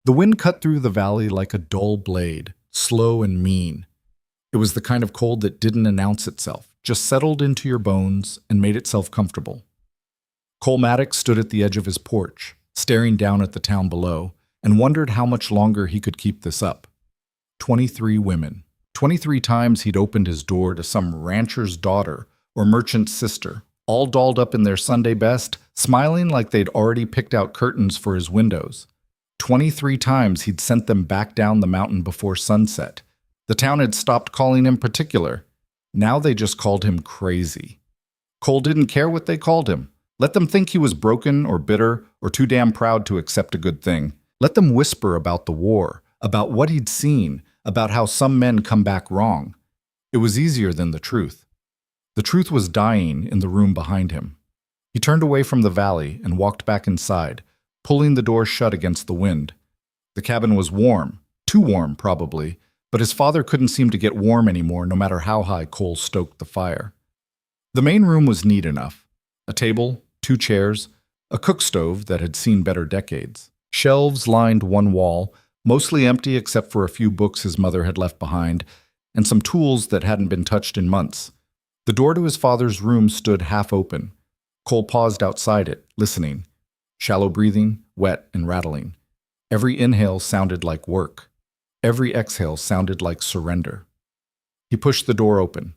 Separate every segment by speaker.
Speaker 1: The wind cut through the valley like a dull blade, slow and mean. It was the kind of cold that didn't announce itself, just settled into your bones and made itself comfortable. Cole Maddox stood at the edge of his porch, staring down at the town below, and wondered how much longer he could keep this up. 23 women. 23 times he'd opened his door to some rancher's daughter or merchant's sister, all dolled up in their Sunday best, smiling like they'd already picked out curtains for his windows. 23 times he'd sent them back down the mountain before sunset. The town had stopped calling him particular. Now they just called him crazy. Cole didn't care what they called him. Let them think he was broken or bitter or too damn proud to accept a good thing. Let them whisper about the war, about what he'd seen, about how some men come back wrong. It was easier than the truth. The truth was dying in the room behind him. He turned away from the valley and walked back inside, pulling the door shut against the wind. The cabin was warm, too warm probably, but his father couldn't seem to get warm anymore no matter how high Cole stoked the fire. The main room was neat enough. A table, 2 chairs, a cook stove that had seen better decades. Shelves lined one wall, mostly empty except for a few books his mother had left behind, and some tools that hadn't been touched in months. The door to his father's room stood half open. Cole paused outside it, listening. Shallow breathing, wet and rattling. Every inhale sounded like work. Every exhale sounded like surrender. He pushed the door open.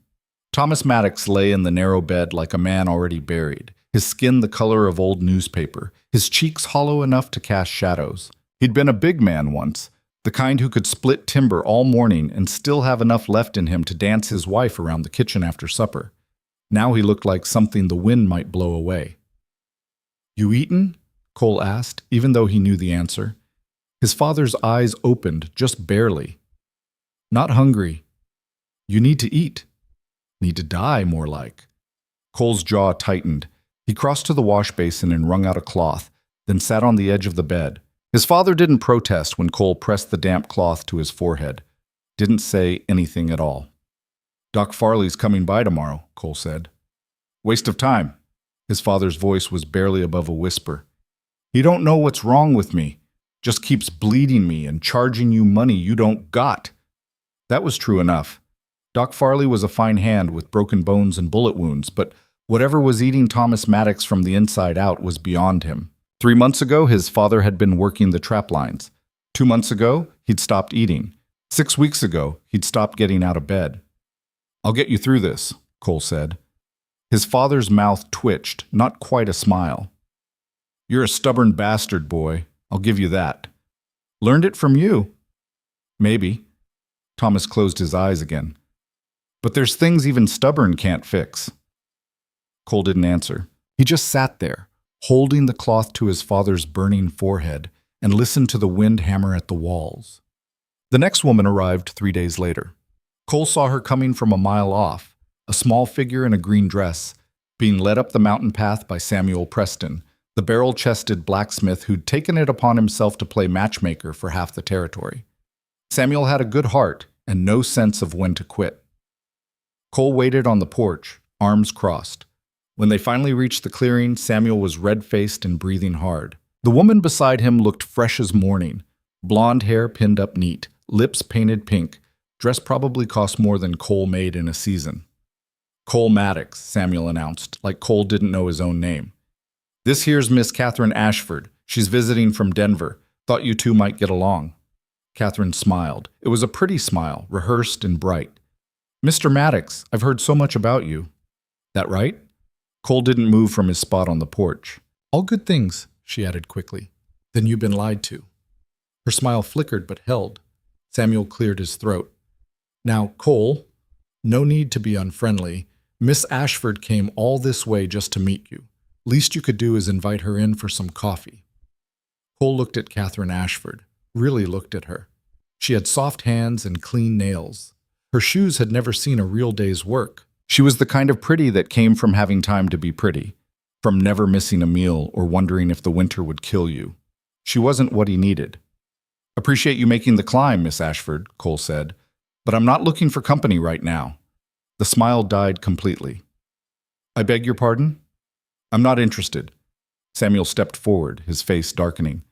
Speaker 1: Thomas Maddox lay in the narrow bed like a man already buried, his skin the color of old newspaper, his cheeks hollow enough to cast shadows. He'd been a big man once, the kind who could split timber all morning and still have enough left in him to dance his wife around the kitchen after supper. Now he looked like something the wind might blow away. "You eaten?" Cole asked, even though he knew the answer. His father's eyes opened, just barely. "Not hungry. You need to eat. Need to die, more like." Cole's jaw tightened. He crossed to the wash basin and wrung out a cloth, then sat on the edge of the bed. His father didn't protest when Cole pressed the damp cloth to his forehead. Didn't say anything at all. "Doc Farley's coming by tomorrow," Cole said. "Waste of time." His father's voice was barely above a whisper. "He don't know what's wrong with me. Just keeps bleeding me and charging you money you don't got." That was true enough. Doc Farley was a fine hand with broken bones and bullet wounds, but whatever was eating Thomas Maddox from the inside out was beyond him. 3 months ago, his father had been working the trap lines. 2 months ago, he'd stopped eating. 6 weeks ago, he'd stopped getting out of bed. "I'll get you through this," Cole said. His father's mouth twitched, not quite a smile. "You're a stubborn bastard, boy. I'll give you that." "Learned it from you." "Maybe." Thomas closed his eyes again. "But there's things even stubborn can't fix." Cole didn't answer. He just sat there, holding the cloth to his father's burning forehead, and listened to the wind hammer at the walls. The next woman arrived 3 days later. Cole saw her coming from a mile off, a small figure in a green dress, being led up the mountain path by Samuel Preston, the barrel-chested blacksmith who'd taken it upon himself to play matchmaker for half the territory. Samuel had a good heart and no sense of when to quit. Cole waited on the porch, arms crossed. When they finally reached the clearing, Samuel was red-faced and breathing hard. The woman beside him looked fresh as morning, blonde hair pinned up neat, lips painted pink. Dress probably cost more than Cole made in a season. "Cole Maddox," Samuel announced, like Cole didn't know his own name. "This here's Miss Catherine Ashford. She's visiting from Denver. Thought you two might get along." Catherine smiled. It was a pretty smile, rehearsed and bright. "Mr. Maddox, I've heard so much about you." "That right?" Cole didn't move from his spot on the porch. "All good things," she added quickly. "Then you've been lied to." Her smile flickered but held. Samuel cleared his throat. "Now, Cole, no need to be unfriendly. Miss Ashford came all this way just to meet you. Least you could do is invite her in for some coffee." Cole looked at Catherine Ashford, really looked at her. She had soft hands and clean nails. Her shoes had never seen a real day's work. She was the kind of pretty that came from having time to be pretty, from never missing a meal or wondering if the winter would kill you. She wasn't what he needed. "Appreciate you making the climb, Miss Ashford," Cole said, "but I'm not looking for company right now." The smile died completely. "I beg your pardon?" "I'm not interested." Samuel stepped forward, his face darkening.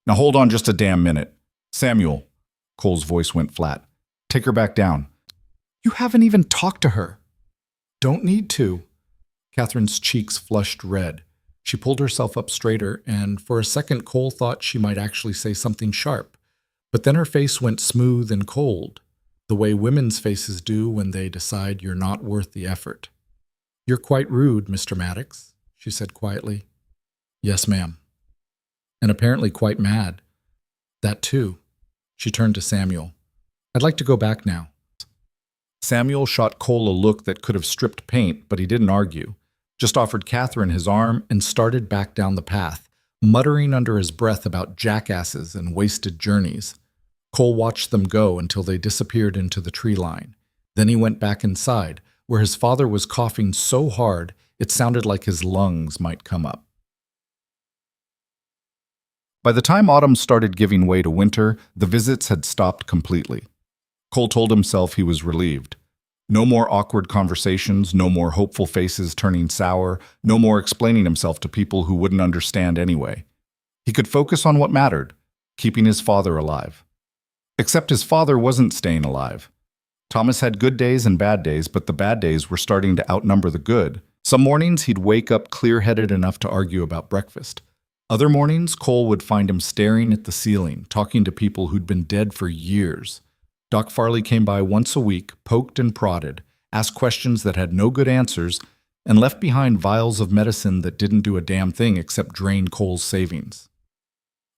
Speaker 1: "Now hold on just a damn minute. Samuel. Cole's voice went flat. Take her back down. You haven't even talked to her. Don't need to. Catherine's cheeks flushed red. She pulled herself up straighter, and for a second Cole thought she might actually say something sharp. But then her face went smooth and cold, the way women's faces do when they decide you're not worth the effort. You're quite rude, Mr. Maddox, she said quietly. Yes, ma'am. And apparently quite mad. That too. She turned to Samuel. I'd like to go back now. Samuel shot Cole a look that could have stripped paint, but he didn't argue. Just offered Catherine his arm and started back down the path, muttering under his breath about jackasses and wasted journeys. Cole watched them go until they disappeared into the tree line. Then he went back inside, where his father was coughing so hard it sounded like his lungs might come up. By the time autumn started giving way to winter, the visits had stopped completely. Cole told himself he was relieved. No more awkward conversations, no more hopeful faces turning sour, no more explaining himself to people who wouldn't understand anyway. He could focus on what mattered, keeping his father alive. Except his father wasn't staying alive. Thomas had good days and bad days, but the bad days were starting to outnumber the good. Some mornings he'd wake up clear-headed enough to argue about breakfast. Other mornings, Cole would find him staring at the ceiling, talking to people who'd been dead for years. Doc Farley came by once a week, poked and prodded, asked questions that had no good answers, and left behind vials of medicine that didn't do a damn thing except drain Cole's savings.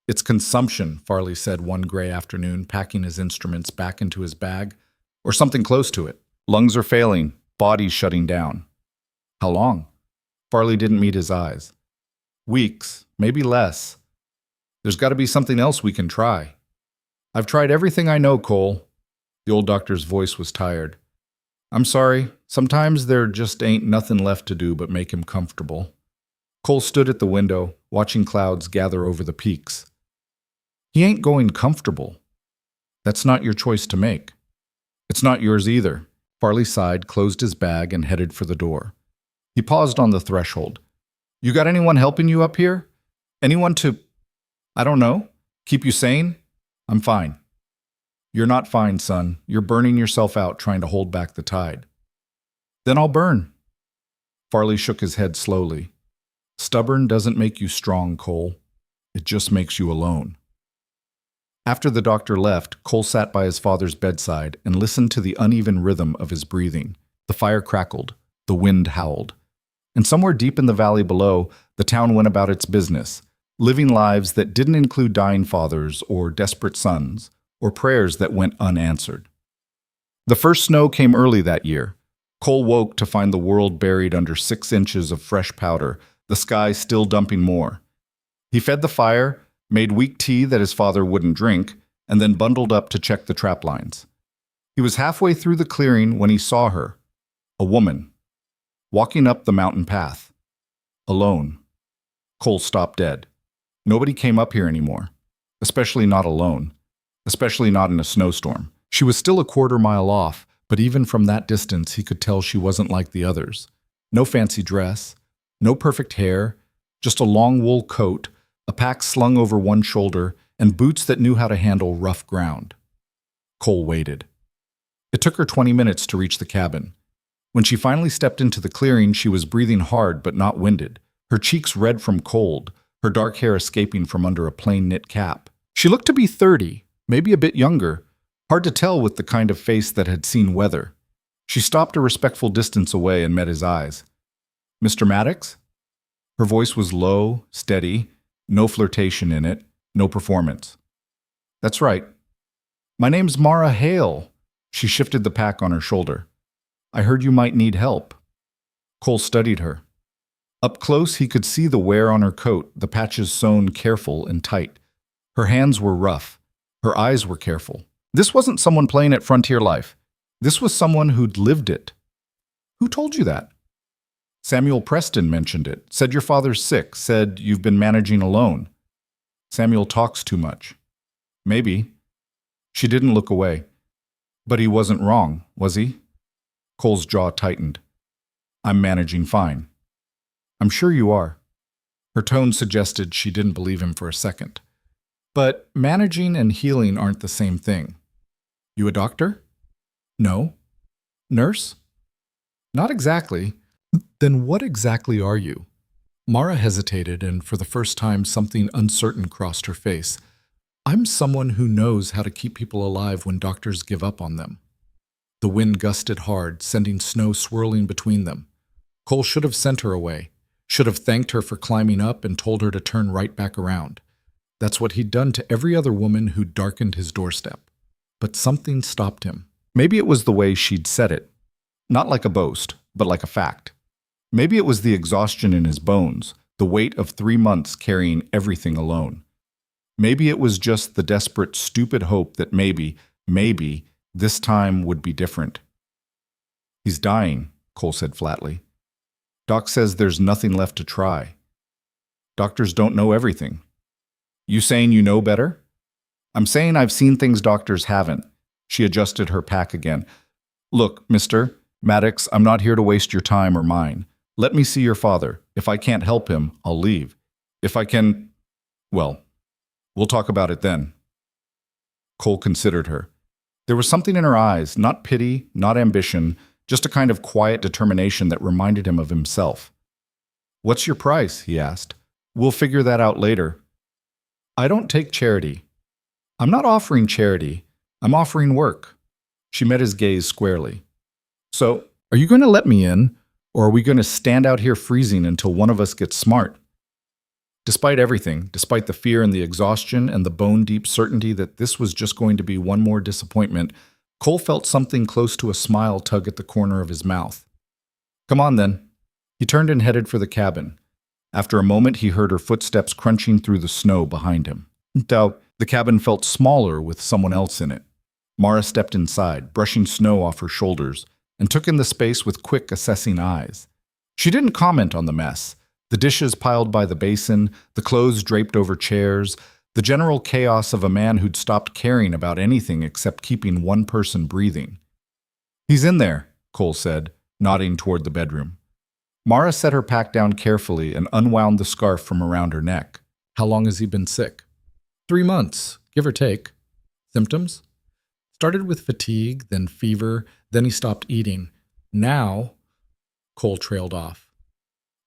Speaker 1: It's consumption, Farley said one gray afternoon, packing his instruments back into his bag, or something close to it. Lungs are failing, body's shutting down. How long? Farley didn't meet his eyes. Weeks, maybe less. There's got to be something else we can try. I've tried everything I know, Cole. The old doctor's voice was tired. I'm sorry, sometimes there just ain't nothing left to do but make him comfortable. Cole stood at the window, watching clouds gather over the peaks. He ain't going comfortable. That's not your choice to make. It's not yours either. Farley sighed, closed his bag, and headed for the door. He paused on the threshold. You got anyone helping you up here? Anyone to, I don't know, keep you sane? I'm fine. You're not fine, son. You're burning yourself out trying to hold back the tide. Then I'll burn. Farley shook his head slowly. Stubborn doesn't make you strong, Cole. It just makes you alone. After the doctor left, Cole sat by his father's bedside and listened to the uneven rhythm of his breathing. The fire crackled, the wind howled. And somewhere deep in the valley below, the town went about its business, living lives that didn't include dying fathers or desperate sons, or prayers that went unanswered. The first snow came early that year. Cole woke to find the world buried under 6 inches of fresh powder, the sky still dumping more. He fed the fire, made weak tea that his father wouldn't drink, and then bundled up to check the trap lines. He was halfway through the clearing when he saw her, a woman, walking up the mountain path, alone. Cole stopped dead. Nobody came up here anymore, especially not alone, especially not in a snowstorm. She was still a quarter-mile off, but even from that distance he could tell she wasn't like the others. No fancy dress, no perfect hair, just a long wool coat, a pack slung over one shoulder, and boots that knew how to handle rough ground. Cole waited. It took her 20 minutes to reach the cabin. When she finally stepped into the clearing, she was breathing hard but not winded, her cheeks red from cold, her dark hair escaping from under a plain knit cap. She looked to be 30, maybe a bit younger, hard to tell with the kind of face that had seen weather. She stopped a respectful distance away and met his eyes. Mr. Maddox? Her voice was low, steady, no flirtation in it, no performance. That's right. My name's Mara Hale. She shifted the pack on her shoulder. I heard you might need help. Cole studied her. Up close, he could see the wear on her coat, the patches sewn careful and tight. Her hands were rough. Her eyes were careful. This wasn't someone playing at frontier life. This was someone who'd lived it. Who told you that? Samuel Preston mentioned it, said your father's sick, said you've been managing alone. Samuel talks too much. Maybe. She didn't look away. But he wasn't wrong, was he? Cole's jaw tightened. I'm managing fine. I'm sure you are. Her tone suggested she didn't believe him for a second. But managing and healing aren't the same thing. You a doctor? No. Nurse? Not exactly. Then what exactly are you? Mara hesitated, and for the first time something uncertain crossed her face. I'm someone who knows how to keep people alive when doctors give up on them. The wind gusted hard, sending snow swirling between them. Cole should have sent her away, should have thanked her for climbing up and told her to turn right back around. That's what he'd done to every other woman who darkened his doorstep. But something stopped him. Maybe it was the way she'd said it. Not like a boast, but like a fact. Maybe it was the exhaustion in his bones, the weight of 3 months carrying everything alone. Maybe it was just the desperate, stupid hope that maybe, this time would be different. He's dying, Cole said flatly. Doc says there's nothing left to try. Doctors don't know everything. You saying you know better? I'm saying I've seen things doctors haven't. She adjusted her pack again. Look, Mr. Maddox, I'm not here to waste your time or mine. Let me see your father. If I can't help him, I'll leave. If I can, well, we'll talk about it then. Cole considered her. There was something in her eyes, not pity, not ambition, just a kind of quiet determination that reminded him of himself. What's your price? He asked. We'll figure that out later. I don't take charity. I'm not offering charity. I'm offering work. She met his gaze squarely. So, are you going to let me in, or are we going to stand out here freezing until one of us gets smart? Despite everything, despite the fear and the exhaustion and the bone-deep certainty that this was just going to be one more disappointment, Cole felt something close to a smile tug at the corner of his mouth. Come on, then. He turned and headed for the cabin. After a moment, he heard her footsteps crunching through the snow behind him. The cabin felt smaller with someone else in it. Mara stepped inside, brushing snow off her shoulders, and took in the space with quick, assessing eyes. She didn't comment on the mess. The dishes piled by the basin, the clothes draped over chairs, the general chaos of a man who'd stopped caring about anything except keeping one person breathing. He's in there, Cole said, nodding toward the bedroom. Mara set her pack down carefully and unwound the scarf from around her neck. How long has he been sick? 3 months, give or take. Symptoms? Started with fatigue, then fever, then he stopped eating. Now, Cole trailed off.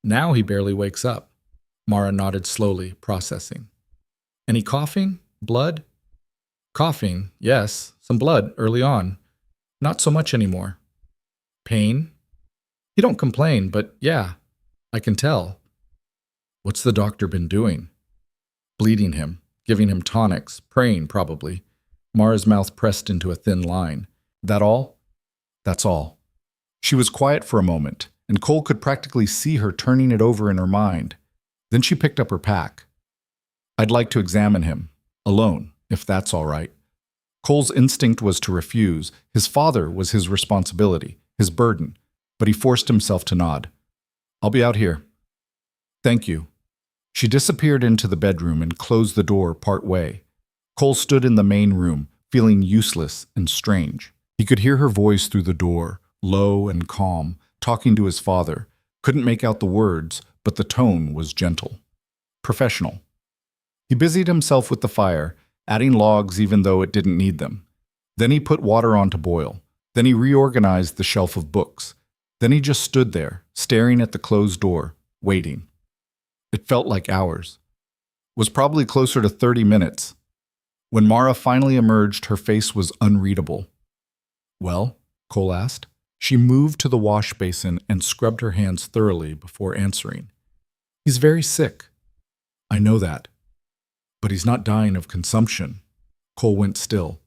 Speaker 1: Now he barely wakes up. Mara nodded slowly, processing. Any coughing? Blood? Coughing, yes. Some blood early on. Not so much anymore. Pain? He don't complain, but yeah, I can tell. What's the doctor been doing? Bleeding him, giving him tonics, praying probably. Mara's mouth pressed into a thin line. That all? That's all. She was quiet for a moment, and Cole could practically see her turning it over in her mind. Then she picked up her pack. I'd like to examine him, alone, if that's all right. Cole's instinct was to refuse. His father was his responsibility, his burden, but he forced himself to nod. I'll be out here. Thank you. She disappeared into the bedroom and closed the door part way. Cole stood in the main room, feeling useless and strange. He could hear her voice through the door, low and calm, talking to his father. Couldn't make out the words, but the tone was gentle. Professional. He busied himself with the fire, adding logs even though it didn't need them. Then he put water on to boil. Then he reorganized the shelf of books. Then he just stood there, staring at the closed door, waiting. It felt like hours. It was probably closer to 30 minutes. When Mara finally emerged, her face was unreadable. Well? Cole asked. She moved to the wash basin and scrubbed her hands thoroughly before answering. He's very sick. I know that. But he's not dying of consumption. Cole went still.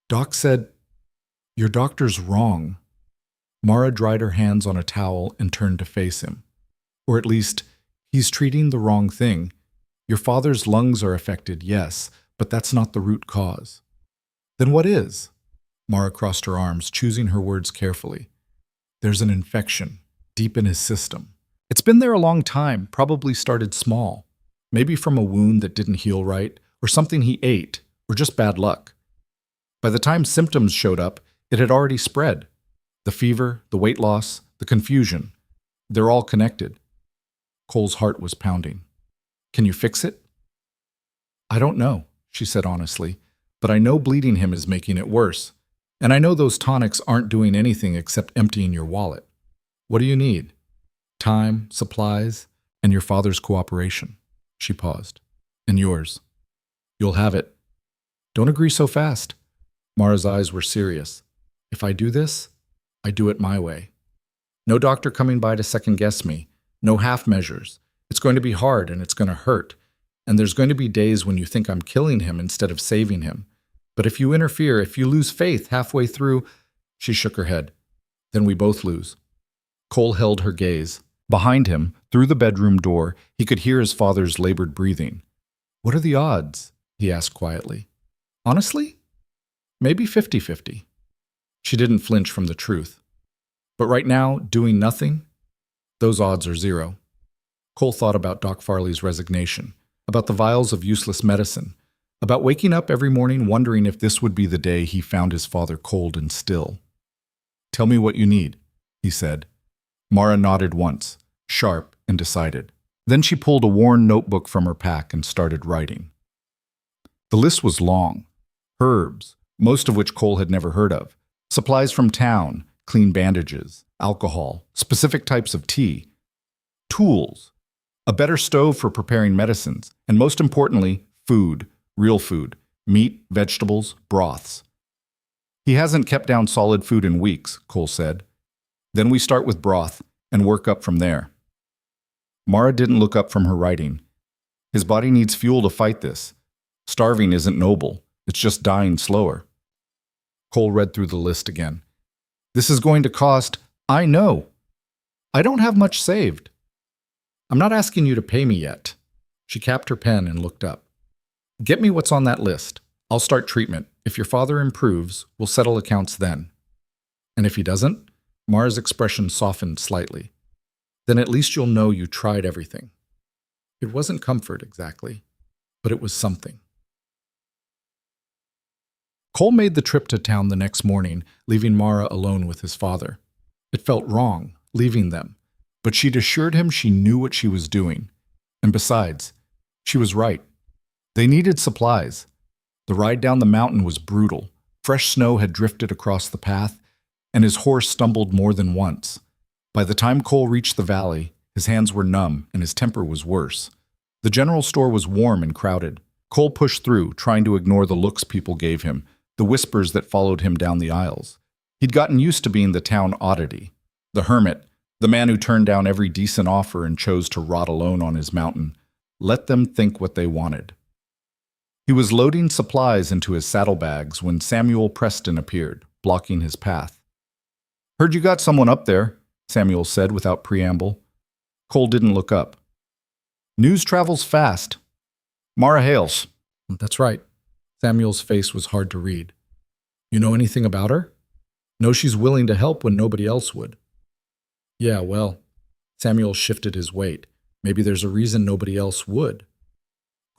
Speaker 1: Doc said, your doctor's wrong. Mara dried her hands on a towel and turned to face him. Or at least, he's treating the wrong thing. Your father's lungs are affected, yes, but that's not the root cause. Then what is? Mara crossed her arms, choosing her words carefully. There's an infection, deep in his system. It's been there a long time, probably started small. Maybe from a wound that didn't heal right, or something he ate, or just bad luck. By the time symptoms showed up, it had already spread. The fever, the weight loss, the confusion. They're all connected. Cole's heart was pounding. Can you fix it? I don't know, she said honestly, but I know bleeding him is making it worse. And I know those tonics aren't doing anything except emptying your wallet. What do you need? Time, supplies, and your father's cooperation. She paused. And yours. You'll have it. Don't agree so fast. Mara's eyes were serious. If I do this, I do it my way. No doctor coming by to second-guess me. No half measures. It's going to be hard and it's going to hurt. And there's going to be days when you think I'm killing him instead of saving him. But if you interfere, if you lose faith halfway through, she shook her head. Then we both lose. Cole held her gaze. Behind him, through the bedroom door, he could hear his father's labored breathing. What are the odds? He asked quietly. Honestly? Maybe 50-50. She didn't flinch from the truth. But right now, doing nothing, those odds are zero. Cole thought about Doc Farley's resignation, about the vials of useless medicine, about waking up every morning wondering if this would be the day he found his father cold and still. Tell me what you need, he said. Mara nodded once, sharp and decided. Then she pulled a worn notebook from her pack and started writing. The list was long. Herbs, most of which Cole had never heard of. Supplies from town, clean bandages, alcohol, specific types of tea. Tools, a better stove for preparing medicines, and most importantly, food, real food, meat, vegetables, broths. He hasn't kept down solid food in weeks, Cole said. Then we start with broth and work up from there. Mara didn't look up from her writing. His body needs fuel to fight this. Starving isn't noble. It's just dying slower. Cole read through the list again. This is going to cost, I know. I don't have much saved. I'm not asking you to pay me yet. She capped her pen and looked up. Get me what's on that list. I'll start treatment. If your father improves, we'll settle accounts then. And if he doesn't? Mara's expression softened slightly. Then at least you'll know you tried everything. It wasn't comfort exactly, but it was something. Cole made the trip to town the next morning, leaving Mara alone with his father. It felt wrong, leaving them, but she'd assured him she knew what she was doing. And besides, she was right. They needed supplies. The ride down the mountain was brutal. Fresh snow had drifted across the path, and his horse stumbled more than once. By the time Cole reached the valley, his hands were numb and his temper was worse. The general store was warm and crowded. Cole pushed through, trying to ignore the looks people gave him, the whispers that followed him down the aisles. He'd gotten used to being the town oddity, the hermit, the man who turned down every decent offer and chose to rot alone on his mountain. Let them think what they wanted. He was loading supplies into his saddlebags when Samuel Preston appeared, blocking his path. Heard you got someone up there, Samuel said without preamble. Cole didn't look up. News travels fast. Mara Hales. That's right. Samuel's face was hard to read. You know anything about her? Know she's willing to help when nobody else would. Yeah, well, Samuel shifted his weight. Maybe there's a reason nobody else would.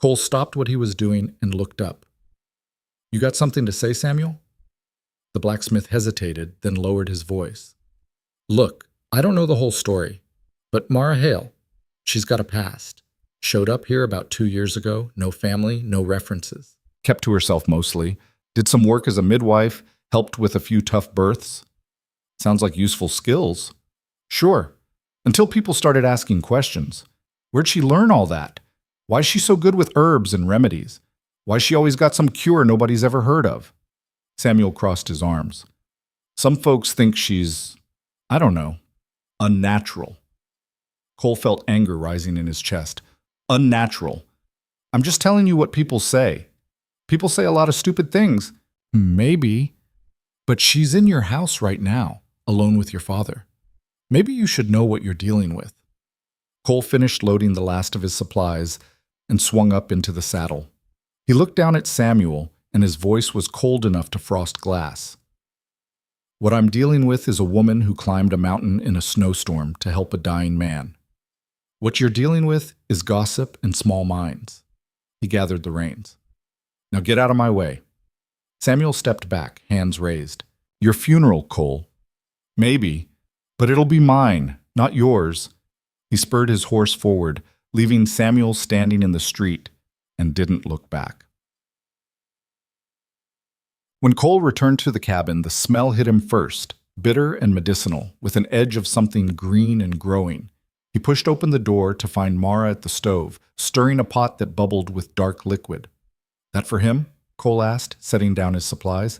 Speaker 1: Cole stopped what he was doing and looked up. You got something to say, Samuel? The blacksmith hesitated, then lowered his voice. Look, I don't know the whole story, but Mara Hale, she's got a past. Showed up here about 2 years ago, no family, no references. Kept to herself mostly, did some work as a midwife, helped with a few tough births. Sounds like useful skills. Sure, until people started asking questions. Where'd she learn all that? Why's she so good with herbs and remedies? Why's she always got some cure nobody's ever heard of? Samuel crossed his arms. Some folks think she's, I don't know, unnatural. Cole felt anger rising in his chest. Unnatural. I'm just telling you what people say. People say a lot of stupid things. Maybe. But she's in your house right now, alone with your father. Maybe you should know what you're dealing with. Cole finished loading the last of his supplies and swung up into the saddle. He looked down at Samuel, and his voice was cold enough to frost glass. What I'm dealing with is a woman who climbed a mountain in a snowstorm to help a dying man. What you're dealing with is gossip and small minds. He gathered the reins. Now get out of my way. Samuel stepped back, hands raised. Your funeral, Cole. Maybe, but it'll be mine, not yours. He spurred his horse forward, leaving Samuel standing in the street, and didn't look back. When Cole returned to the cabin, the smell hit him first, bitter and medicinal, with an edge of something green and growing. He pushed open the door to find Mara at the stove, stirring a pot that bubbled with dark liquid. "That for him?" Cole asked, setting down his supplies.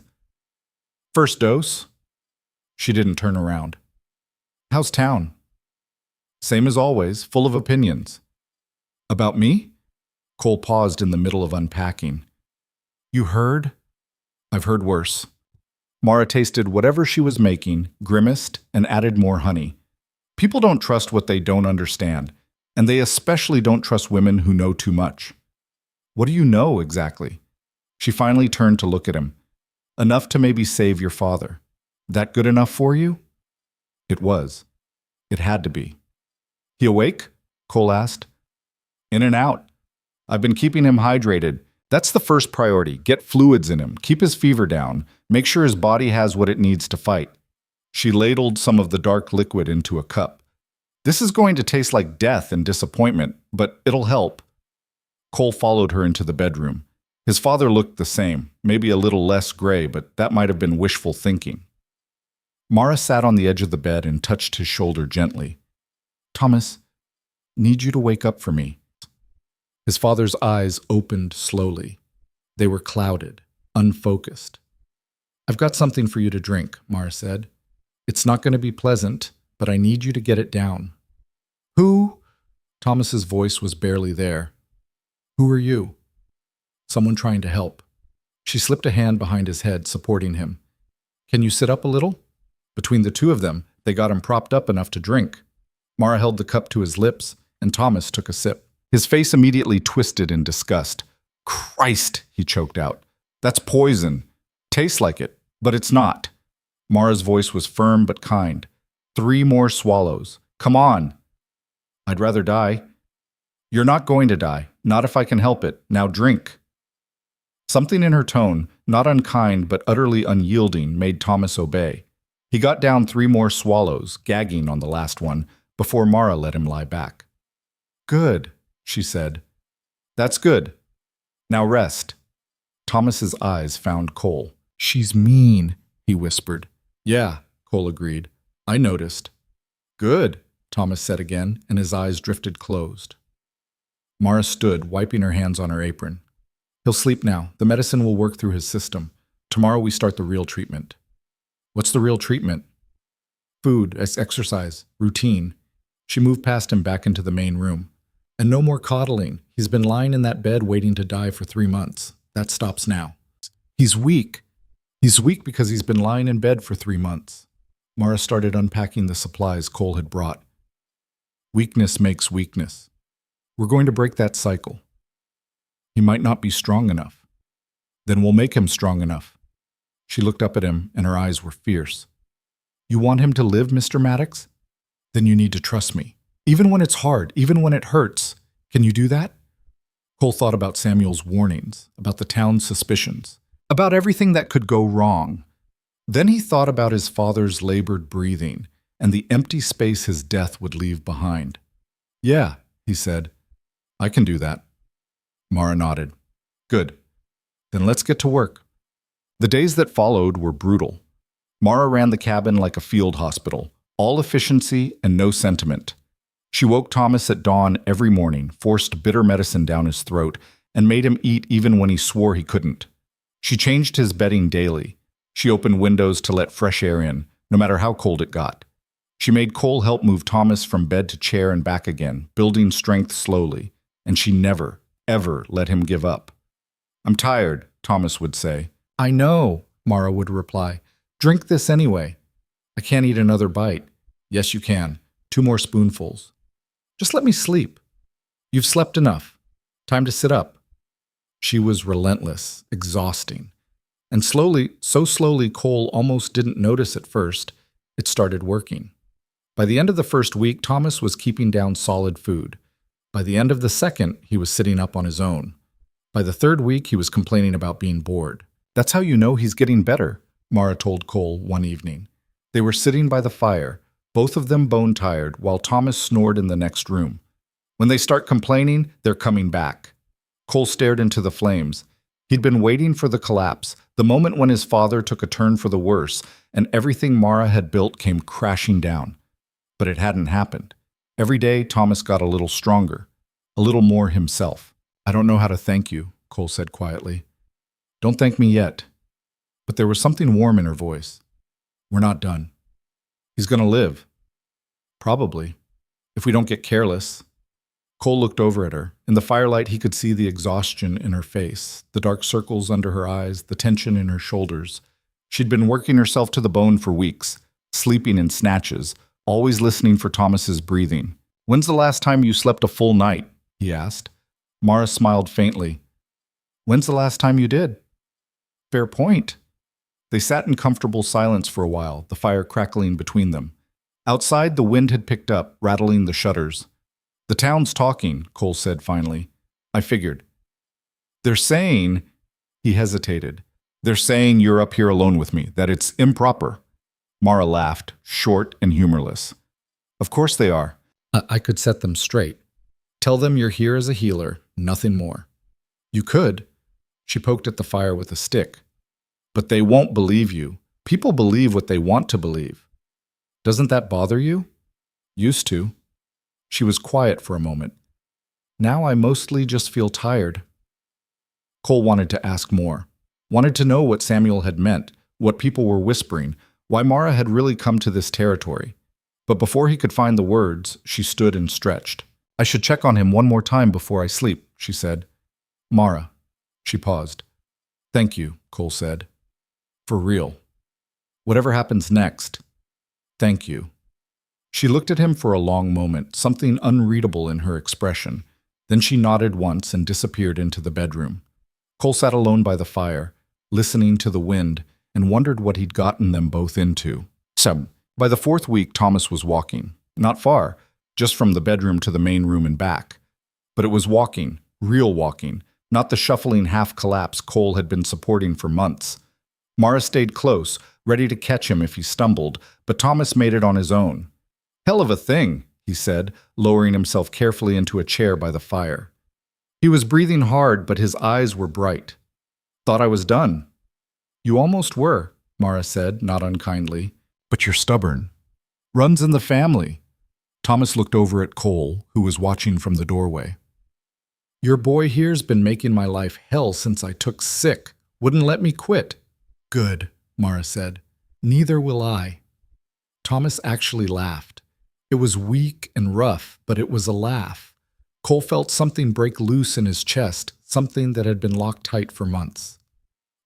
Speaker 1: "First dose." She didn't turn around. "How's town?" "Same as always, full of opinions." "About me?" Cole paused in the middle of unpacking. "You heard?" "I've heard worse." Mara tasted whatever she was making, grimaced, and added more honey. People don't trust what they don't understand, and they especially don't trust women who know too much. "What do you know, exactly?" She finally turned to look at him. "Enough to maybe save your father. That good enough for you?" It was. It had to be. "He awake?" Cole asked. "In and out. I've been keeping him hydrated. That's the first priority. Get fluids in him, keep his fever down, make sure his body has what it needs to fight." She ladled some of the dark liquid into a cup. "This is going to taste like death and disappointment, but it'll help." Cole followed her into the bedroom. His father looked the same, maybe a little less gray, but that might have been wishful thinking. Mara sat on the edge of the bed and touched his shoulder gently. "Thomas, need you to wake up for me." His father's eyes opened slowly. They were clouded, unfocused. "I've got something for you to drink," Mara said. "It's not going to be pleasant, but I need you to get it down." "Who?" Thomas's voice was barely there. "Who are you?" "Someone trying to help." She slipped a hand behind his head, supporting him. "Can you sit up a little?" Between the two of them, they got him propped up enough to drink. Mara held the cup to his lips, and Thomas took a sip. His face immediately twisted in disgust. "Christ," he choked out. "That's poison. Tastes like it, but it's not." Mara's voice was firm but kind. "3 more swallows. Come on." "I'd rather die." "You're not going to die. Not if I can help it. Now drink." Something in her tone, not unkind but utterly unyielding, made Thomas obey. He got down 3 more swallows, gagging on the last one, before Mara let him lie back. "Good," she said. "That's good. Now rest." Thomas's eyes found Cole. "She's mean," he whispered. "Yeah," Cole agreed. "I noticed." "Good," Thomas said again, and his eyes drifted closed. Mara stood, wiping her hands on her apron. "He'll sleep now. The medicine will work through his system. Tomorrow we start the real treatment." "What's the real treatment?" "Food, exercise, routine." She moved past him back into the main room. "And no more coddling. He's been lying in that bed waiting to die for 3 months. That stops now." "He's weak." "He's weak because he's been lying in bed for 3 months." Mara started unpacking the supplies Cole had brought. "Weakness makes weakness. We're going to break that cycle. He might not be strong enough. Then we'll make him strong enough." She looked up at him, and her eyes were fierce. "You want him to live, Mr. Maddox? Then you need to trust me. Even when it's hard, even when it hurts. Can you do that?" Cole thought about Samuel's warnings, about the town's suspicions, about everything that could go wrong. Then he thought about his father's labored breathing and the empty space his death would leave behind. "Yeah," he said. "I can do that." Mara nodded. "Good. Then let's get to work." The days that followed were brutal. Mara ran the cabin like a field hospital, all efficiency and no sentiment. She woke Thomas at dawn every morning, forced bitter medicine down his throat, and made him eat even when he swore he couldn't. She changed his bedding daily. She opened windows to let fresh air in, no matter how cold it got. She made Cole help move Thomas from bed to chair and back again, building strength slowly, and she never, ever let him give up. "I'm tired," Thomas would say. "I know," Mara would reply. "Drink this anyway." "I can't eat another bite." "Yes, you can. 2 more spoonfuls." "Just let me sleep." "You've slept enough. Time to sit up." She was relentless, exhausting. And slowly, so slowly Cole almost didn't notice at first, it started working. By the end of the first week, Thomas was keeping down solid food. By the end of the second, he was sitting up on his own. By the 3rd week, he was complaining about being bored. "That's how you know he's getting better," Mara told Cole one evening. They were sitting by the fire, both of them bone-tired, while Thomas snored in the next room. "When they start complaining, they're coming back." Cole stared into the flames. He'd been waiting for the collapse, the moment when his father took a turn for the worse, and everything Mara had built came crashing down. But it hadn't happened. Every day, Thomas got a little stronger, a little more himself. "I don't know how to thank you," Cole said quietly. "Don't thank me yet." But there was something warm in her voice. "We're not done. He's going to live. Probably. If we don't get careless." Cole looked over at her. In the firelight, he could see the exhaustion in her face, the dark circles under her eyes, the tension in her shoulders. She'd been working herself to the bone for weeks, sleeping in snatches, always listening for Thomas's breathing. "When's the last time you slept a full night?" he asked. Mara smiled faintly. "When's the last time you did?" "Fair point." They sat in comfortable silence for a while, the fire crackling between them. Outside, the wind had picked up, rattling the shutters. "The town's talking," Cole said finally. "I figured." "They're saying—" He hesitated. "They're saying you're up here alone with me, that it's improper." Mara laughed, short and humorless. "Of course they are. I could set them straight. Tell them you're here as a healer, nothing more." "You could." She poked at the fire with a stick. "But they won't believe you. People believe what they want to believe." "Doesn't that bother you?" "Used to." She was quiet for a moment. "Now I mostly just feel tired." Cole wanted to ask more. Wanted to know what Samuel had meant, what people were whispering, why Mara had really come to this territory. But before he could find the words, she stood and stretched. "I should check on him one more time before I sleep," she said. "Mara." She paused. "Thank you," Cole said. "For real. Whatever happens next, thank you." She looked at him for a long moment, something unreadable in her expression. Then she nodded once and disappeared into the bedroom. Cole sat alone by the fire, listening to the wind, and wondered what he'd gotten them both into. So, by the fourth week, Thomas was walking. Not far, just from the bedroom to the main room and back. But it was walking, real walking, not the shuffling half-collapse Cole had been supporting for months. Mara stayed close, ready to catch him if he stumbled, but Thomas made it on his own. "Hell of a thing," he said, lowering himself carefully into a chair by the fire. He was breathing hard, but his eyes were bright. "Thought I was done." "You almost were," Mara said, not unkindly. "But you're stubborn. Runs in the family." Thomas looked over at Cole, who was watching from the doorway. "Your boy here's been making my life hell since I took sick. Wouldn't let me quit." "Good," Mara said. "Neither will I." Thomas actually laughed. It was weak and rough, but it was a laugh. Cole felt something break loose in his chest, something that had been locked tight for months.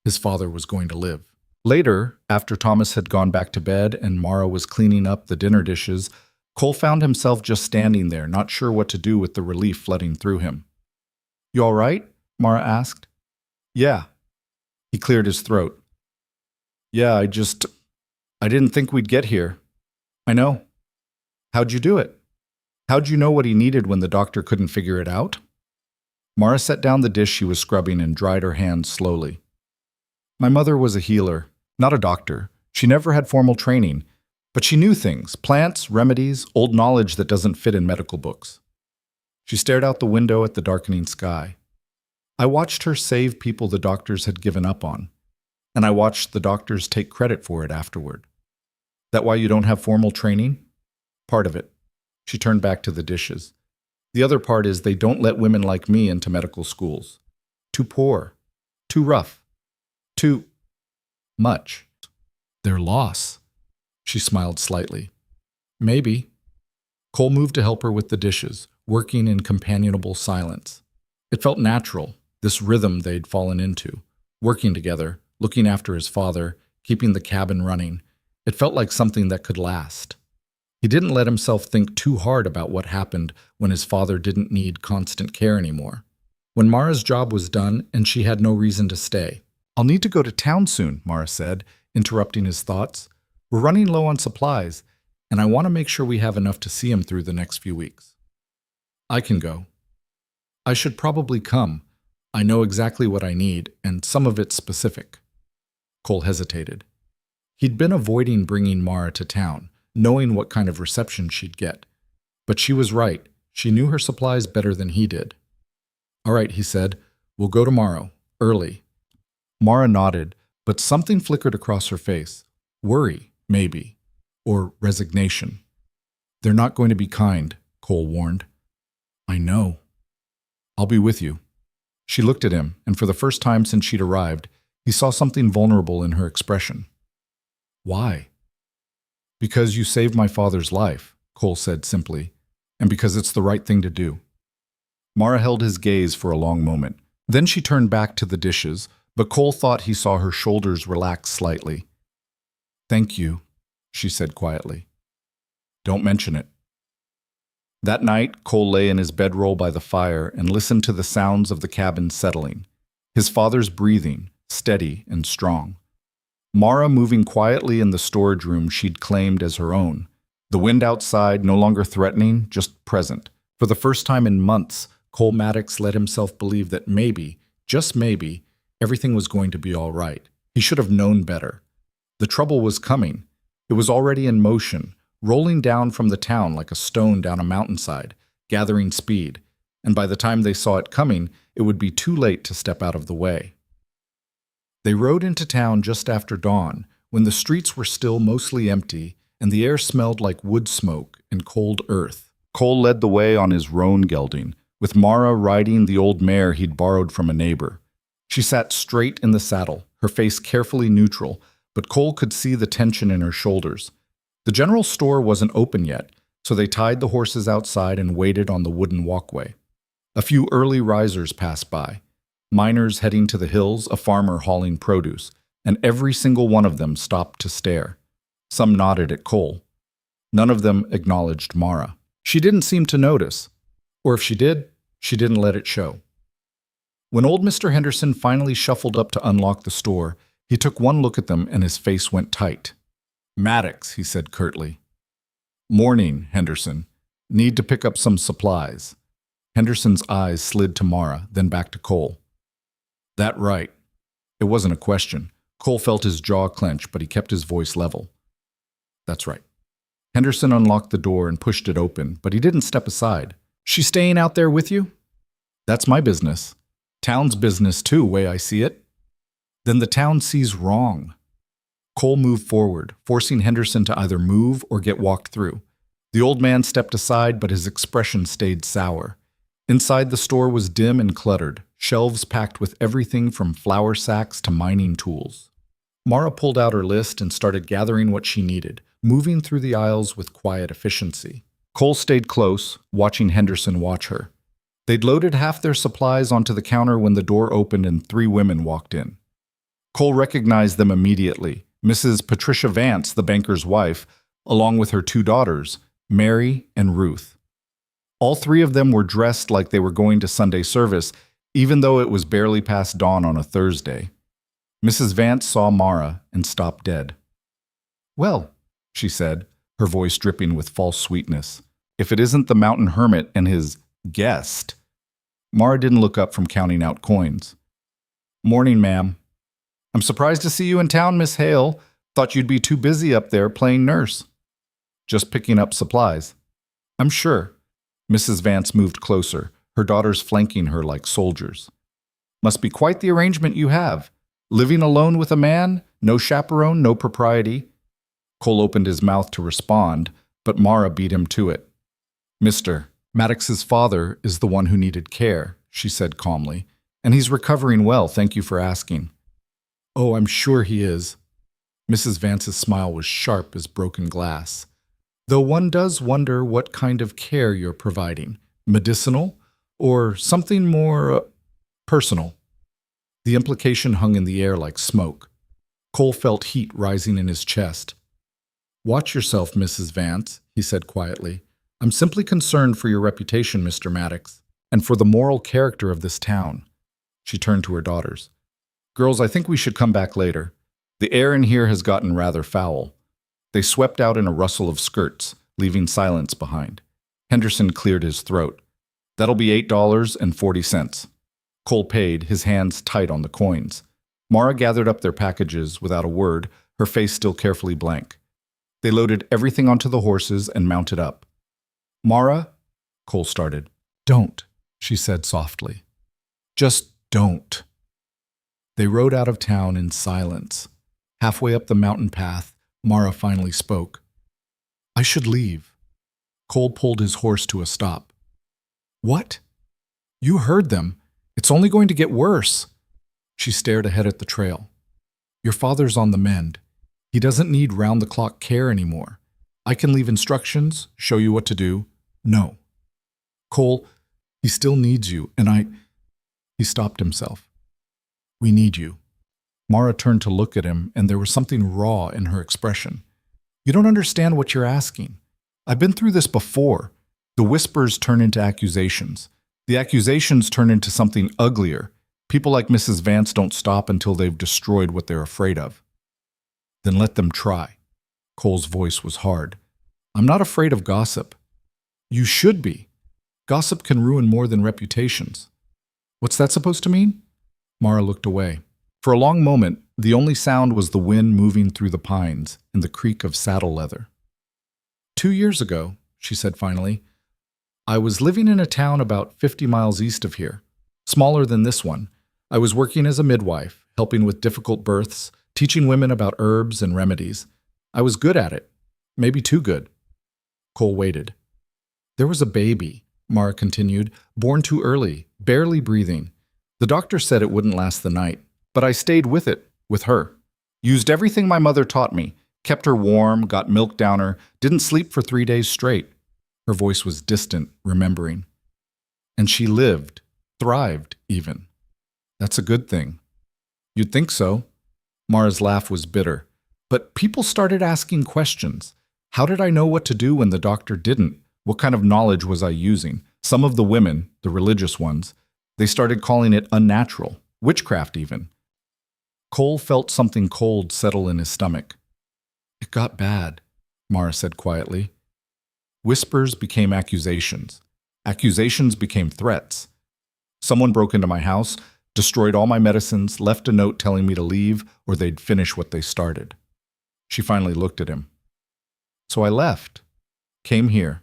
Speaker 1: His father was going to live. Later, after Thomas had gone back to bed and Mara was cleaning up the dinner dishes, Cole found himself just standing there, not sure what to do with the relief flooding through him. "You all right?" Mara asked. "Yeah." He cleared his throat. "Yeah, I didn't think we'd get here." "I know. How'd you do it? How'd you know what he needed when the doctor couldn't figure it out?" Mara set down the dish she was scrubbing and dried her hands slowly. "My mother was a healer, not a doctor. She never had formal training, but she knew things, plants, remedies, old knowledge that doesn't fit in medical books." She stared out the window at the darkening sky. "I watched her save people the doctors had given up on, and I watched the doctors take credit for it afterward." "That why you don't have formal training?" "Part of it." She turned back to the dishes. "The other part is they don't let women like me into medical schools. Too poor. Too rough. Too much. Their loss." She smiled slightly. "Maybe." Cole moved to help her with the dishes, working in companionable silence. It felt natural, this rhythm they'd fallen into, working together, looking after his father, keeping the cabin running. It felt like something that could last. He didn't let himself think too hard about what happened when his father didn't need constant care anymore. When Mara's job was done and she had no reason to stay. "I'll need to go to town soon," Mara said, interrupting his thoughts. "We're running low on supplies, and I want to make sure we have enough to see him through the next few weeks." "I can go." "I should probably come. I know exactly what I need, and some of it's specific." Cole hesitated. He'd been avoiding bringing Mara to town, knowing what kind of reception she'd get. But she was right. She knew her supplies better than he did. "All right," he said. We'll go tomorrow, early. Mara nodded, but something flickered across her face. Worry, maybe. Or resignation. They're not going to be kind, Cole warned. I know. I'll be with you. She looked at him, and for the first time since she'd arrived, he saw something vulnerable in her expression. Why? Because you saved my father's life, Cole said simply, and because it's the right thing to do. Mara held his gaze for a long moment. Then she turned back to the dishes, but Cole thought he saw her shoulders relax slightly. Thank you, she said quietly. Don't mention it. That night, Cole lay in his bedroll by the fire and listened to the sounds of the cabin settling. His father's breathing, steady and strong. Mara moving quietly in the storage room she'd claimed as her own. The wind outside no longer threatening, just present. For the first time in months, Cole Maddox let himself believe that maybe, just maybe, everything was going to be all right. He should have known better. The trouble was coming. It was already in motion, rolling down from the town like a stone down a mountainside, gathering speed, and by the time they saw it coming, it would be too late to step out of the way. They rode into town just after dawn, when the streets were still mostly empty and the air smelled like wood smoke and cold earth. Cole led the way on his roan gelding, with Mara riding the old mare he'd borrowed from a neighbor. She sat straight in the saddle, her face carefully neutral, but Cole could see the tension in her shoulders. The general store wasn't open yet, so they tied the horses outside and waited on the wooden walkway. A few early risers passed by. Miners heading to the hills, a farmer hauling produce, and every single one of them stopped to stare. Some nodded at Cole. None of them acknowledged Mara. She didn't seem to notice. Or if she did, she didn't let it show. When old Mr. Henderson finally shuffled up to unlock the store, he took one look at them and his face went tight. Maddox, he said curtly. Morning, Henderson. Need to pick up some supplies. Henderson's eyes slid to Mara, then back to Cole. That right. It wasn't a question. Cole felt his jaw clench, but he kept his voice level. That's right. Henderson unlocked the door and pushed it open, but he didn't step aside. She staying out there with you? That's my business. Town's business too, way I see it. Then the town sees wrong. Cole moved forward, forcing Henderson to either move or get walked through. The old man stepped aside, but his expression stayed sour. Inside the store was dim and cluttered, shelves packed with everything from flour sacks to mining tools. Mara pulled out her list and started gathering what she needed, moving through the aisles with quiet efficiency. Cole stayed close, watching Henderson watch her. They'd loaded half their supplies onto the counter when the door opened and 3 women walked in. Cole recognized them immediately. Mrs. Patricia Vance, the banker's wife, along with her 2 daughters, Mary and Ruth. All 3 of them were dressed like they were going to Sunday service, even though it was barely past dawn on a Thursday. Mrs. Vance saw Mara and stopped dead. Well, she said, her voice dripping with false sweetness, if it isn't the mountain hermit and his guest. Mara didn't look up from counting out coins. Morning, ma'am. I'm surprised to see you in town, Miss Hale. Thought you'd be too busy up there playing nurse. Just picking up supplies. I'm sure. Mrs. Vance moved closer, her daughters flanking her like soldiers. Must be quite the arrangement you have. Living alone with a man, no chaperone, no propriety. Cole opened his mouth to respond, but Mara beat him to it. Mr. Maddox's father is the one who needed care, she said calmly, and he's recovering well, thank you for asking. Oh, I'm sure he is. Mrs. Vance's smile was sharp as broken glass. Though one does wonder what kind of care you're providing, medicinal or something more personal. The implication hung in the air like smoke. Cole felt heat rising in his chest. Watch yourself, Mrs. Vance, he said quietly. I'm simply concerned for your reputation, Mr. Maddox, and for the moral character of this town. She turned to her daughters. Girls, I think we should come back later. The air in here has gotten rather foul. They swept out in a rustle of skirts, leaving silence behind. Henderson cleared his throat. That'll be $8.40. Cole paid, his hands tight on the coins. Mara gathered up their packages without a word, her face still carefully blank. They loaded everything onto the horses and mounted up. Mara, Cole started. Don't, she said softly. Just Don't. They rode out of town in silence. Halfway up the mountain path, Mara finally spoke. I should leave. Cole pulled his horse to a stop. What? You heard them. It's only going to get worse. She stared ahead at the trail. Your father's on the mend. He doesn't need round-the-clock care anymore. I can leave instructions, show you what to do. No. Cole, he still needs you, and He stopped himself. We need you. Mara turned to look at him, and there was something raw in her expression. You don't understand what you're asking. I've been through this before. The whispers turn into accusations. The accusations turn into something uglier. People like Mrs. Vance don't stop until they've destroyed what they're afraid of. Then let them try. Cole's voice was hard. I'm not afraid of gossip. You should be. Gossip can ruin more than reputations. What's that supposed to mean? Mara looked away. For a long moment, the only sound was the wind moving through the pines and the creak of saddle leather. 2 years ago, she said finally, I was living in a town about 50 miles east of here, smaller than this one. I was working as a midwife, helping with difficult births, teaching women about herbs and remedies. I was good at it, maybe too good. Cole waited. There was a baby, Mara continued, born too early, barely breathing. The doctor said it wouldn't last the night, but I stayed with it, with her. Used everything my mother taught me, kept her warm, got milk down her, didn't sleep for 3 days straight. Her voice was distant, remembering. And she lived, thrived even. That's a good thing. You'd think so. Mara's laugh was bitter. But people started asking questions. How did I know what to do when the doctor didn't? What kind of knowledge was I using? Some of the women, the religious ones, they started calling it unnatural, witchcraft even. Cole felt something cold settle in his stomach. It got bad, Mara said quietly. Whispers became accusations. Accusations became threats. Someone broke into my house, destroyed all my medicines, left a note telling me to leave or they'd finish what they started. She finally looked at him. So I left, came here,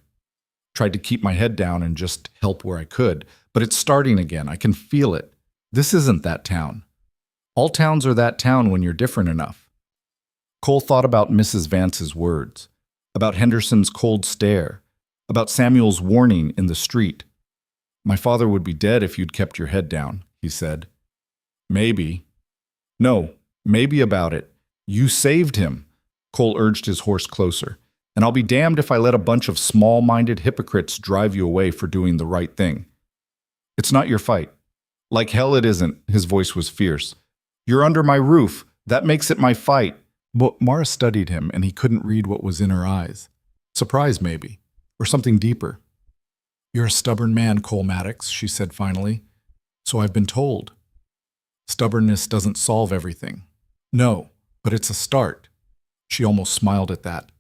Speaker 1: tried to keep my head down and just help where I could, but it's starting again. I can feel it. This isn't that town. All towns are that town when you're different enough. Cole thought about Mrs. Vance's words, about Henderson's cold stare, about Samuel's warning in the street. My father would be dead if you'd kept your head down, he said. Maybe. No, maybe about it. You saved him. Cole urged his horse closer. And I'll be damned if I let a bunch of small-minded hypocrites drive you away for doing the right thing. It's not your fight. Like hell it isn't, his voice was fierce. You're under my roof. That makes it my fight. But Mara studied him, and he couldn't read what was in her eyes. Surprise, maybe. Or something deeper. You're a stubborn man, Cole Maddox, she said finally. So I've been told. Stubbornness doesn't solve everything. No, but it's a start. She almost smiled at that.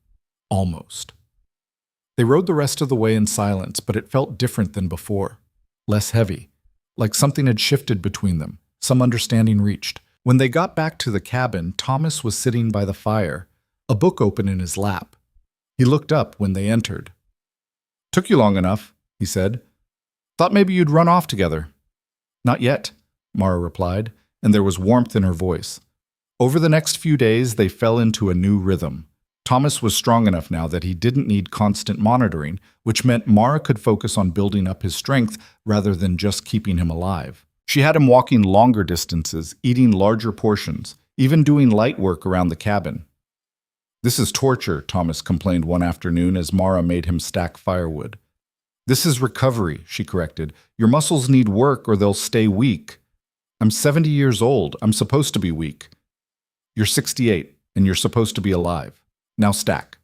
Speaker 1: Almost. They rode the rest of the way in silence, but it felt different than before. Less heavy. Like something had shifted between them. Some understanding reached. When they got back to the cabin, Thomas was sitting by the fire, a book open in his lap. He looked up when they entered. Took you long enough, he said. Thought maybe you'd run off together. Not yet, Mara replied, and there was warmth in her voice. Over the next few days, they fell into a new rhythm. Thomas was strong enough now that he didn't need constant monitoring, which meant Mara could focus on building up his strength rather than just keeping him alive. She had him walking longer distances, eating larger portions, even doing light work around the cabin. This is torture, Thomas complained one afternoon as Mara made him stack firewood. This is recovery, she corrected. Your muscles need work or they'll stay weak. I'm 70 years old. I'm supposed to be weak. You're 68, and you're supposed to be alive. Now stack.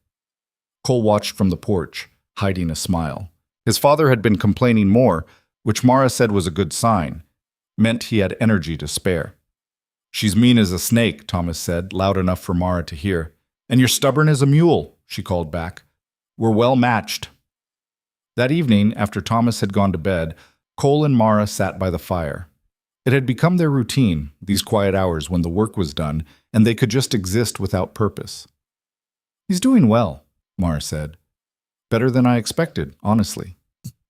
Speaker 1: Cole watched from the porch, hiding a smile. His father had been complaining more, which Mara said was a good sign. Meant he had energy to spare. She's mean as a snake, Thomas said, loud enough for Mara to hear. And you're stubborn as a mule, she called back. We're well matched. That evening, after Thomas had gone to bed, Cole and Mara sat by the fire. It had become their routine, these quiet hours when the work was done, and they could just exist without purpose. He's doing well, Mara said. Better than I expected, honestly.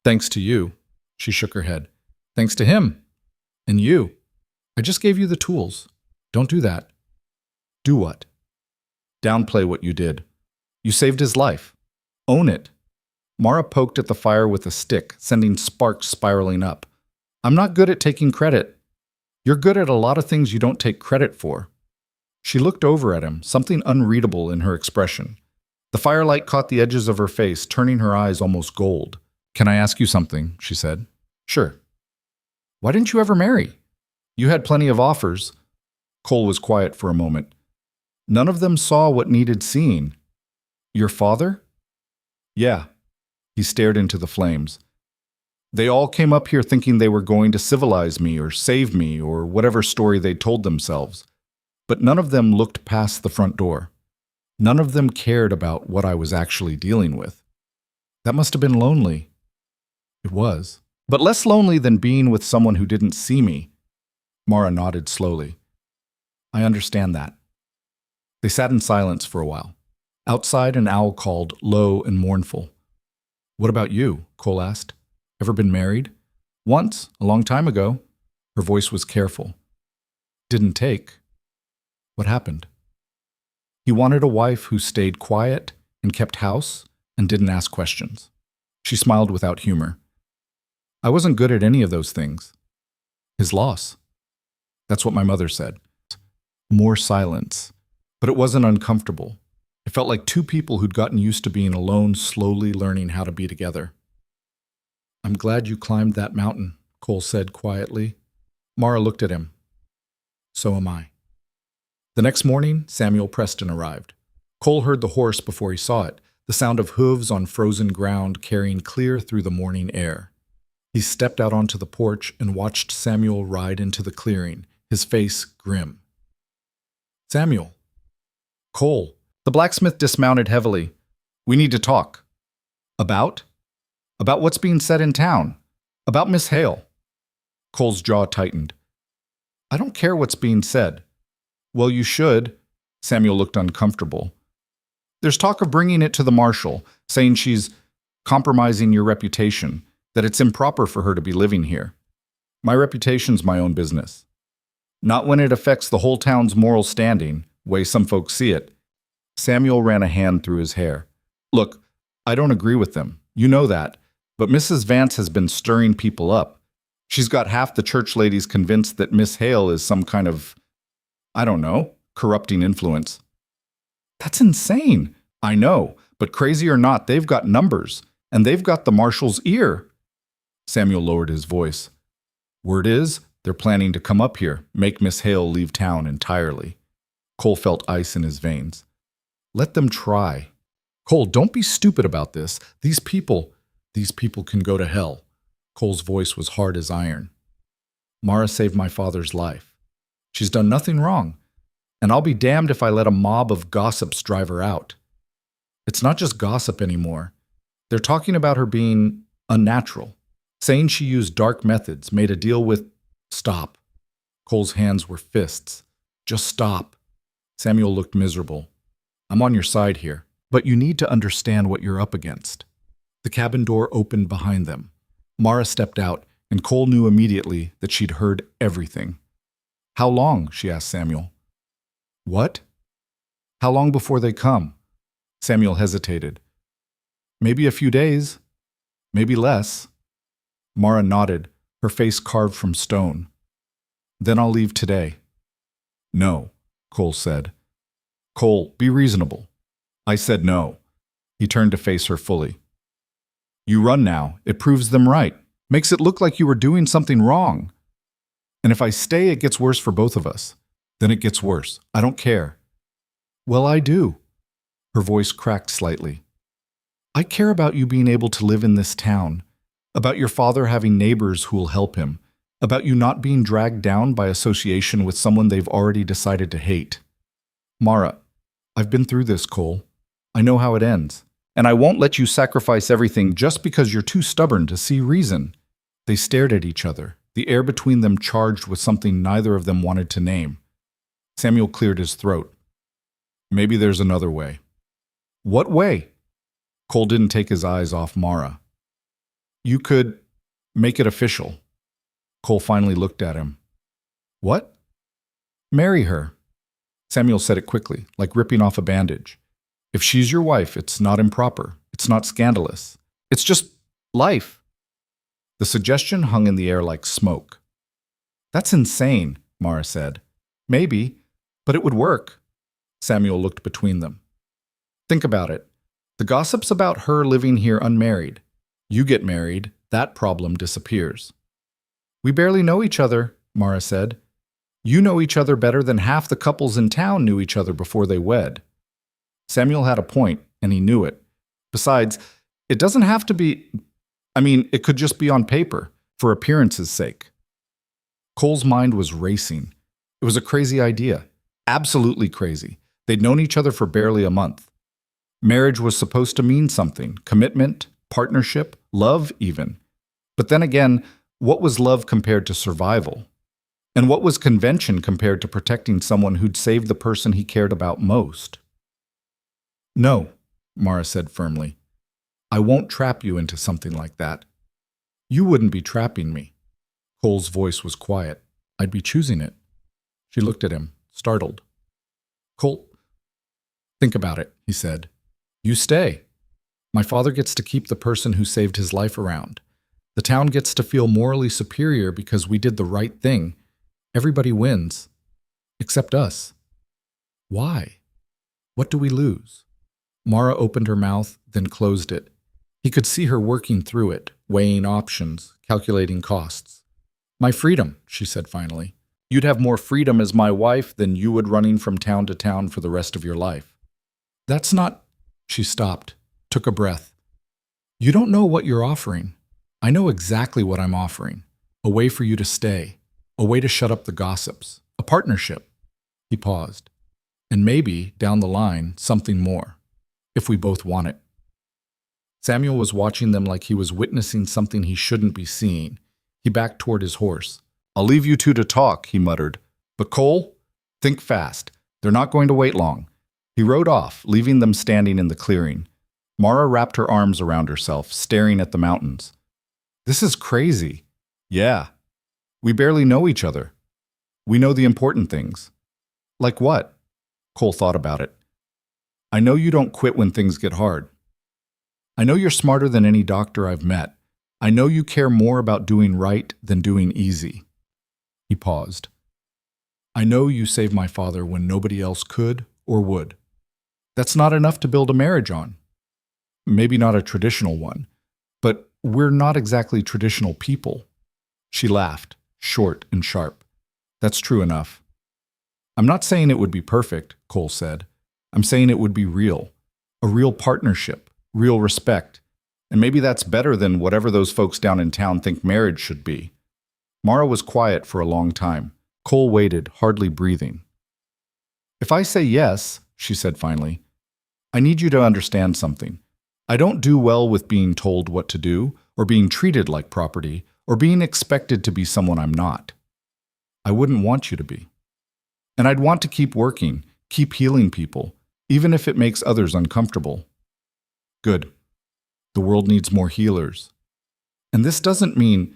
Speaker 1: Thanks to you. She shook her head. Thanks to him. And you. I just gave you the tools. Don't do that. Do what? Downplay what you did. You saved his life. Own it. Mara poked at the fire with a stick, sending sparks spiraling up. I'm not good at taking credit. You're good at a lot of things you don't take credit for. She looked over at him, something unreadable in her expression. The firelight caught the edges of her face, turning her eyes almost gold. Can I ask you something? She said. Sure. Why didn't you ever marry? You had plenty of offers. Cole was quiet for a moment. None of them saw what needed seeing. Your father? Yeah. He stared into the flames. They all came up here thinking they were going to civilize me or save me or whatever story they told themselves. But none of them looked past the front door. None of them cared about what I was actually dealing with. That must have been lonely. It was. But less lonely than being with someone who didn't see me. Mara nodded slowly. I understand that. They sat in silence for a while. Outside, an owl called, low and mournful. What about you? Cole asked. Ever been married? Once, a long time ago. Her voice was careful. Didn't take. What happened? He wanted a wife who stayed quiet and kept house and didn't ask questions. She smiled without humor. I wasn't good at any of those things. His loss. That's what my mother said. More silence. But it wasn't uncomfortable. It felt like two people who'd gotten used to being alone, slowly learning how to be together. I'm glad you climbed that mountain, Cole said quietly. Mara looked at him. So am I. The next morning, Samuel Preston arrived. Cole heard the horse before he saw it, the sound of hooves on frozen ground carrying clear through the morning air. He stepped out onto the porch and watched Samuel ride into the clearing, his face grim. Samuel. Cole. The blacksmith dismounted heavily. We need to talk. About? About what's being said in town. About Miss Hale. Cole's jaw tightened. I don't care what's being said. Well, you should. Samuel looked uncomfortable. There's talk of bringing it to the marshal, saying she's compromising your reputation, that it's improper for her to be living here. My reputation's my own business. Not when it affects the whole town's moral standing, way some folks see it. Samuel ran a hand through his hair. Look, I don't agree with them. You know that. But Mrs. Vance has been stirring people up. She's got half the church ladies convinced that Miss Hale is some kind of, I don't know, corrupting influence. That's insane. I know, but crazy or not, they've got numbers, and they've got the marshal's ear. Samuel lowered his voice. Word is, they're planning to come up here, make Miss Hale leave town entirely. Cole felt ice in his veins. Let them try. Cole, don't be stupid about this. These people can go to hell. Cole's voice was hard as iron. Mara saved my father's life. She's done nothing wrong, and I'll be damned if I let a mob of gossips drive her out. It's not just gossip anymore. They're talking about her being unnatural, saying she used dark methods, made a deal with... Stop. Cole's hands were fists. Just stop. Samuel looked miserable. I'm on your side here, but you need to understand what you're up against. The cabin door opened behind them. Mara stepped out, and Cole knew immediately that she'd heard everything. How long? She asked Samuel. What? How long before they come? Samuel hesitated. Maybe a few days. Maybe less. Mara nodded, her face carved from stone. Then I'll leave today. No, Cole said. Cole, be reasonable. I said no. He turned to face her fully. You run now. It proves them right. Makes it look like you were doing something wrong. And if I stay, it gets worse for both of us. Then it gets worse. I don't care. Well, I do. Her voice cracked slightly. I care about you being able to live in this town, about your father having neighbors who will help him, about you not being dragged down by association with someone they've already decided to hate. Mara, I've been through this, Cole. I know how it ends. And I won't let you sacrifice everything just because you're too stubborn to see reason. They stared at each other, the air between them charged with something neither of them wanted to name. Samuel cleared his throat. Maybe there's another way. What way? Cole didn't take his eyes off Mara. You could make it official. Cole finally looked at him. What? Marry her. Samuel said it quickly, like ripping off a bandage. If she's your wife, it's not improper. It's not scandalous. It's just life. The suggestion hung in the air like smoke. That's insane, Mara said. Maybe, but it would work. Samuel looked between them. Think about it. The gossip's about her living here unmarried. You get married, that problem disappears. We barely know each other, Mara said. You know each other better than half the couples in town knew each other before they wed. Samuel had a point, and he knew it. Besides, it doesn't have to be... it could just be on paper, for appearance's sake. Cole's mind was racing. It was a crazy idea. Absolutely crazy. They'd known each other for barely a month. Marriage was supposed to mean something. Commitment, partnership, love even. But then again, what was love compared to survival? And what was convention compared to protecting someone who'd saved the person he cared about most? No, Mara said firmly. I won't trap you into something like that. You wouldn't be trapping me. Cole's voice was quiet. I'd be choosing it. She looked at him, startled. Cole, think about it, he said. You stay. My father gets to keep the person who saved his life around. The town gets to feel morally superior because we did the right thing. Everybody wins. Except us. Why? What do we lose? Mara opened her mouth, then closed it. He could see her working through it, weighing options, calculating costs. My freedom, she said finally. You'd have more freedom as my wife than you would running from town to town for the rest of your life. That's not... She stopped, took a breath. You don't know what you're offering. I know exactly what I'm offering. A way for you to stay. A way to shut up the gossips. A partnership. He paused. And maybe, down the line, something more. If we both want it. Samuel was watching them like he was witnessing something he shouldn't be seeing. He backed toward his horse. I'll leave you two to talk, he muttered. But Cole, think fast. They're not going to wait long. He rode off, leaving them standing in the clearing. Mara wrapped her arms around herself, staring at the mountains. This is crazy. Yeah. We barely know each other. We know the important things. Like what? Cole thought about it. I know you don't quit when things get hard. I know you're smarter than any doctor I've met. I know you care more about doing right than doing easy. He paused. I know you saved my father when nobody else could or would. That's not enough to build a marriage on. Maybe not a traditional one, but we're not exactly traditional people. She laughed, short and sharp. That's true enough. I'm not saying it would be perfect, Cole said. I'm saying it would be real. A real partnership, real respect. And maybe that's better than whatever those folks down in town think marriage should be. Mara was quiet for a long time. Cole waited, hardly breathing. If I say yes, she said finally, I need you to understand something. I don't do well with being told what to do, or being treated like property, or being expected to be someone I'm not. I wouldn't want you to be. And I'd want to keep working, keep healing people, even if it makes others uncomfortable. Good. The world needs more healers. And this doesn't mean...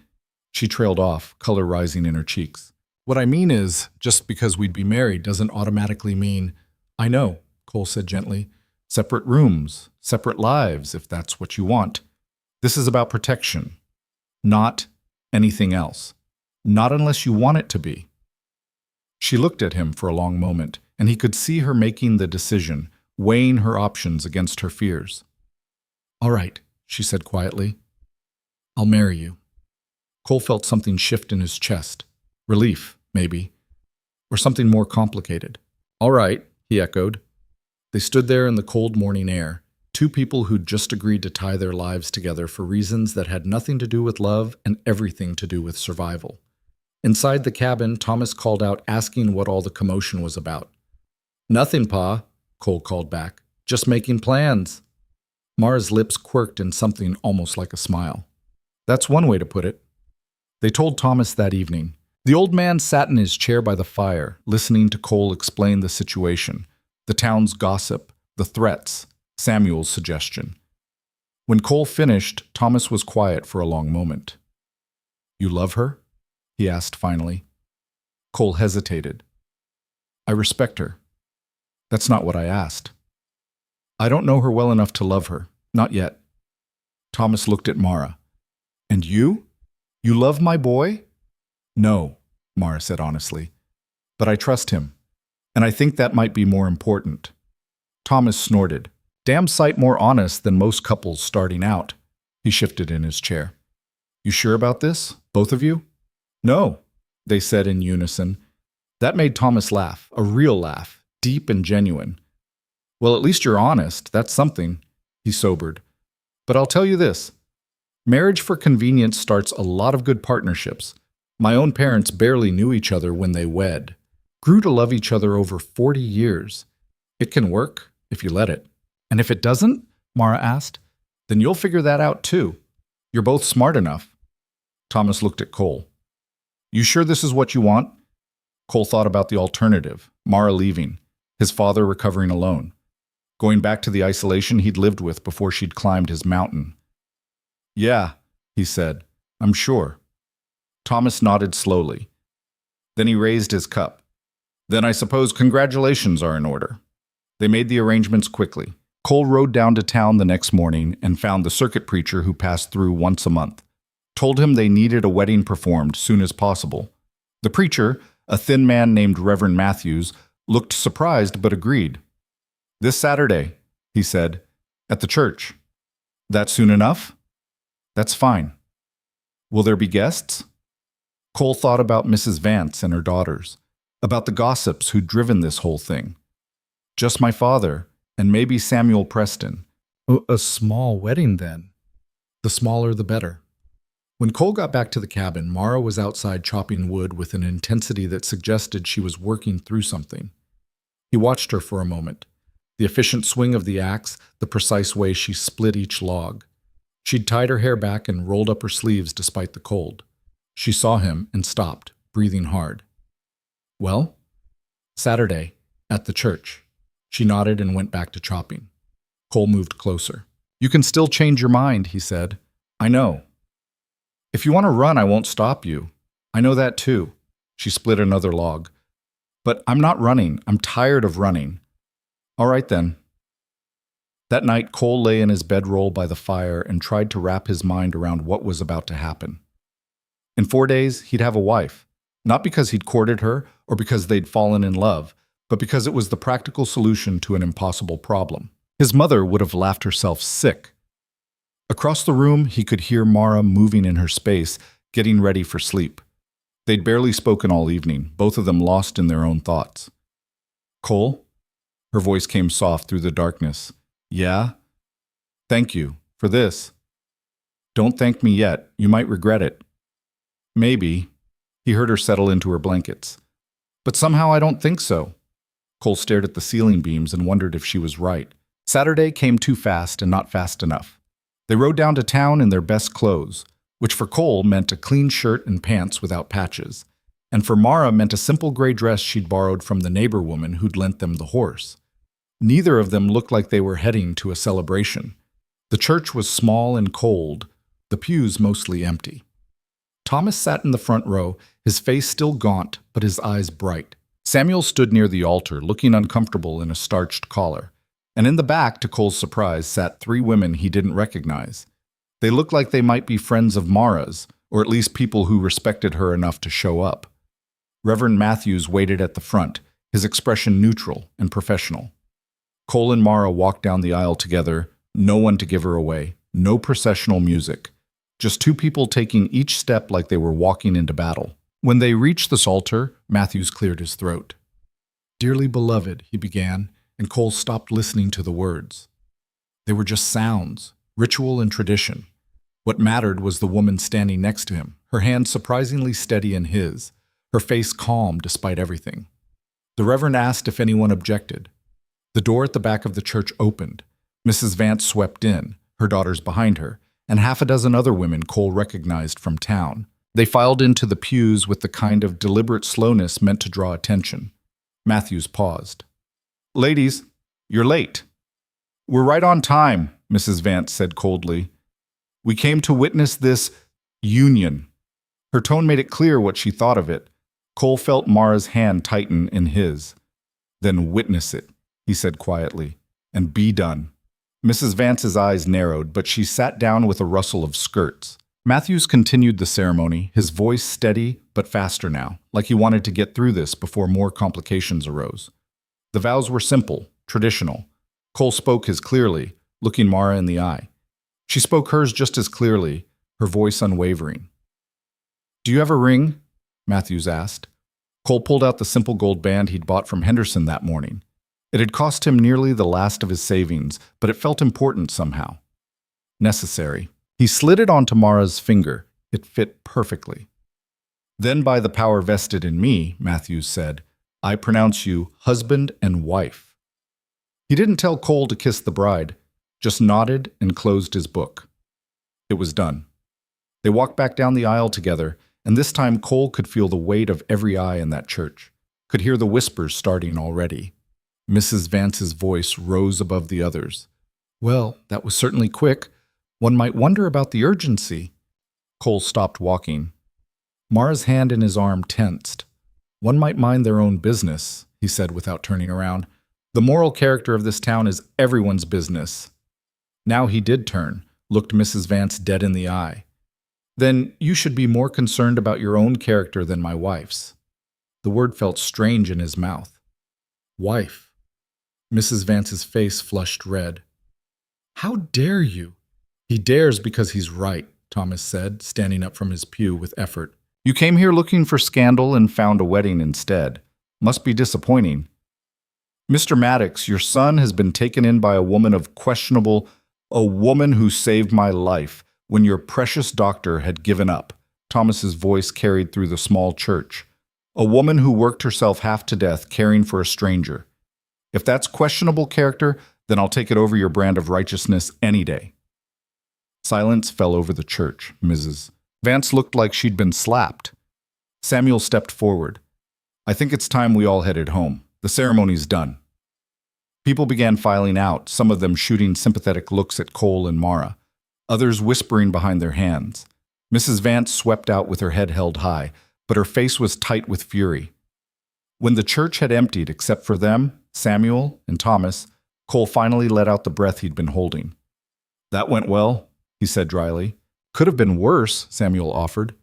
Speaker 1: She trailed off, color rising in her cheeks. What I mean is, just because we'd be married doesn't automatically mean... I know, Cole said gently. Separate rooms, separate lives, if that's what you want. This is about protection. Not anything else. Not unless you want it to be. She looked at him for a long moment, and he could see her making the decision, weighing her options against her fears. All right, she said quietly. I'll marry you. Cole felt something shift in his chest. Relief, maybe. Or something more complicated. All right, he echoed. They stood there in the cold morning air, two people who'd just agreed to tie their lives together for reasons that had nothing to do with love and everything to do with survival. Inside the cabin, Thomas called out, asking what all the commotion was about. Nothing, Pa, Cole called back. Just making plans. Mara's lips quirked in something almost like a smile. That's one way to put it. They told Thomas that evening. The old man sat in his chair by the fire, listening to Cole explain the situation, the town's gossip, the threats, Samuel's suggestion. When Cole finished, Thomas was quiet for a long moment. You love her? He asked finally. Cole hesitated. I respect her. That's not what I asked. I don't know her well enough to love her. Not yet. Thomas looked at Mara. And you? You love my boy? No, Mara said honestly. But I trust him. And I think that might be more important. Thomas snorted. Damn sight more honest than most couples starting out. He shifted in his chair. You sure about this? Both of you? No, they said in unison. That made Thomas laugh, a real laugh, deep and genuine. Well, at least you're honest. That's something. He sobered. But I'll tell you this. Marriage for convenience starts a lot of good partnerships. My own parents barely knew each other when they wed. Grew to love each other over 40 years. It can work, if you let it. And if it doesn't, Mara asked, then you'll figure that out too. You're both smart enough. Thomas looked at Cole. You sure this is what you want? Cole thought about the alternative, Mara leaving, his father recovering alone, going back to the isolation he'd lived with before she'd climbed his mountain. Yeah, he said, I'm sure. Thomas nodded slowly. Then he raised his cup. Then I suppose congratulations are in order. They made the arrangements quickly. Cole rode down to town the next morning and found the circuit preacher who passed through once a month. Told him they needed a wedding performed soon as possible. The preacher, a thin man named Reverend Matthews, looked surprised but agreed. This Saturday, he said, at the church. That soon enough? That's fine. Will there be guests? Cole thought about Mrs. Vance and her daughters, about the gossips who'd driven this whole thing. Just my father, and maybe Samuel Preston. A small wedding, then. The smaller, the better. When Cole got back to the cabin, Mara was outside chopping wood with an intensity that suggested she was working through something. He watched her for a moment. The efficient swing of the axe, the precise way she split each log. She'd tied her hair back and rolled up her sleeves despite the cold. She saw him and stopped, breathing hard. Well? Saturday, at the church. She nodded and went back to chopping. Cole moved closer. You can still change your mind, he said. I know. If you want to run, I won't stop you. I know that too. She split another log. But I'm not running. I'm tired of running. All right then. That night, Cole lay in his bedroll by the fire and tried to wrap his mind around what was about to happen. In 4 days, he'd have a wife. Not because he'd courted her or because they'd fallen in love, but because it was the practical solution to an impossible problem. His mother would have laughed herself sick. Across the room, he could hear Mara moving in her space, getting ready for sleep. They'd barely spoken all evening, both of them lost in their own thoughts. Cole? Her voice came soft through the darkness. Yeah? Thank you for this. Don't thank me yet. You might regret it. Maybe. He heard her settle into her blankets. But somehow I don't think so. Cole stared at the ceiling beams and wondered if she was right. Saturday came too fast and not fast enough. They rode down to town in their best clothes, which for Cole meant a clean shirt and pants without patches, and for Mara meant a simple gray dress she'd borrowed from the neighbor woman who'd lent them the horse. Neither of them looked like they were heading to a celebration. The church was small and cold, the pews mostly empty. Thomas sat in the front row, his face still gaunt, but his eyes bright. Samuel stood near the altar, looking uncomfortable in a starched collar. And in the back, to Cole's surprise, sat 3 women he didn't recognize. They looked like they might be friends of Mara's, or at least people who respected her enough to show up. Reverend Matthews waited at the front, his expression neutral and professional. Cole and Mara walked down the aisle together, no one to give her away, no processional music. Just 2 people taking each step like they were walking into battle. When they reached this altar, Matthews cleared his throat. Dearly beloved, he began, and Cole stopped listening to the words. They were just sounds, ritual and tradition. What mattered was the woman standing next to him, her hand surprisingly steady in his, her face calm despite everything. The Reverend asked if anyone objected. The door at the back of the church opened. Mrs. Vance swept in, her daughters behind her, and 6 other women Cole recognized from town. They filed into the pews with the kind of deliberate slowness meant to draw attention. Matthews paused. Ladies, you're late. We're right on time, Mrs. Vance said coldly. We came to witness this union. Her tone made it clear what she thought of it. Cole felt Mara's hand tighten in his. Then witness it, he said quietly, and be done. Mrs. Vance's eyes narrowed, but she sat down with a rustle of skirts. Matthews continued the ceremony, his voice steady but faster now, like he wanted to get through this before more complications arose. The vows were simple, traditional. Cole spoke his clearly, looking Mara in the eye. She spoke hers just as clearly, her voice unwavering. "Do you have a ring?" Matthews asked. Cole pulled out the simple gold band he'd bought from Henderson that morning. It had cost him nearly the last of his savings, but it felt important somehow. Necessary. He slid it onto Mara's finger. It fit perfectly. "Then by the power vested in me," Matthews said, "I pronounce you husband and wife." He didn't tell Cole to kiss the bride, just nodded and closed his book. It was done. They walked back down the aisle together, and this time Cole could feel the weight of every eye in that church, could hear the whispers starting already. Mrs. Vance's voice rose above the others. "Well, that was certainly quick. One might wonder about the urgency." Cole stopped walking. Mara's hand in his arm tensed. "One might mind their own business," he said without turning around. "The moral character of this town is everyone's business." Now he did turn, looked Mrs. Vance dead in the eye. "Then you should be more concerned about your own character than my wife's." The word felt strange in his mouth. Wife. Mrs. Vance's face flushed red. "How dare you?" "He dares because he's right," Thomas said, standing up from his pew with effort. "You came here looking for scandal and found a wedding instead. Must be disappointing. Mr. Maddox, your son has been taken in by a woman of questionable, a woman who saved my life when your precious doctor had given up." Thomas's voice carried through the small church. "A woman who worked herself half to death caring for a stranger. If that's questionable character, then I'll take it over your brand of righteousness any day." Silence fell over the church. Mrs. Vance looked like she'd been slapped. Samuel stepped forward. "I think it's time we all headed home. The ceremony's done." People began filing out, some of them shooting sympathetic looks at Cole and Mara, others whispering behind their hands. Mrs. Vance swept out with her head held high, but her face was tight with fury. When the church had emptied except for them, Samuel and Thomas, Cole finally let out the breath he'd been holding. "That went well," he said dryly. "Could have been worse," Samuel offered.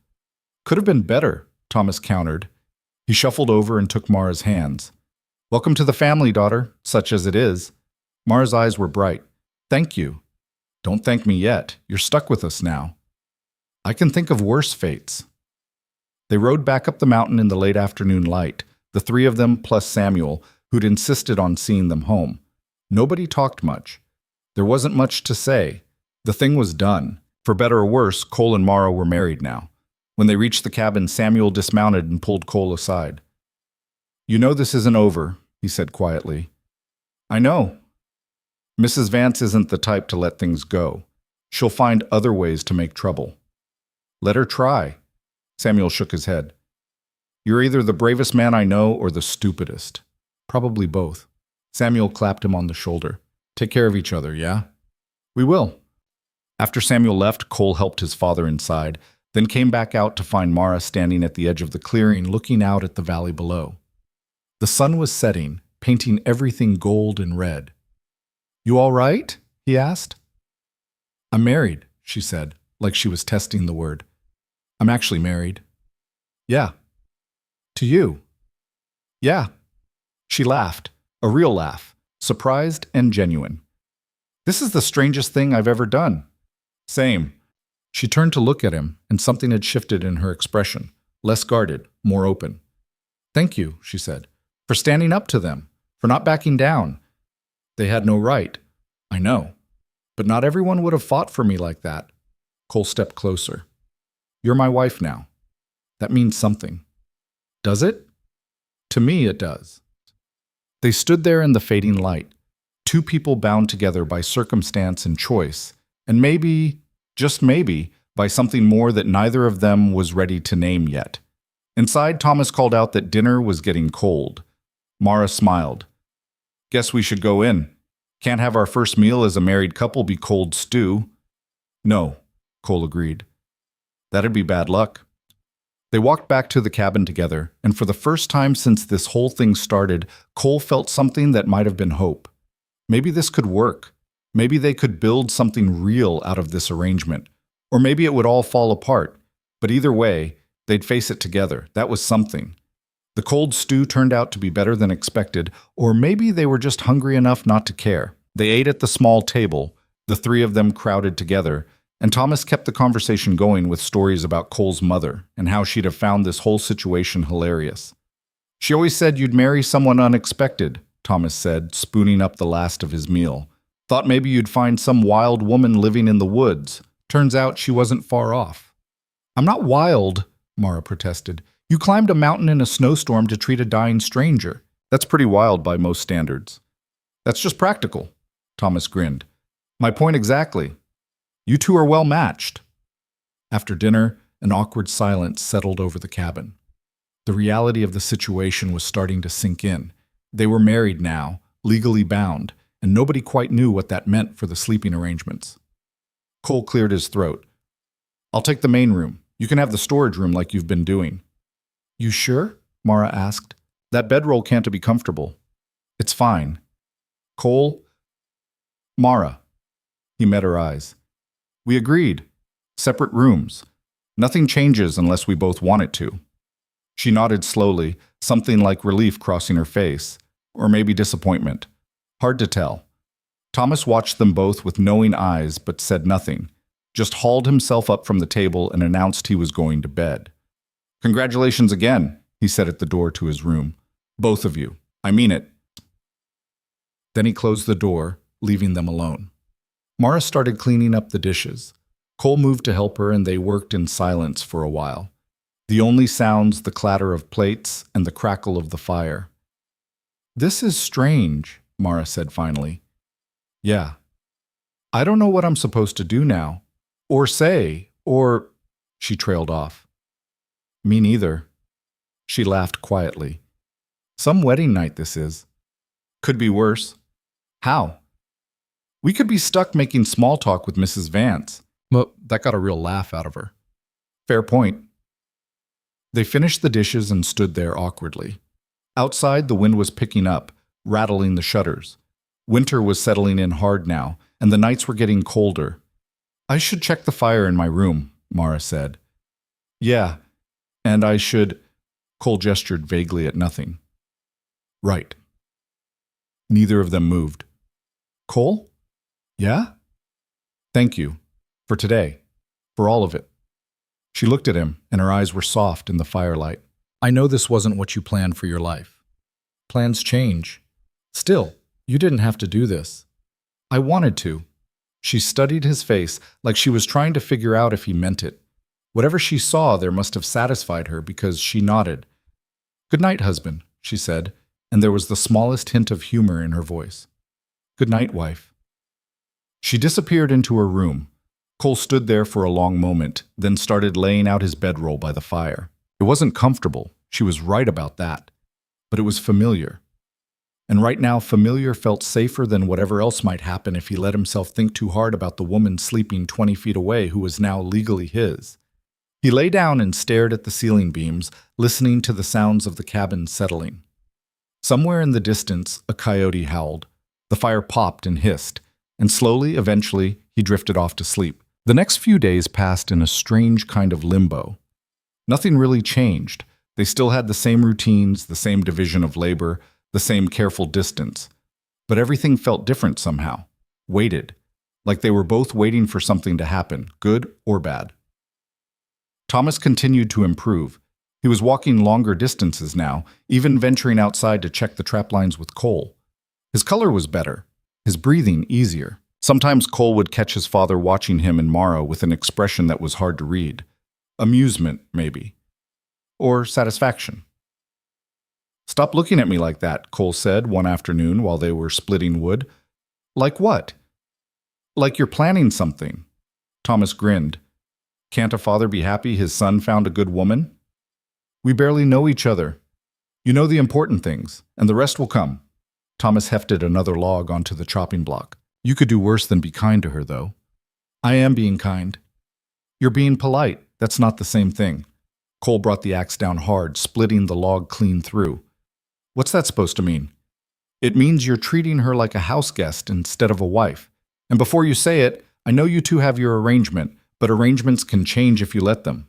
Speaker 1: "Could have been better," Thomas countered. He shuffled over and took Mara's hands. "Welcome to the family, daughter, such as it is." Mara's eyes were bright. "Thank you." "Don't thank me yet. You're stuck with us now." "I can think of worse fates." They rode back up the mountain in the late afternoon light, the three of them plus Samuel, who'd insisted on seeing them home. Nobody talked much. There wasn't much to say. The thing was done. For better or worse, Cole and Mara were married now. When they reached the cabin, Samuel dismounted and pulled Cole aside. "You know this isn't over," he said quietly. "I know." "Mrs. Vance isn't the type to let things go. She'll find other ways to make trouble." "Let her try." Samuel shook his head. "You're either the bravest man I know or the stupidest." "Probably both." Samuel clapped him on the shoulder. "Take care of each other, yeah?" "We will." After Samuel left, Cole helped his father inside, then came back out to find Mara standing at the edge of the clearing looking out at the valley below. The sun was setting, painting everything gold and red. "You all right?" he asked. "I'm married," she said, like she was testing the word. "I'm actually married." "Yeah." "To you?" "Yeah." She laughed, a real laugh, surprised and genuine. "This is the strangest thing I've ever done." "Same." She turned to look at him, and something had shifted in her expression, less guarded, more open. "Thank you," she said, "for standing up to them, for not backing down. They had no right. I know. But not everyone would have fought for me like that." Cole stepped closer. "You're my wife now. That means something." "Does it?" "To me, it does." They stood there in the fading light, two people bound together by circumstance and choice, and maybe, just maybe, by something more that neither of them was ready to name yet. Inside, Thomas called out that dinner was getting cold. Mara smiled. "Guess we should go in. Can't have our first meal as a married couple be cold stew." "No," Cole agreed. "That'd be bad luck." They walked back to the cabin together, and for the first time since this whole thing started, Cole felt something that might have been hope. Maybe this could work. Maybe they could build something real out of this arrangement. Or maybe it would all fall apart. But either way, they'd face it together. That was something. The cold stew turned out to be better than expected, or maybe they were just hungry enough not to care. They ate at the small table, the three of them crowded together, and Thomas kept the conversation going with stories about Cole's mother and how she'd have found this whole situation hilarious. "She always said you'd marry someone unexpected," Thomas said, spooning up the last of his meal. "Thought maybe you'd find some wild woman living in the woods. Turns out she wasn't far off." "I'm not wild," Mara protested. "You climbed a mountain in a snowstorm to treat a dying stranger. That's pretty wild by most standards." "That's just practical," Thomas grinned. "My point exactly. You two are well matched." After dinner, an awkward silence settled over the cabin. The reality of the situation was starting to sink in. They were married now, legally bound, and nobody quite knew what that meant for the sleeping arrangements. Cole cleared his throat. "I'll take the main room. You can have the storage room like you've been doing." "You sure?" Mara asked. "That bedroll can't be comfortable." "It's fine." "Cole?" "Mara." He met her eyes. "We agreed. Separate rooms. Nothing changes unless we both want it to." She nodded slowly, something like relief crossing her face, or maybe disappointment. Hard to tell. Thomas watched them both with knowing eyes but said nothing, just hauled himself up from the table and announced he was going to bed. "Congratulations again," he said at the door to his room. "Both of you. I mean it." Then he closed the door, leaving them alone. Mara started cleaning up the dishes. Cole moved to help her, and they worked in silence for a while. The only sounds the clatter of plates and the crackle of the fire. "This is strange," Mara said finally. "Yeah. I don't know what I'm supposed to do now. Or say, or—" She trailed off. "Me neither." She laughed quietly. "Some wedding night this is. Could be worse." "How?" "We could be stuck making small talk with Mrs. Vance." Well, that got a real laugh out of her. "Fair point." They finished the dishes and stood there awkwardly. Outside, the wind was picking up, rattling the shutters. Winter was settling in hard now, and the nights were getting colder. "I should check the fire in my room," Mara said. "Yeah, and I should—" Cole gestured vaguely at nothing. "Right." Neither of them moved. "Cole? Yeah? Thank you. For today. For all of it." She looked at him, and her eyes were soft in the firelight. "I know this wasn't what you planned for your life. Plans change. Still, you didn't have to do this. I wanted to." She studied his face like she was trying to figure out if he meant it. Whatever she saw there must have satisfied her because she nodded. "Good night, husband," she said, and there was the smallest hint of humor in her voice. "Good night, wife." She disappeared into her room. Cole stood there for a long moment, then started laying out his bedroll by the fire. It wasn't comfortable, she was right about that, but it was familiar. And right now, familiar felt safer than whatever else might happen if he let himself think too hard about the woman sleeping 20 feet away who was now legally his. He lay down and stared at the ceiling beams, listening to the sounds of the cabin settling. Somewhere in the distance, a coyote howled. The fire popped and hissed, and slowly, eventually, he drifted off to sleep. The next few days passed in a strange kind of limbo. Nothing really changed. They still had the same routines, the same division of labor, the same careful distance. But everything felt different somehow. Waited. Like they were both waiting for something to happen, good or bad. Thomas continued to improve. He was walking longer distances now, even venturing outside to check the trap lines with Cole. His color was better, his breathing easier. Sometimes Cole would catch his father watching him and Mara with an expression that was hard to read. Amusement, maybe. Or satisfaction. "Stop looking at me like that," Cole said one afternoon while they were splitting wood. "Like what?" "Like you're planning something." Thomas grinned. "Can't a father be happy his son found a good woman?" "We barely know each other. You know the important things, and the rest will come." Thomas hefted another log onto the chopping block. "You could do worse than be kind to her, though." "I am being kind." "You're being polite. That's not the same thing." Cole brought the axe down hard, splitting the log clean through. What's that supposed to mean? It means you're treating her like a house guest instead of a wife. And before you say it, I know you two have your arrangement, but arrangements can change if you let them.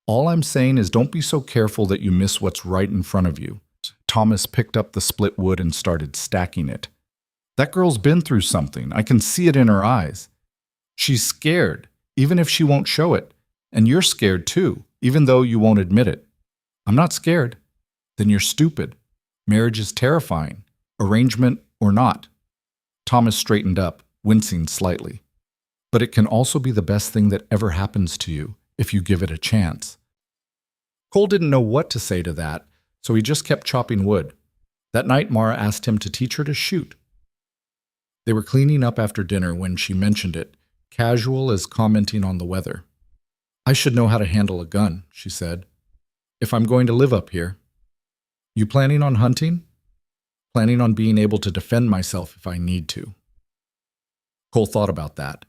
Speaker 1: All I'm saying is don't be so careful that you miss what's right in front of you. Thomas picked up the split wood and started stacking it. That girl's been through something. I can see it in her eyes. She's scared, even if she won't show it. And you're scared too, even though you won't admit it. I'm not scared. Then you're stupid. Marriage is terrifying, arrangement or not. Thomas straightened up, wincing slightly. But it can also be the best thing that ever happens to you if you give it a chance. Cole didn't know what to say to that, so he just kept chopping wood. That night, Mara asked him to teach her to shoot. They were cleaning up after dinner when she mentioned it, casual as commenting on the weather. I should know how to handle a gun, she said, if I'm going to live up here. You planning on hunting? Planning on being able to defend myself if I need to. Cole thought about that.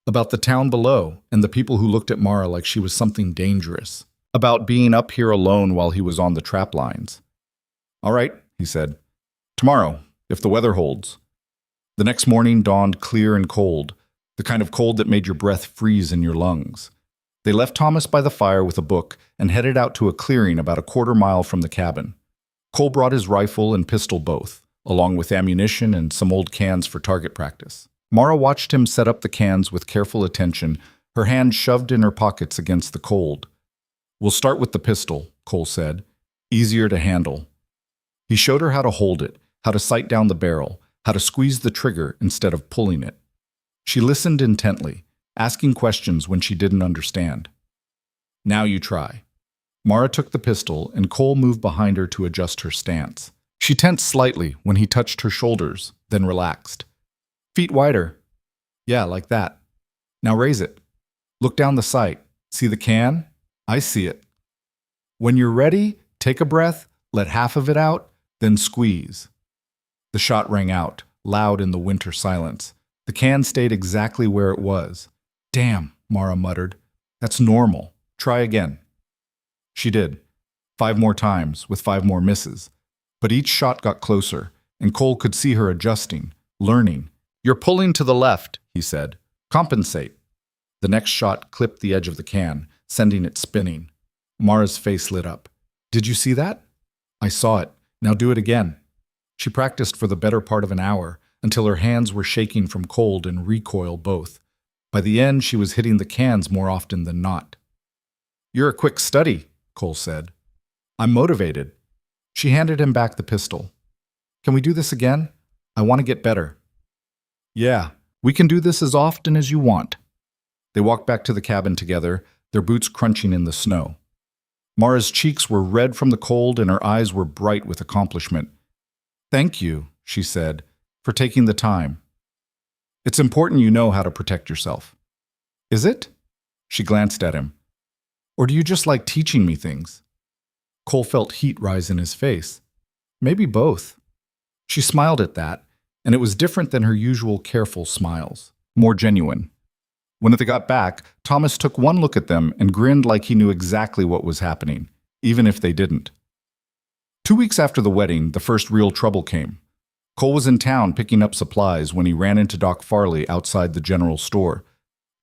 Speaker 1: About the town below and the people who looked at Mara like she was something dangerous. About being up here alone while he was on the trap lines. All right, he said. Tomorrow, if the weather holds. The next morning dawned clear and cold, the kind of cold that made your breath freeze in your lungs. They left Thomas by the fire with a book and headed out to a clearing about a quarter-mile from the cabin. Cole brought his rifle and pistol both, along with ammunition and some old cans for target practice. Mara watched him set up the cans with careful attention, her hands shoved in her pockets against the cold. We'll start with the pistol, Cole said. Easier to handle. He showed her how to hold it, how to sight down the barrel, how to squeeze the trigger instead of pulling it. She listened intently, asking questions when she didn't understand. Now you try. Mara took the pistol, and Cole moved behind her to adjust her stance. She tensed slightly when he touched her shoulders, then relaxed. Feet wider. Yeah, like that. Now raise it. Look down the sight. See the can? I see it. When you're ready, take a breath, let half of it out, then squeeze. The shot rang out, loud in the winter silence. The can stayed exactly where it was. Damn, Mara muttered. That's normal. Try again. She did. 5 more times, with 5 more misses. But each shot got closer, and Cole could see her adjusting, learning. You're pulling to the left, he said. Compensate. The next shot clipped the edge of the can, sending it spinning. Mara's face lit up. Did you see that? I saw it. Now do it again. She practiced for the better part of an hour, until her hands were shaking from cold and recoil both. By the end, she was hitting the cans more often than not. You're a quick study, Cole said. I'm motivated. She handed him back the pistol. Can we do this again? I want to get better. Yeah, we can do this as often as you want. They walked back to the cabin together, their boots crunching in the snow. Mara's cheeks were red from the cold and her eyes were bright with accomplishment. Thank you, she said, for taking the time. It's important you know how to protect yourself. Is it? She glanced at him. Or do you just like teaching me things? Cole felt heat rise in his face. Maybe both. She smiled at that, and it was different than her usual careful smiles, more genuine. When they got back, Thomas took one look at them and grinned like he knew exactly what was happening, even if they didn't. 2 weeks after the wedding, the first real trouble came. Cole was in town picking up supplies when he ran into Doc Farley outside the general store.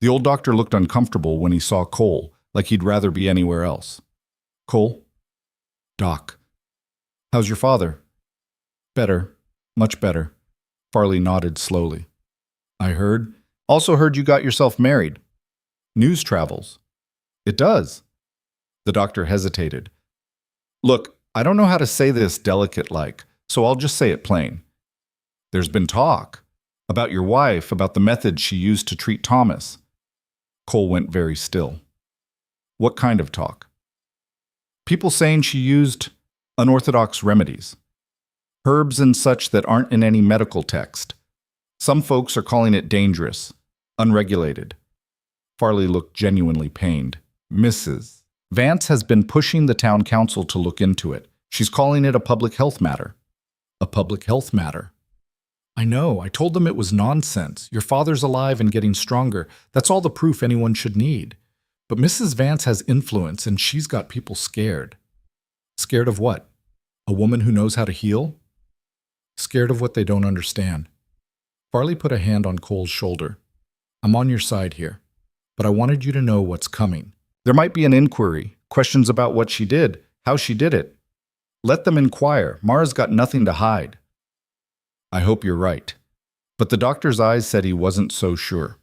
Speaker 1: The old doctor looked uncomfortable when he saw Cole, like he'd rather be anywhere else. Cole? Doc. How's your father? Better. Much better. Farley nodded slowly. I heard. Also heard you got yourself married. News travels. It does. The doctor hesitated. Look, I don't know how to say this delicate-like, so I'll just say it plain. There's been talk. About your wife, about the methods she used to treat Thomas. Cole went very still. What kind of talk? People saying she used unorthodox remedies. Herbs and such that aren't in any medical text. Some folks are calling it dangerous, unregulated. Farley looked genuinely pained. Mrs. Vance has been pushing the town council to look into it. She's calling it a public health matter. A public health matter. I know, I told them it was nonsense. Your father's alive and getting stronger. That's all the proof anyone should need. But Mrs. Vance has influence and she's got people scared. Scared of what? A woman who knows how to heal? Scared of what they don't understand. Farley put a hand on Cole's shoulder. I'm on your side here, but I wanted you to know what's coming. There might be an inquiry, questions about what she did, how she did it. Let them inquire. Mara's got nothing to hide. I hope you're right. But the doctor's eyes said he wasn't so sure.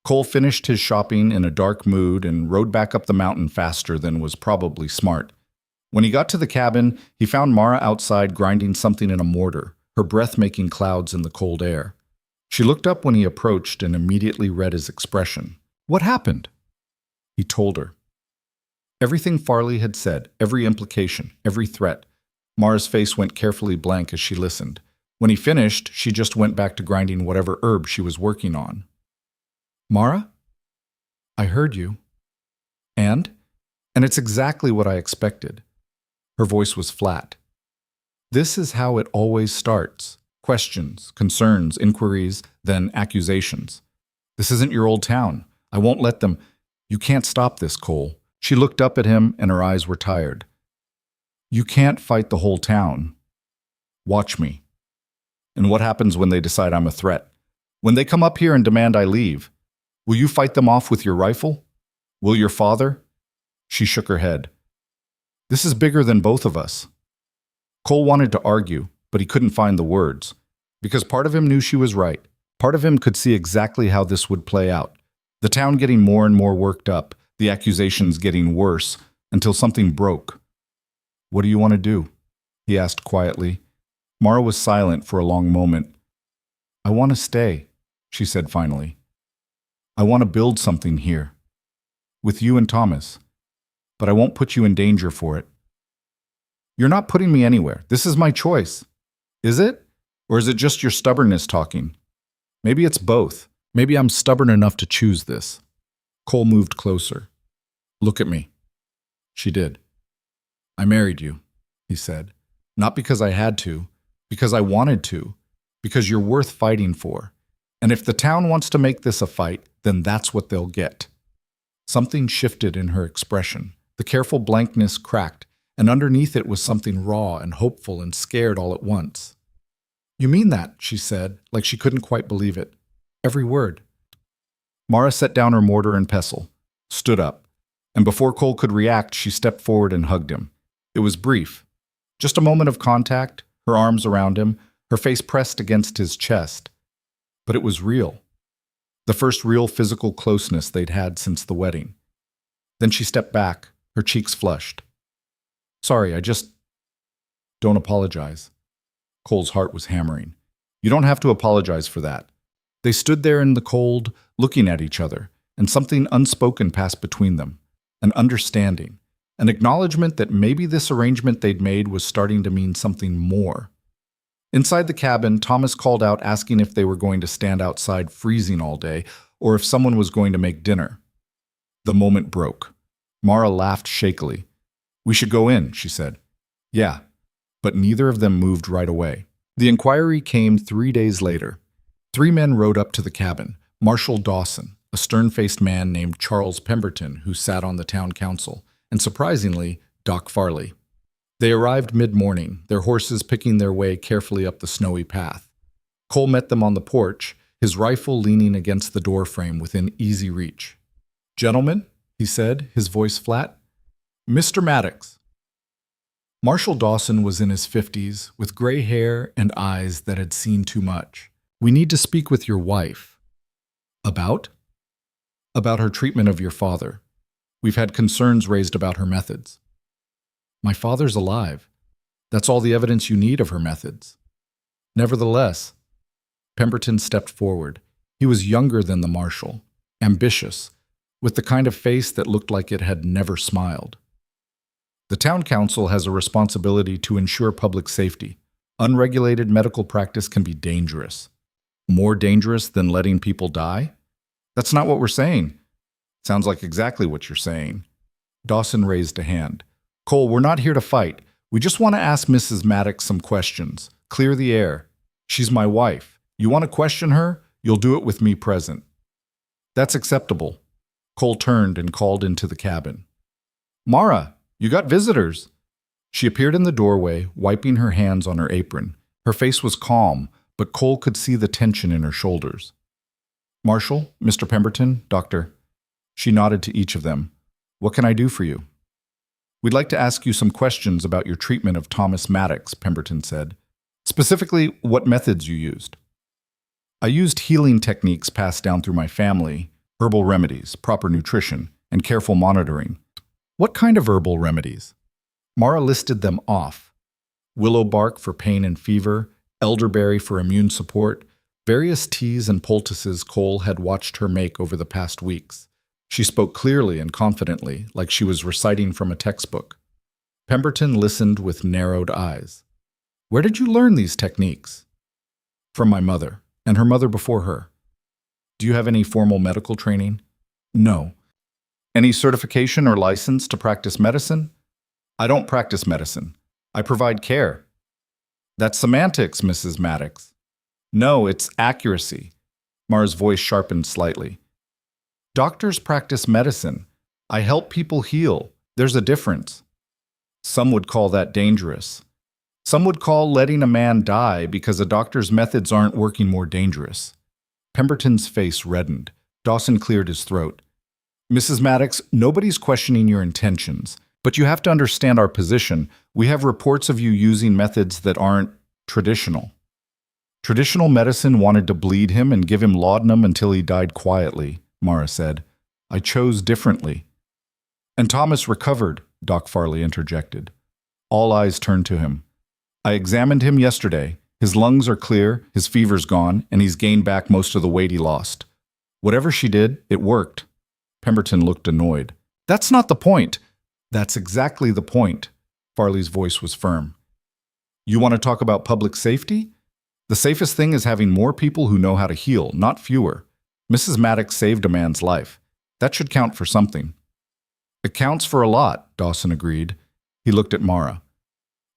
Speaker 1: Cole finished his shopping in a dark mood and rode back up the mountain faster than was probably smart. When he got to the cabin, he found Mara outside grinding something in a mortar, her breath making clouds in the cold air. She looked up when he approached and immediately read his expression. What happened? He told her. Everything Farley had said, every implication, every threat. Mara's face went carefully blank as she listened. When he finished, she just went back to grinding whatever herb she was working on. Mara? I heard you. And it's exactly what I expected. Her voice was flat. This is how it always starts. Questions, concerns, inquiries, then accusations. This isn't your old town. I won't let them. You can't stop this, Cole. She looked up at him and her eyes were tired. You can't fight the whole town. Watch me. And what happens when they decide I'm a threat? When they come up here and demand I leave, will you fight them off with your rifle? Will your father? She shook her head. This is bigger than both of us. Cole wanted to argue, but he couldn't find the words. Because part of him knew she was right. Part of him could see exactly how this would play out. The town getting more and more worked up, the accusations getting worse, until something broke. What do you want to do? He asked quietly. Mara was silent for a long moment. I want to stay, she said finally. I want to build something here. With you and Thomas. But I won't put you in danger for it. You're not putting me anywhere. This is my choice. Is it? Or is it just your stubbornness talking? Maybe it's both. Maybe I'm stubborn enough to choose this. Cole moved closer. Look at me. She did. I married you, he said. Not because I had to, because I wanted to, because you're worth fighting for. And if the town wants to make this a fight, then that's what they'll get. Something shifted in her expression. The careful blankness cracked, and underneath it was something raw and hopeful and scared all at once. You mean that, she said, like she couldn't quite believe it. Every word. Mara set down her mortar and pestle, stood up, and before Cole could react, she stepped forward and hugged him. It was brief. Just a moment of contact, her arms around him, her face pressed against his chest. But it was real. The first real physical closeness they'd had since the wedding. Then she stepped back, her cheeks flushed. Sorry, don't apologize. Cole's heart was hammering. You don't have to apologize for that. They stood there in the cold, looking at each other, and something unspoken passed between them. An understanding. An acknowledgement that maybe this arrangement they'd made was starting to mean something more. Inside the cabin, Thomas called out asking if they were going to stand outside freezing all day, or if someone was going to make dinner. The moment broke. Mara laughed shakily. We should go in, she said. Yeah, but neither of them moved right away. The inquiry came 3 days later. 3 men rode up to the cabin. Marshal Dawson, a stern-faced man named Charles Pemberton, who sat on the town council, and surprisingly, Doc Farley. They arrived mid-morning, their horses picking their way carefully up the snowy path. Cole met them on the porch, his rifle leaning against the doorframe within easy reach. Gentlemen, he said, his voice flat. Mr. Maddox. Marshal Dawson was in his 50s, with gray hair and eyes that had seen too much. We need to speak with your wife. About? About her treatment of your father. We've had concerns raised about her methods. My father's alive. That's all the evidence you need of her methods. Nevertheless, Pemberton stepped forward. He was younger than the marshal, ambitious, with the kind of face that looked like it had never smiled. The town council has a responsibility to ensure public safety. Unregulated medical practice can be dangerous. More dangerous than letting people die? That's not what we're saying. Sounds like exactly what you're saying. Dawson raised a hand. Cole, we're not here to fight. We just want to ask Mrs. Maddox some questions. Clear the air. She's my wife. You want to question her? You'll do it with me present. That's acceptable. Cole turned and called into the cabin. "Mara, you got visitors." She appeared in the doorway, wiping her hands on her apron. Her face was calm, but Cole could see the tension in her shoulders. "Marshall, Mr. Pemberton, Doctor." She nodded to each of them. "What can I do for you?" "We'd like to ask you some questions about your treatment of Thomas Maddox," Pemberton said. "Specifically, what methods you used." "I used healing techniques passed down through my family, herbal remedies, proper nutrition, and careful monitoring." "What kind of herbal remedies?" Mara listed them off. Willow bark for pain and fever, elderberry for immune support, various teas and poultices Cole had watched her make over the past weeks. She spoke clearly and confidently, like she was reciting from a textbook. Pemberton listened with narrowed eyes. "Where did you learn these techniques?" "From my mother, and her mother before her." "Do you have any formal medical training?" "No." "Any certification or license to practice medicine?" "I don't practice medicine. I provide care." "That's semantics, Mrs. Maddox." "No, it's accuracy." Mara's voice sharpened slightly. "Doctors practice medicine. I help people heal. There's a difference." "Some would call that dangerous. Some would call letting a man die because a doctor's methods aren't working more dangerous." Pemberton's face reddened. Dawson cleared his throat. "Mrs. Maddox, nobody's questioning your intentions, but you have to understand our position. We have reports of you using methods that aren't traditional." "Traditional medicine wanted to bleed him and give him laudanum until he died quietly," Mara said. "I chose differently." "And Thomas recovered," Doc Farley interjected. All eyes turned to him. "I examined him yesterday. His lungs are clear, his fever's gone, and he's gained back most of the weight he lost. Whatever she did, it worked." Pemberton looked annoyed. "That's not the point." "That's exactly the point." Farley's voice was firm. "You want to talk about public safety? The safest thing is having more people who know how to heal, not fewer. Mrs. Maddox saved a man's life. That should count for something." "It counts for a lot," Dawson agreed. He looked at Mara.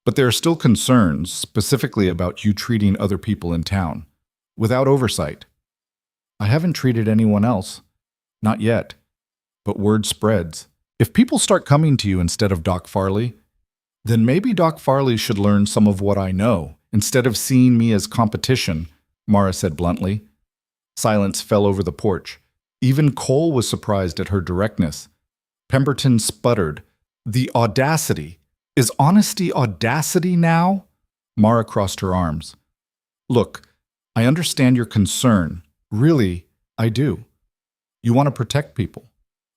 Speaker 1: "But there are still concerns, specifically about you treating other people in town, without oversight." "I haven't treated anyone else." "Not yet. But word spreads. If people start coming to you instead of Doc Farley, then maybe Doc Farley should learn some of what I know, instead of seeing me as competition," Mara said bluntly. Silence fell over the porch. Even Cole was surprised at her directness. Pemberton sputtered. "The audacity! Is honesty audacity now?" Mara crossed her arms. "Look, I understand your concern. Really, I do. You want to protect people.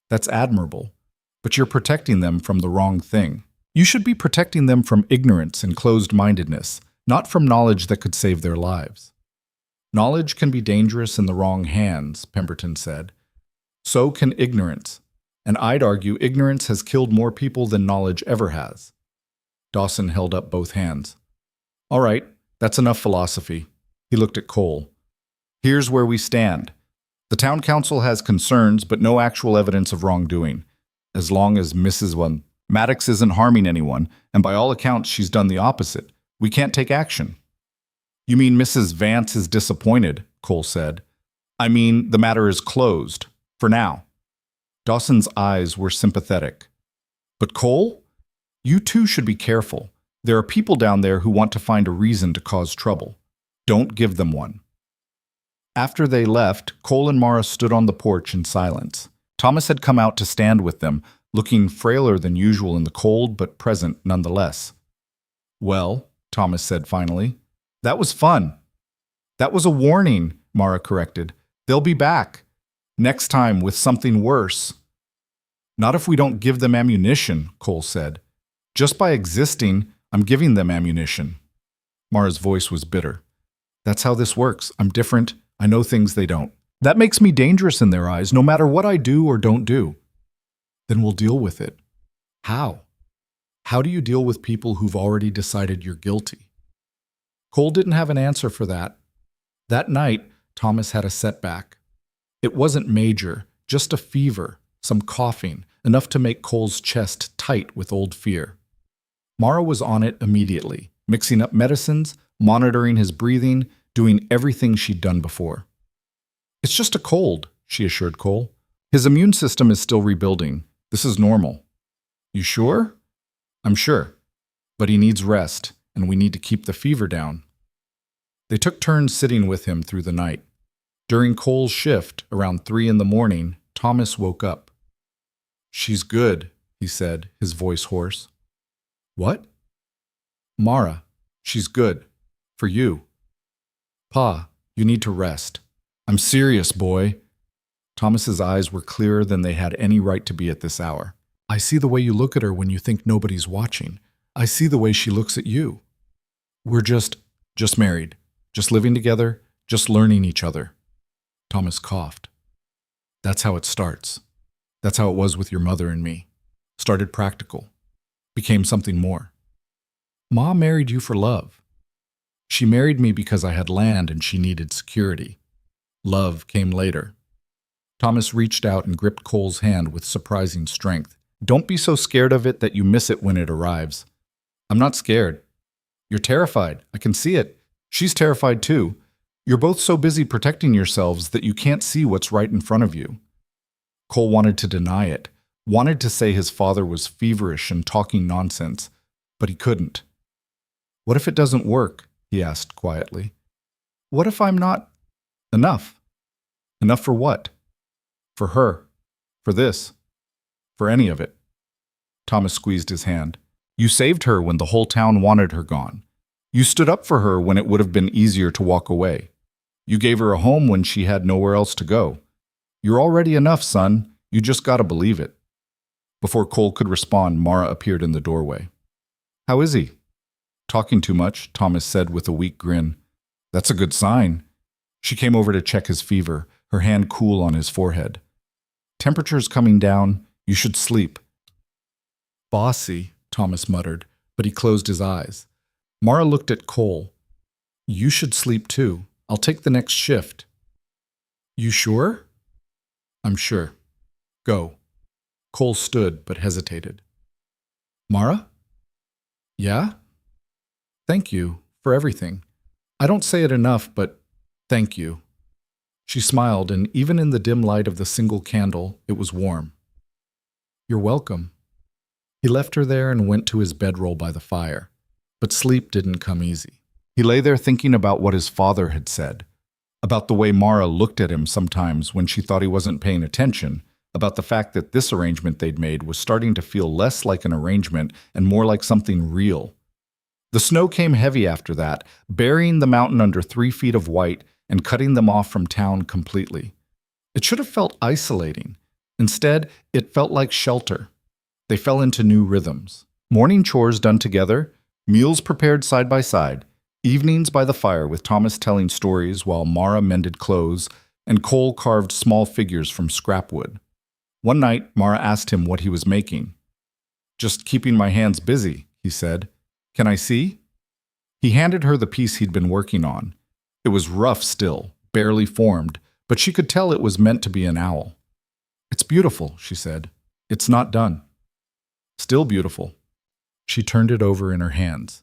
Speaker 1: That's admirable. But you're protecting them from the wrong thing. You should be protecting them from ignorance and closed-mindedness, not from knowledge that could save their lives." "Knowledge can be dangerous in the wrong hands," Pemberton said. "So can ignorance. And I'd argue ignorance has killed more people than knowledge ever has." Dawson held up both hands. "All right, that's enough philosophy." He looked at Cole. "Here's where we stand. The town council has concerns, but no actual evidence of wrongdoing. As long as Mrs. Maddox isn't harming anyone, and by all accounts she's done the opposite, we can't take action." "You mean Mrs. Vance is disappointed," Cole said. "I mean, the matter is closed. For now." Dawson's eyes were sympathetic. "But Cole, you too should be careful. There are people down there who want to find a reason to cause trouble. Don't give them one." After they left, Cole and Mara stood on the porch in silence. Thomas had come out to stand with them, looking frailer than usual in the cold, but present nonetheless. "Well," Thomas said finally, "that was fun." "That was a warning," Mara corrected. "They'll be back. Next time with something worse." "Not if we don't give them ammunition," Cole said. "Just by existing, I'm giving them ammunition." Mara's voice was bitter. "That's how this works. I'm different. I know things they don't. That makes me dangerous in their eyes, no matter what I do or don't do." "Then we'll deal with it." "How? How do you deal with people who've already decided you're guilty?" Cole didn't have an answer for that. That night, Thomas had a setback. It wasn't major, just a fever, some coughing, enough to make Cole's chest tight with old fear. Mara was on it immediately, mixing up medicines, monitoring his breathing, doing everything she'd done before. "It's just a cold," she assured Cole. His immune system is still rebuilding. This is normal. You sure? I'm sure. But he needs rest, and we need to keep the fever down. They took turns sitting with him through the night. During Cole's shift, around 3 in the morning, Thomas woke up. She's good, he said, his voice hoarse. What? Mara, she's good. For you. Pa, you need to rest. I'm serious, boy. Thomas's eyes were clearer than they had any right to be at this hour. I see the way you look at her when you think nobody's watching. I see the way she looks at you. We're just married. Just living together, just learning each other. Thomas coughed. That's how it starts. That's how it was with your mother and me. Started practical. Became something more. Ma married you for love. She married me because I had land and she needed security. Love came later. Thomas reached out and gripped Cole's hand with surprising strength. Don't be so scared of it that you miss it when it arrives. I'm not scared. You're terrified. I can see it. She's terrified too. You're both so busy protecting yourselves that you can't see what's right in front of you. Cole wanted to deny it, wanted to say his father was feverish and talking nonsense, but he couldn't. What if it doesn't work? He asked quietly. What if I'm not enough? Enough for what? For her. For this. For any of it. Thomas squeezed his hand. You saved her when the whole town wanted her gone. You stood up for her when it would have been easier to walk away. You gave her a home when she had nowhere else to go. You're already enough, son. You just gotta believe it. Before Cole could respond, Mara appeared in the doorway. How is he? Talking too much, Thomas said with a weak grin. That's a good sign. She came over to check his fever, her hand cool on his forehead. Temperature's coming down. You should sleep. Bossy, Thomas muttered, but he closed his eyes. Mara looked at Cole. You should sleep too. I'll take the next shift. You sure? I'm sure. Go. Cole stood but hesitated. Mara? Yeah? Thank you for everything. I don't say it enough, but thank you. She smiled, and even in the dim light of the single candle, it was warm. You're welcome. He left her there and went to his bedroll by the fire. But sleep didn't come easy. He lay there thinking about what his father had said, about the way Mara looked at him sometimes when she thought he wasn't paying attention, about the fact that this arrangement they'd made was starting to feel less like an arrangement and more like something real. The snow came heavy after that, burying the mountain under 3 feet of white and cutting them off from town completely. It should have felt isolating. Instead, it felt like shelter. They fell into new rhythms. Morning chores done together, meals prepared side by side, evenings by the fire with Thomas telling stories while Mara mended clothes and Cole carved small figures from scrap wood. One night, Mara asked him what he was making. Just keeping my hands busy, he said. Can I see? He handed her the piece he'd been working on. It was rough still, barely formed, but she could tell it was meant to be an owl. It's beautiful, she said. It's not done. Still beautiful. She turned it over in her hands.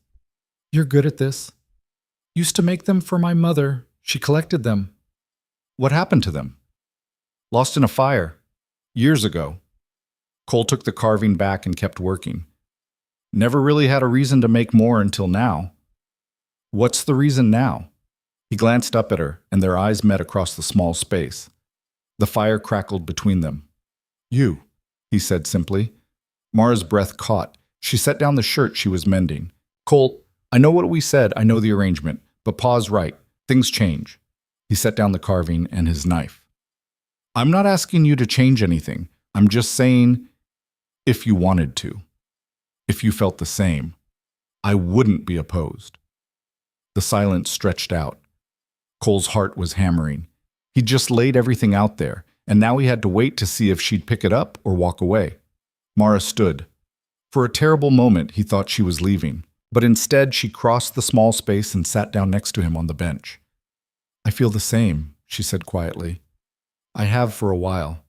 Speaker 1: You're good at this. Used to make them for my mother. She collected them. What happened to them? Lost in a fire. Years ago. Cole took the carving back and kept working. Never really had a reason to make more until now. What's the reason now? He glanced up at her, and their eyes met across the small space. The fire crackled between them. You, he said simply. Mara's breath caught. She set down the shirt she was mending. Cole, I know what we said, I know the arrangement, but Pa's right. Things change. He set down the carving and his knife. I'm not asking you to change anything. I'm just saying, if you wanted to. If you felt the same. I wouldn't be opposed. The silence stretched out. Cole's heart was hammering. He'd just laid everything out there, and now he had to wait to see if she'd pick it up or walk away. Mara stood. For a terrible moment, he thought she was leaving, but instead she crossed the small space and sat down next to him on the bench. I feel the same, she said quietly. I have for a while,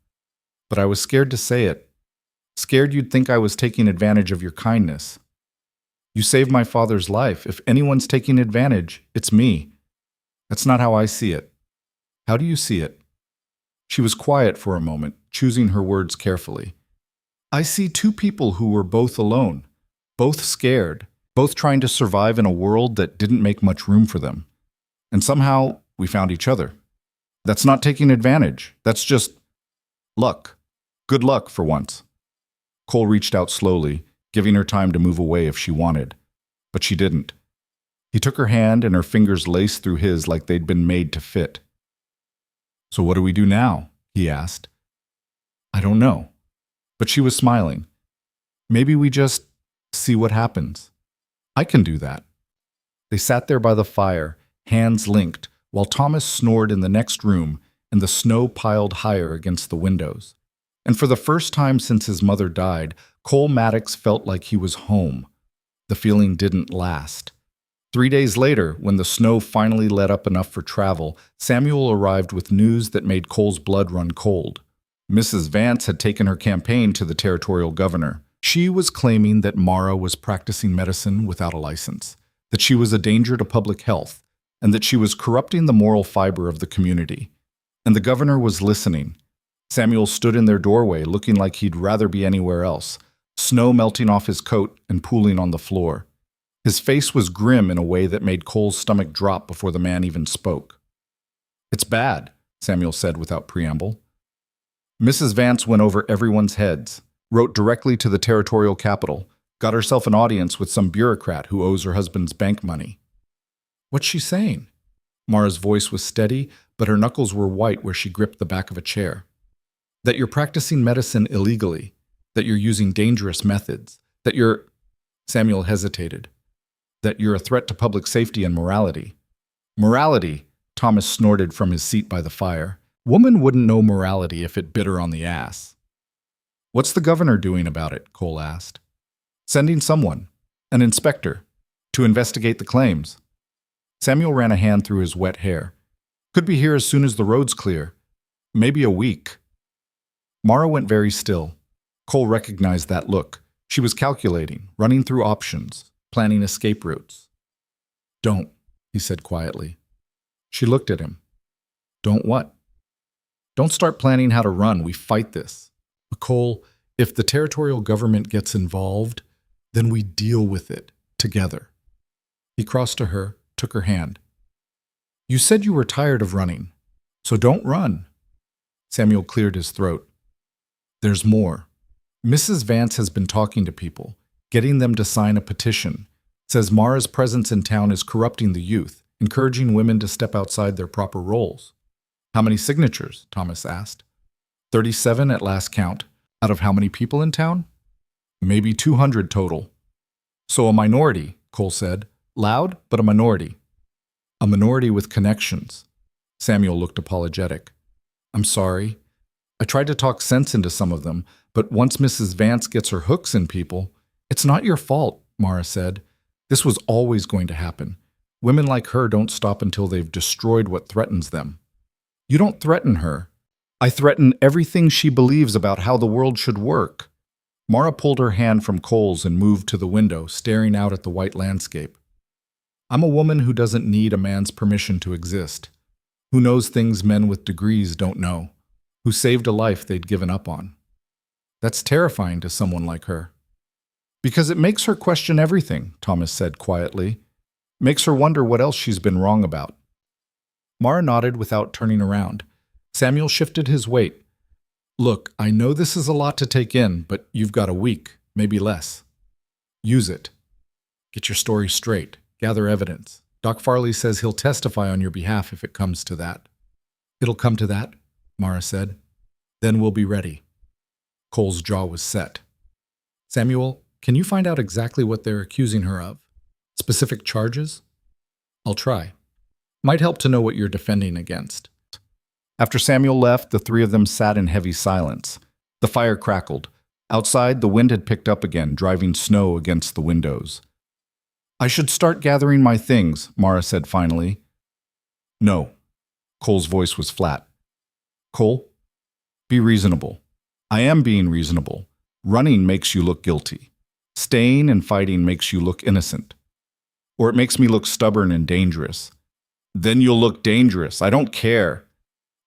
Speaker 1: but I was scared to say it. Scared you'd think I was taking advantage of your kindness. You saved my father's life. If anyone's taking advantage, it's me. That's not how I see it. How do you see it? She was quiet for a moment, choosing her words carefully. I see two people who were both alone, both scared, both trying to survive in a world that didn't make much room for them. And somehow, we found each other. That's not taking advantage. That's just luck. Good luck for once. Cole reached out slowly, giving her time to move away if she wanted. But she didn't. He took her hand and her fingers laced through his like they'd been made to fit. So what do we do now? He asked. I don't know. But she was smiling. Maybe we just see what happens. I can do that. They sat there by the fire, hands linked, while Thomas snored in the next room and the snow piled higher against the windows. And for the first time since his mother died, Cole Maddox felt like he was home. The feeling didn't last. 3 days later, when the snow finally let up enough for travel, Samuel arrived with news that made Cole's blood run cold. Mrs. Vance had taken her campaign to the territorial governor. She was claiming that Mara was practicing medicine without a license, that she was a danger to public health, and that she was corrupting the moral fiber of the community. And the governor was listening. Samuel stood in their doorway, looking like he'd rather be anywhere else, snow melting off his coat and pooling on the floor. His face was grim in a way that made Cole's stomach drop before the man even spoke. It's bad, Samuel said without preamble. Mrs. Vance went over everyone's heads, wrote directly to the territorial capital, got herself an audience with some bureaucrat who owes her husband's bank money. What's she saying? Mara's voice was steady, but her knuckles were white where she gripped the back of a chair. That you're practicing medicine illegally, that you're using dangerous methods, that you're… Samuel hesitated. That you're a threat to public safety and morality. Morality, Thomas snorted from his seat by the fire. Woman wouldn't know morality if it bit her on the ass. What's the governor doing about it? Cole asked. Sending someone, an inspector, to investigate the claims. Samuel ran a hand through his wet hair. Could be here as soon as the road's clear. Maybe a week. Mara went very still. Cole recognized that look. She was calculating, running through options, planning escape routes. Don't, he said quietly. She looked at him. Don't what? Don't start planning how to run. We fight this. But Cole, if the territorial government gets involved, then we deal with it together. He crossed to her, took her hand. You said you were tired of running, so don't run. Samuel cleared his throat. There's more. Mrs. Vance has been talking to people, getting them to sign a petition. Says Mara's presence in town is corrupting the youth, encouraging women to step outside their proper roles. How many signatures? Thomas asked. 37 at last count. Out of how many people in town? Maybe 200 total. So a minority, Cole said. Loud, but a minority. A minority with connections. Samuel looked apologetic. I'm sorry. I tried to talk sense into some of them, but once Mrs. Vance gets her hooks in people, it's not your fault, Mara said. This was always going to happen. Women like her don't stop until they've destroyed what threatens them. You don't threaten her. I threaten everything she believes about how the world should work. Mara pulled her hand from Cole's and moved to the window, staring out at the white landscape. I'm a woman who doesn't need a man's permission to exist, who knows things men with degrees don't know, who saved a life they'd given up on. That's terrifying to someone like her. Because it makes her question everything, Thomas said quietly. Makes her wonder what else she's been wrong about. Mara nodded without turning around. Samuel shifted his weight. Look, I know this is a lot to take in, but you've got a week, maybe less. Use it. Get your story straight. Gather evidence. Doc Farley says he'll testify on your behalf if it comes to that. It'll come to that, Mara said. Then we'll be ready. Cole's jaw was set. Samuel, can you find out exactly what they're accusing her of? Specific charges? I'll try. Might help to know what you're defending against. After Samuel left, the three of them sat in heavy silence. The fire crackled. Outside, the wind had picked up again, driving snow against the windows. I should start gathering my things, Mara said finally. No. Cole's voice was flat. Cole, be reasonable. I am being reasonable. Running makes you look guilty. Staying and fighting makes you look innocent. Or it makes me look stubborn and dangerous. Then you'll look dangerous. I don't care.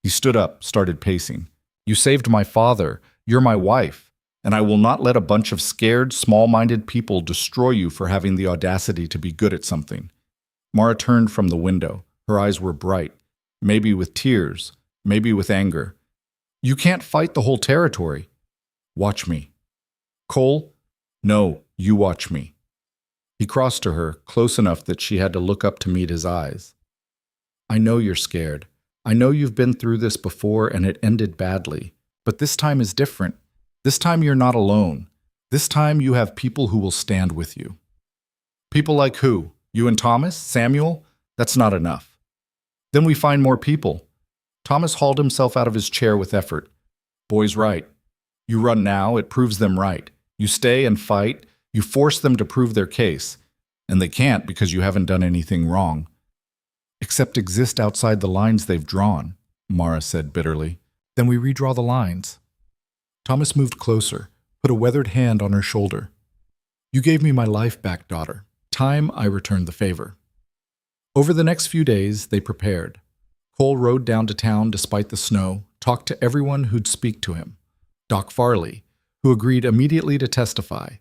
Speaker 1: He stood up, started pacing. You saved my father. You're my wife. And I will not let a bunch of scared, small-minded people destroy you for having the audacity to be good at something. Mara turned from the window. Her eyes were bright, maybe with tears, maybe with anger. You can't fight the whole territory. Watch me. Cole? No, you watch me. He crossed to her, close enough that she had to look up to meet his eyes. I know you're scared. I know you've been through this before and it ended badly. But this time is different. This time you're not alone. This time you have people who will stand with you. People like who? You and Thomas? Samuel? That's not enough. Then we find more people. Thomas hauled himself out of his chair with effort. Boy's right. You run now, it proves them right. You stay and fight. You force them to prove their case. And they can't because you haven't done anything wrong. Except exist outside the lines they've drawn, Mara said bitterly. Then we redraw the lines. Thomas moved closer, put a weathered hand on her shoulder. You gave me my life back, daughter. Time I returned the favor. Over the next few days, they prepared. Cole rode down to town despite the snow, talked to everyone who'd speak to him. Doc Farley, who agreed immediately to testify.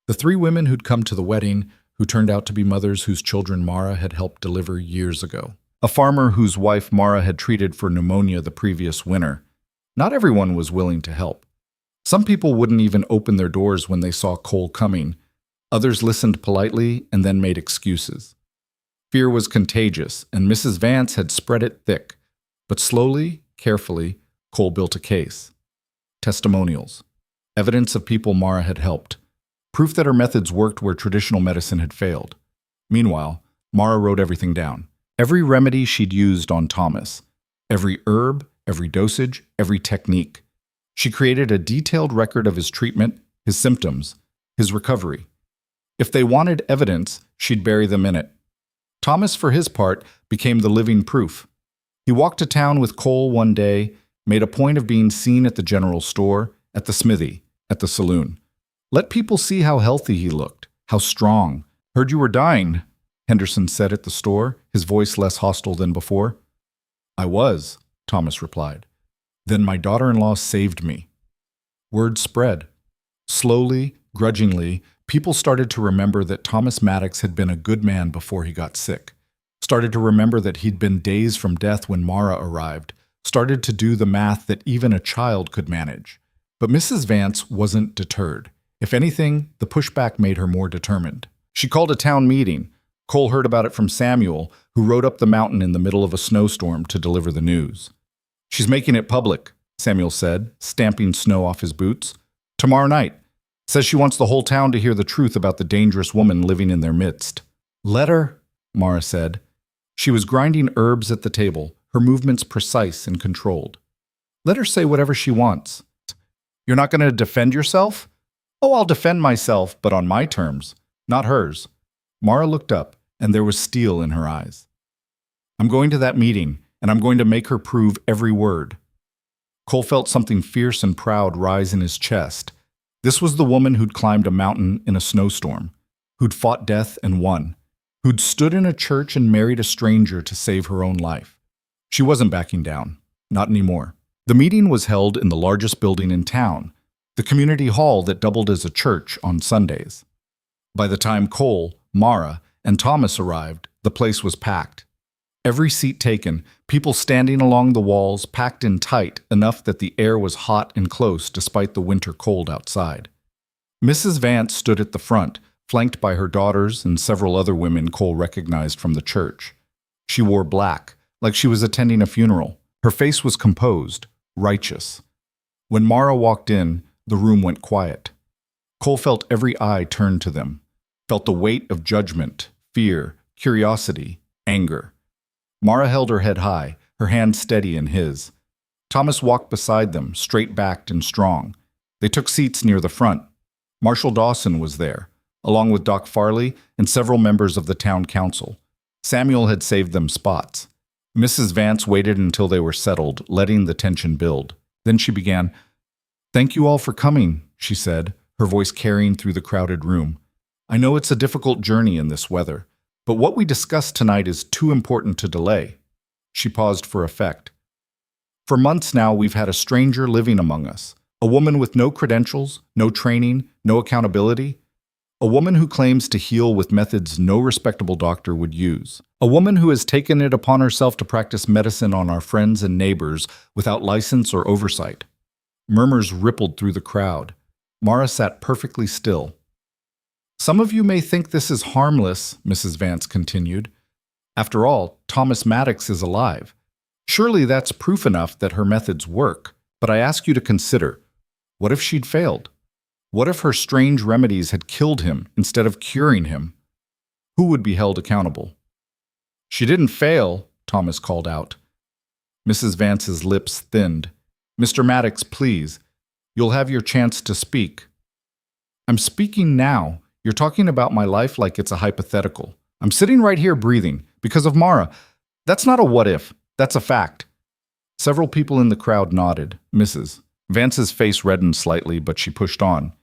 Speaker 1: The 3 women who'd come to the wedding, who turned out to be mothers whose children Mara had helped deliver years ago. A farmer whose wife Mara had treated for pneumonia the previous winter. Not everyone was willing to help. Some people wouldn't even open their doors when they saw Cole coming. Others listened politely and then made excuses. Fear was contagious, and Mrs. Vance had spread it thick. But slowly, carefully, Cole built a case. Testimonials. Evidence of people Mara had helped. Proof that her methods worked where traditional medicine had failed. Meanwhile, Mara wrote everything down. Every remedy she'd used on Thomas. Every herb, every dosage, every technique. She created a detailed record of his treatment, his symptoms, his recovery. If they wanted evidence, she'd bury them in it. Thomas, for his part, became the living proof. He walked to town with Cole one day, made a point of being seen at the general store, at the smithy, at the saloon. Let people see how healthy he looked, how strong. Heard you were dying, Henderson said at the store, his voice less hostile than before. I was, Thomas replied. Then my daughter-in-law saved me. Word spread. Slowly, grudgingly, people started to remember that Thomas Maddox had been a good man before he got sick. Started to remember that he'd been days from death when Mara arrived. Started to do the math that even a child could manage. But Mrs. Vance wasn't deterred. If anything, the pushback made her more determined. She called a town meeting. Cole heard about it from Samuel, who rode up the mountain in the middle of a snowstorm to deliver the news. She's making it public, Samuel said, stamping snow off his boots. Tomorrow night. Says she wants the whole town to hear the truth about the dangerous woman living in their midst. Let her, Mara said. She was grinding herbs at the table, her movements precise and controlled. Let her say whatever she wants. You're not going to defend yourself? Oh, I'll defend myself, but on my terms, not hers. Mara looked up, and there was steel in her eyes. I'm going to that meeting, and I'm going to make her prove every word. Cole felt something fierce and proud rise in his chest. This was the woman who'd climbed a mountain in a snowstorm, who'd fought death and won, who'd stood in a church and married a stranger to save her own life. She wasn't backing down, not anymore. The meeting was held in the largest building in town, the community hall that doubled as a church on Sundays. By the time Cole, Mara, and Thomas arrived, the place was packed. Every seat taken, people standing along the walls, packed in tight enough that the air was hot and close despite the winter cold outside. Mrs. Vance stood at the front, flanked by her daughters and several other women Cole recognized from the church. She wore black, like she was attending a funeral. Her face was composed, righteous. When Mara walked in, the room went quiet. Cole felt every eye turned to them, felt the weight of judgment, fear, curiosity, anger. Mara held her head high, her hand steady in his. Thomas walked beside them, straight-backed and strong. They took seats near the front. Marshal Dawson was there, along with Doc Farley and several members of the town council. Samuel had saved them spots. Mrs. Vance waited until they were settled, letting the tension build. Then she began, "Thank you all for coming," she said, her voice carrying through the crowded room. "I know it's a difficult journey in this weather, but what we discussed tonight is too important to delay." She paused for effect. For months now, we've had a stranger living among us, a woman with no credentials, no training, no accountability, a woman who claims to heal with methods no respectable doctor would use, a woman who has taken it upon herself to practice medicine on our friends and neighbors without license or oversight. Murmurs rippled through the crowd. Mara sat perfectly still. Some of you may think this is harmless, Mrs. Vance continued. After all, Thomas Maddox is alive. Surely that's proof enough that her methods work. But I ask you to consider, what if she'd failed? What if her strange remedies had killed him instead of curing him? Who would be held accountable? She didn't fail, Thomas called out. Mrs. Vance's lips thinned. Mr. Maddox, please. You'll have your chance to speak. I'm speaking now. You're talking about my life like it's a hypothetical. I'm sitting right here breathing because of Mara. That's not a what if. That's a fact. Several people in the crowd nodded. Mrs. Vance's face reddened slightly, but she pushed on.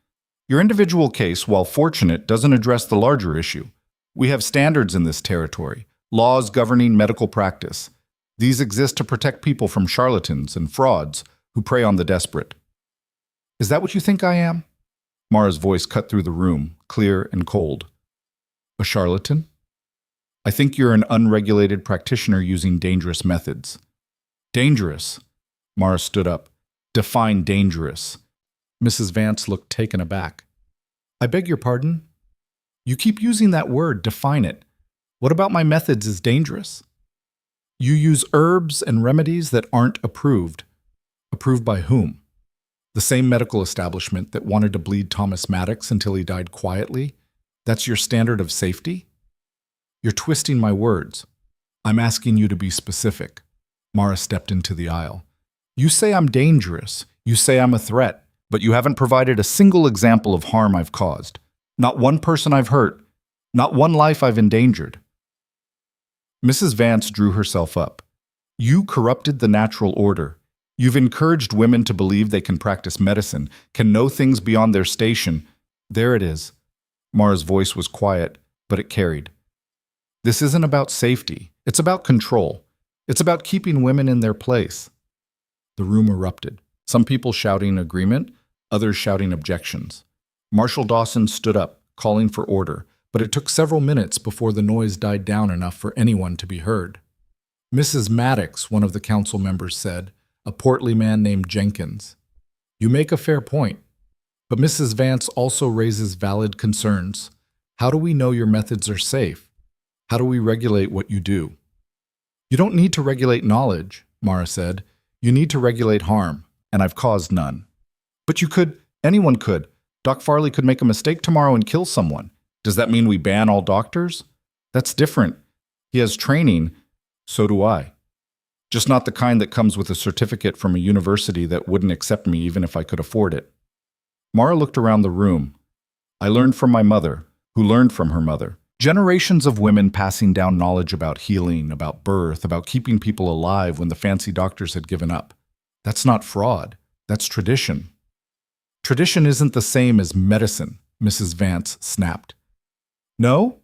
Speaker 1: Your individual case, while fortunate, doesn't address the larger issue. We have standards in this territory, laws governing medical practice. These exist to protect people from charlatans and frauds who prey on the desperate. Is that what you think I am? Mara's voice cut through the room, clear and cold. A charlatan? I think you're an unregulated practitioner using dangerous methods. Dangerous. Mara stood up. Define dangerous. Mrs. Vance looked taken aback. I beg your pardon? You keep using that word, define it. What about my methods is dangerous? You use herbs and remedies that aren't approved. Approved by whom? The same medical establishment that wanted to bleed Thomas Maddox until he died quietly? That's your standard of safety? You're twisting my words. I'm asking you to be specific. Mara stepped into the aisle. You say I'm dangerous. You say I'm a threat. But you haven't provided a single example of harm I've caused. Not one person I've hurt. Not one life I've endangered. Mrs. Vance drew herself up. You corrupted the natural order. You've encouraged women to believe they can practice medicine, can know things beyond their station. There it is. Mara's voice was quiet, but it carried. This isn't about safety. It's about control. It's about keeping women in their place. The room erupted. Some people shouting agreement, others shouting objections. Marshal Dawson stood up, calling for order, but it took several minutes before the noise died down enough for anyone to be heard. Mrs. Maddox, one of the council members said, a portly man named Jenkins. You make a fair point, but Mrs. Vance also raises valid concerns. How do we know your methods are safe? How do we regulate what you do? You don't need to regulate knowledge, Mara said. You need to regulate harm, and I've caused none. But you could, anyone could. Doc Farley could make a mistake tomorrow and kill someone. Does that mean we ban all doctors? That's different. He has training, so do I. Just not the kind that comes with a certificate from a university that wouldn't accept me even if I could afford it. Mara looked around the room. I learned from my mother, who learned from her mother. Generations of women passing down knowledge about healing, about birth, about keeping people alive when the fancy doctors had given up. That's not fraud. That's tradition. Tradition isn't the same as medicine, Mrs. Vance snapped. No?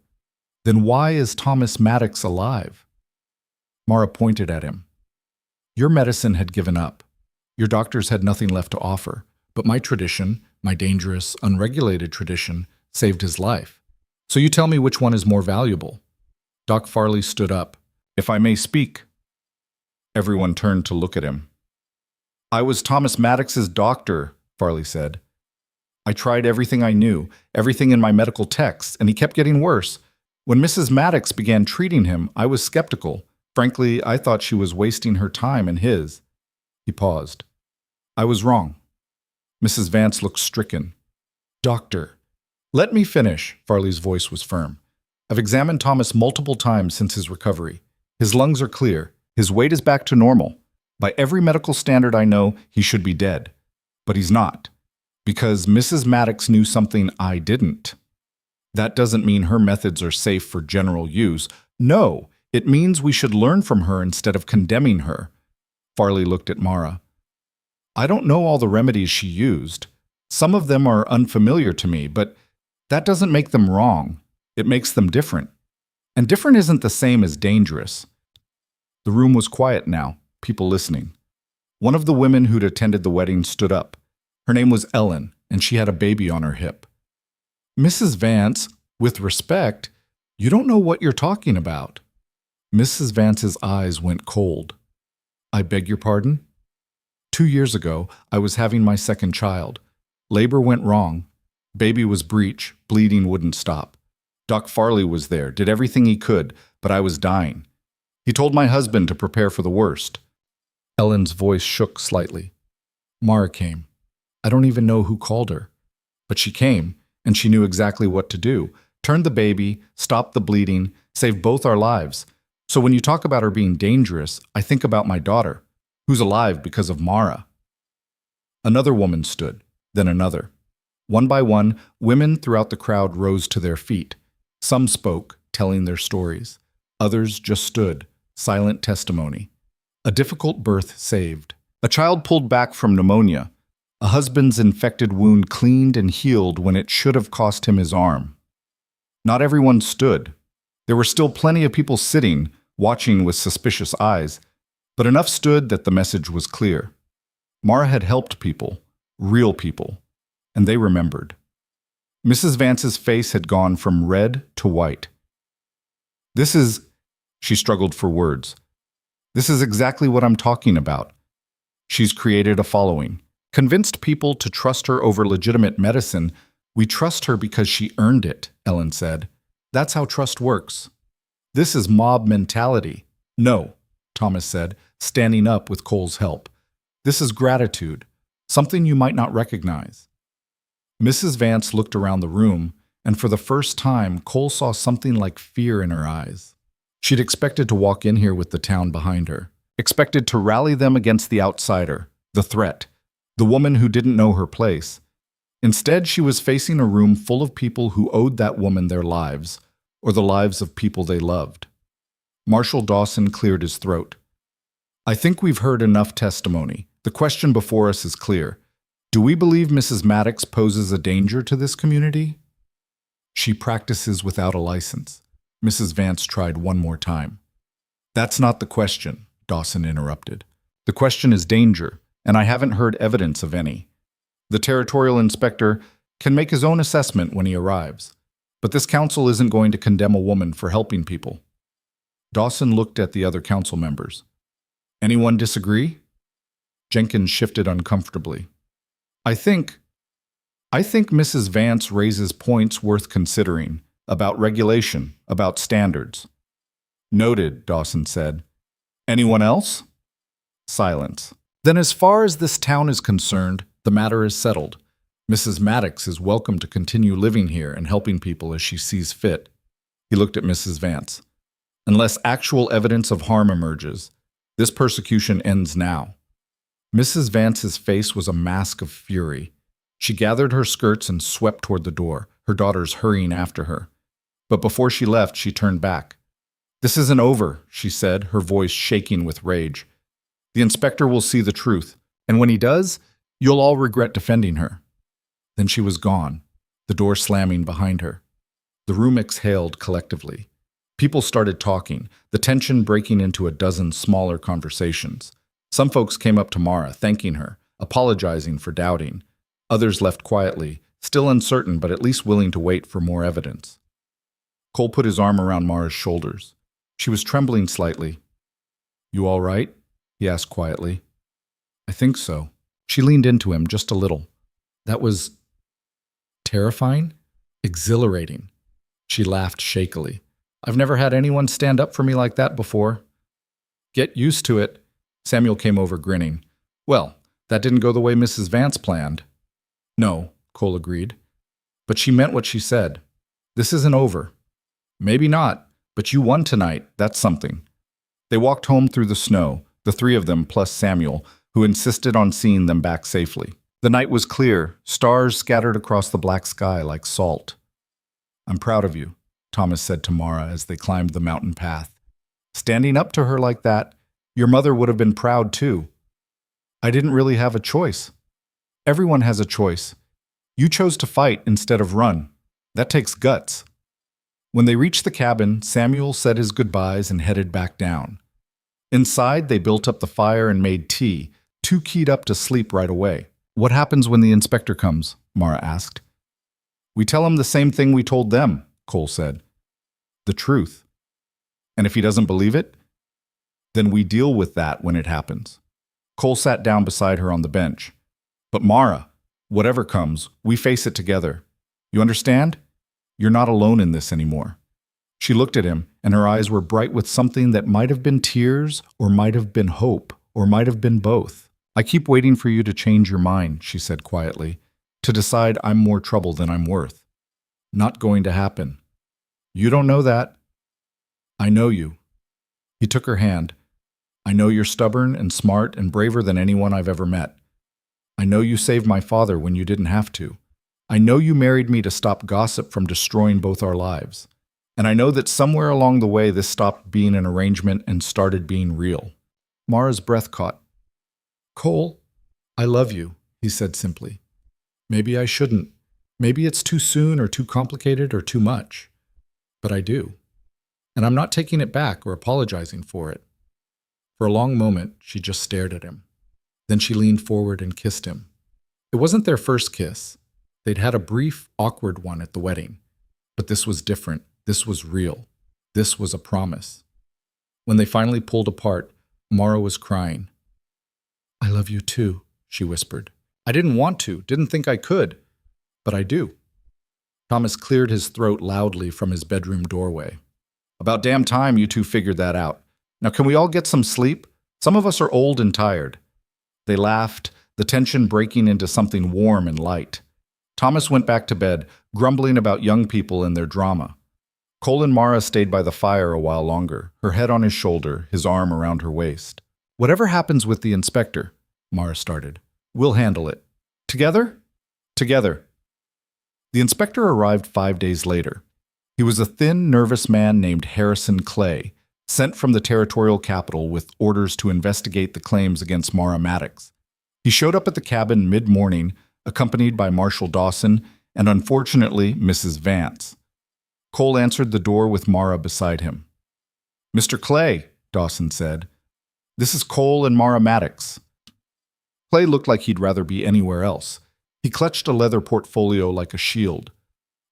Speaker 1: Then why is Thomas Maddox alive? Mara pointed at him. Your medicine had given up. Your doctors had nothing left to offer. But my tradition, my dangerous, unregulated tradition, saved his life. So you tell me which one is more valuable. Doc Farley stood up. If I may speak. Everyone turned to look at him. I was Thomas Maddox's doctor, Farley said. I tried everything I knew, everything in my medical texts, and he kept getting worse. When Mrs. Maddox began treating him, I was skeptical. Frankly, I thought she was wasting her time and his. He paused. I was wrong. Mrs. Vance looked stricken. Doctor. Let me finish, Farley's voice was firm. I've examined Thomas multiple times since his recovery. His lungs are clear. His weight is back to normal. By every medical standard I know, he should be dead. But he's not. Because Mrs. Maddox knew something I didn't. That doesn't mean her methods are safe for general use. No, it means we should learn from her instead of condemning her. Farley looked at Mara. I don't know all the remedies she used. Some of them are unfamiliar to me, but that doesn't make them wrong. It makes them different. And different isn't the same as dangerous. The room was quiet now, people listening. One of the women who'd attended the wedding stood up. Her name was Ellen, and she had a baby on her hip. Mrs. Vance, with respect, you don't know what you're talking about. Mrs. Vance's eyes went cold. I beg your pardon? 2 years ago, I was having my second child. Labor went wrong. Baby was breech, bleeding wouldn't stop. Doc Farley was there, did everything he could, but I was dying. He told my husband to prepare for the worst. Ellen's voice shook slightly. Mara came. I don't even know who called her. But she came, and she knew exactly what to do. Turned the baby, stopped the bleeding, saved both our lives. So when you talk about her being dangerous, I think about my daughter, who's alive because of Mara. Another woman stood, then another. One by one, women throughout the crowd rose to their feet. Some spoke, telling their stories. Others just stood, silent testimony. A difficult birth saved. A child pulled back from pneumonia. A husband's infected wound cleaned and healed when it should have cost him his arm. Not everyone stood. There were still plenty of people sitting, watching with suspicious eyes, but enough stood that the message was clear. Mara had helped people, real people, and they remembered. Mrs. Vance's face had gone from red to white. She struggled for words. This is exactly what I'm talking about. She's created a following, convinced people to trust her over legitimate medicine. We trust her because she earned it, Ellen said. That's how trust works. This is mob mentality. No, Thomas said, standing up with Cole's help. This is gratitude, something you might not recognize. Mrs. Vance looked around the room, and for the first time, Cole saw something like fear in her eyes. She'd expected to walk in here with the town behind her, expected to rally them against the outsider, the threat, the woman who didn't know her place. Instead, she was facing a room full of people who owed that woman their lives, or the lives of people they loved. Marshal Dawson cleared his throat. I think we've heard enough testimony. The question before us is clear. Do we believe Mrs. Maddox poses a danger to this community? She practices without a license. Mrs. Vance tried one more time. That's not the question, Dawson interrupted. The question is danger, and I haven't heard evidence of any. The territorial inspector can make his own assessment when he arrives, but this council isn't going to condemn a woman for helping people. Dawson looked at the other council members. Anyone disagree? Jenkins shifted uncomfortably. I think Mrs. Vance raises points worth considering, about regulation, about standards. Noted, Dawson said. Anyone else? Silence. Then as far as this town is concerned, the matter is settled. Mrs. Maddox is welcome to continue living here and helping people as she sees fit. He looked at Mrs. Vance. Unless actual evidence of harm emerges, this persecution ends now. Mrs. Vance's face was a mask of fury. She gathered her skirts and swept toward the door, her daughters hurrying after her. But before she left, she turned back. This isn't over, she said, her voice shaking with rage. The inspector will see the truth, and when he does, you'll all regret defending her. Then she was gone, the door slamming behind her. The room exhaled collectively. People started talking, the tension breaking into a dozen smaller conversations. Some folks came up to Mara, thanking her, apologizing for doubting. Others left quietly, still uncertain but at least willing to wait for more evidence. Cole put his arm around Mara's shoulders. She was trembling slightly. You all right? He asked quietly. I think so. She leaned into him just a little. That was terrifying? Exhilarating. She laughed shakily. I've never had anyone stand up for me like that before. Get used to it. Samuel came over grinning. Well, that didn't go the way Mrs. Vance planned. No, Cole agreed. But she meant what she said. This isn't over. Maybe not, but you won tonight. That's something. They walked home through the snow, the three of them plus Samuel, who insisted on seeing them back safely. The night was clear, stars scattered across the black sky like salt. I'm proud of you, Thomas said to Mara as they climbed the mountain path. Standing up to her like that, your mother would have been proud too. I didn't really have a choice. Everyone has a choice. You chose to fight instead of run. That takes guts. When they reached the cabin, Samuel said his goodbyes and headed back down. Inside, they built up the fire and made tea, too keyed up to sleep right away. What happens when the inspector comes? Mara asked. We tell him the same thing we told them, Cole said. The truth. And if he doesn't believe it, then we deal with that when it happens. Cole sat down beside her on the bench. But Mara, whatever comes, we face it together. You understand? You're not alone in this anymore. She looked at him, and her eyes were bright with something that might have been tears, or might have been hope, or might have been both. I keep waiting for you to change your mind, she said quietly, to decide I'm more trouble than I'm worth. Not going to happen. You don't know that. I know you. He took her hand. I know you're stubborn and smart and braver than anyone I've ever met. I know you saved my father when you didn't have to. I know you married me to stop gossip from destroying both our lives. And I know that somewhere along the way this stopped being an arrangement and started being real. Mara's breath caught. Cole, I love you, he said simply. Maybe I shouldn't. Maybe it's too soon or too complicated or too much. But I do. And I'm not taking it back or apologizing for it. For a long moment, she just stared at him. Then she leaned forward and kissed him. It wasn't their first kiss. They'd had a brief, awkward one at the wedding. But this was different. This was real. This was a promise. When they finally pulled apart, Mara was crying. I love you too, she whispered. I didn't want to, didn't think I could, but I do. Thomas cleared his throat loudly from his bedroom doorway. About damn time you two figured that out. Now can we all get some sleep? Some of us are old and tired. They laughed, the tension breaking into something warm and light. Thomas went back to bed, grumbling about young people and their drama. Cole and Mara stayed by the fire a while longer, her head on his shoulder, his arm around her waist. Whatever happens with the inspector, Mara started, we'll handle it. Together? Together. The inspector arrived 5 days later. He was a thin, nervous man named Harrison Clay, sent from the territorial capital with orders to investigate the claims against Mara Maddox. He showed up at the cabin mid-morning, accompanied by Marshal Dawson and, unfortunately, Mrs. Vance. Cole answered the door with Mara beside him. Mr. Clay, Dawson said, this is Cole and Mara Maddox. Clay looked like he'd rather be anywhere else. He clutched a leather portfolio like a shield.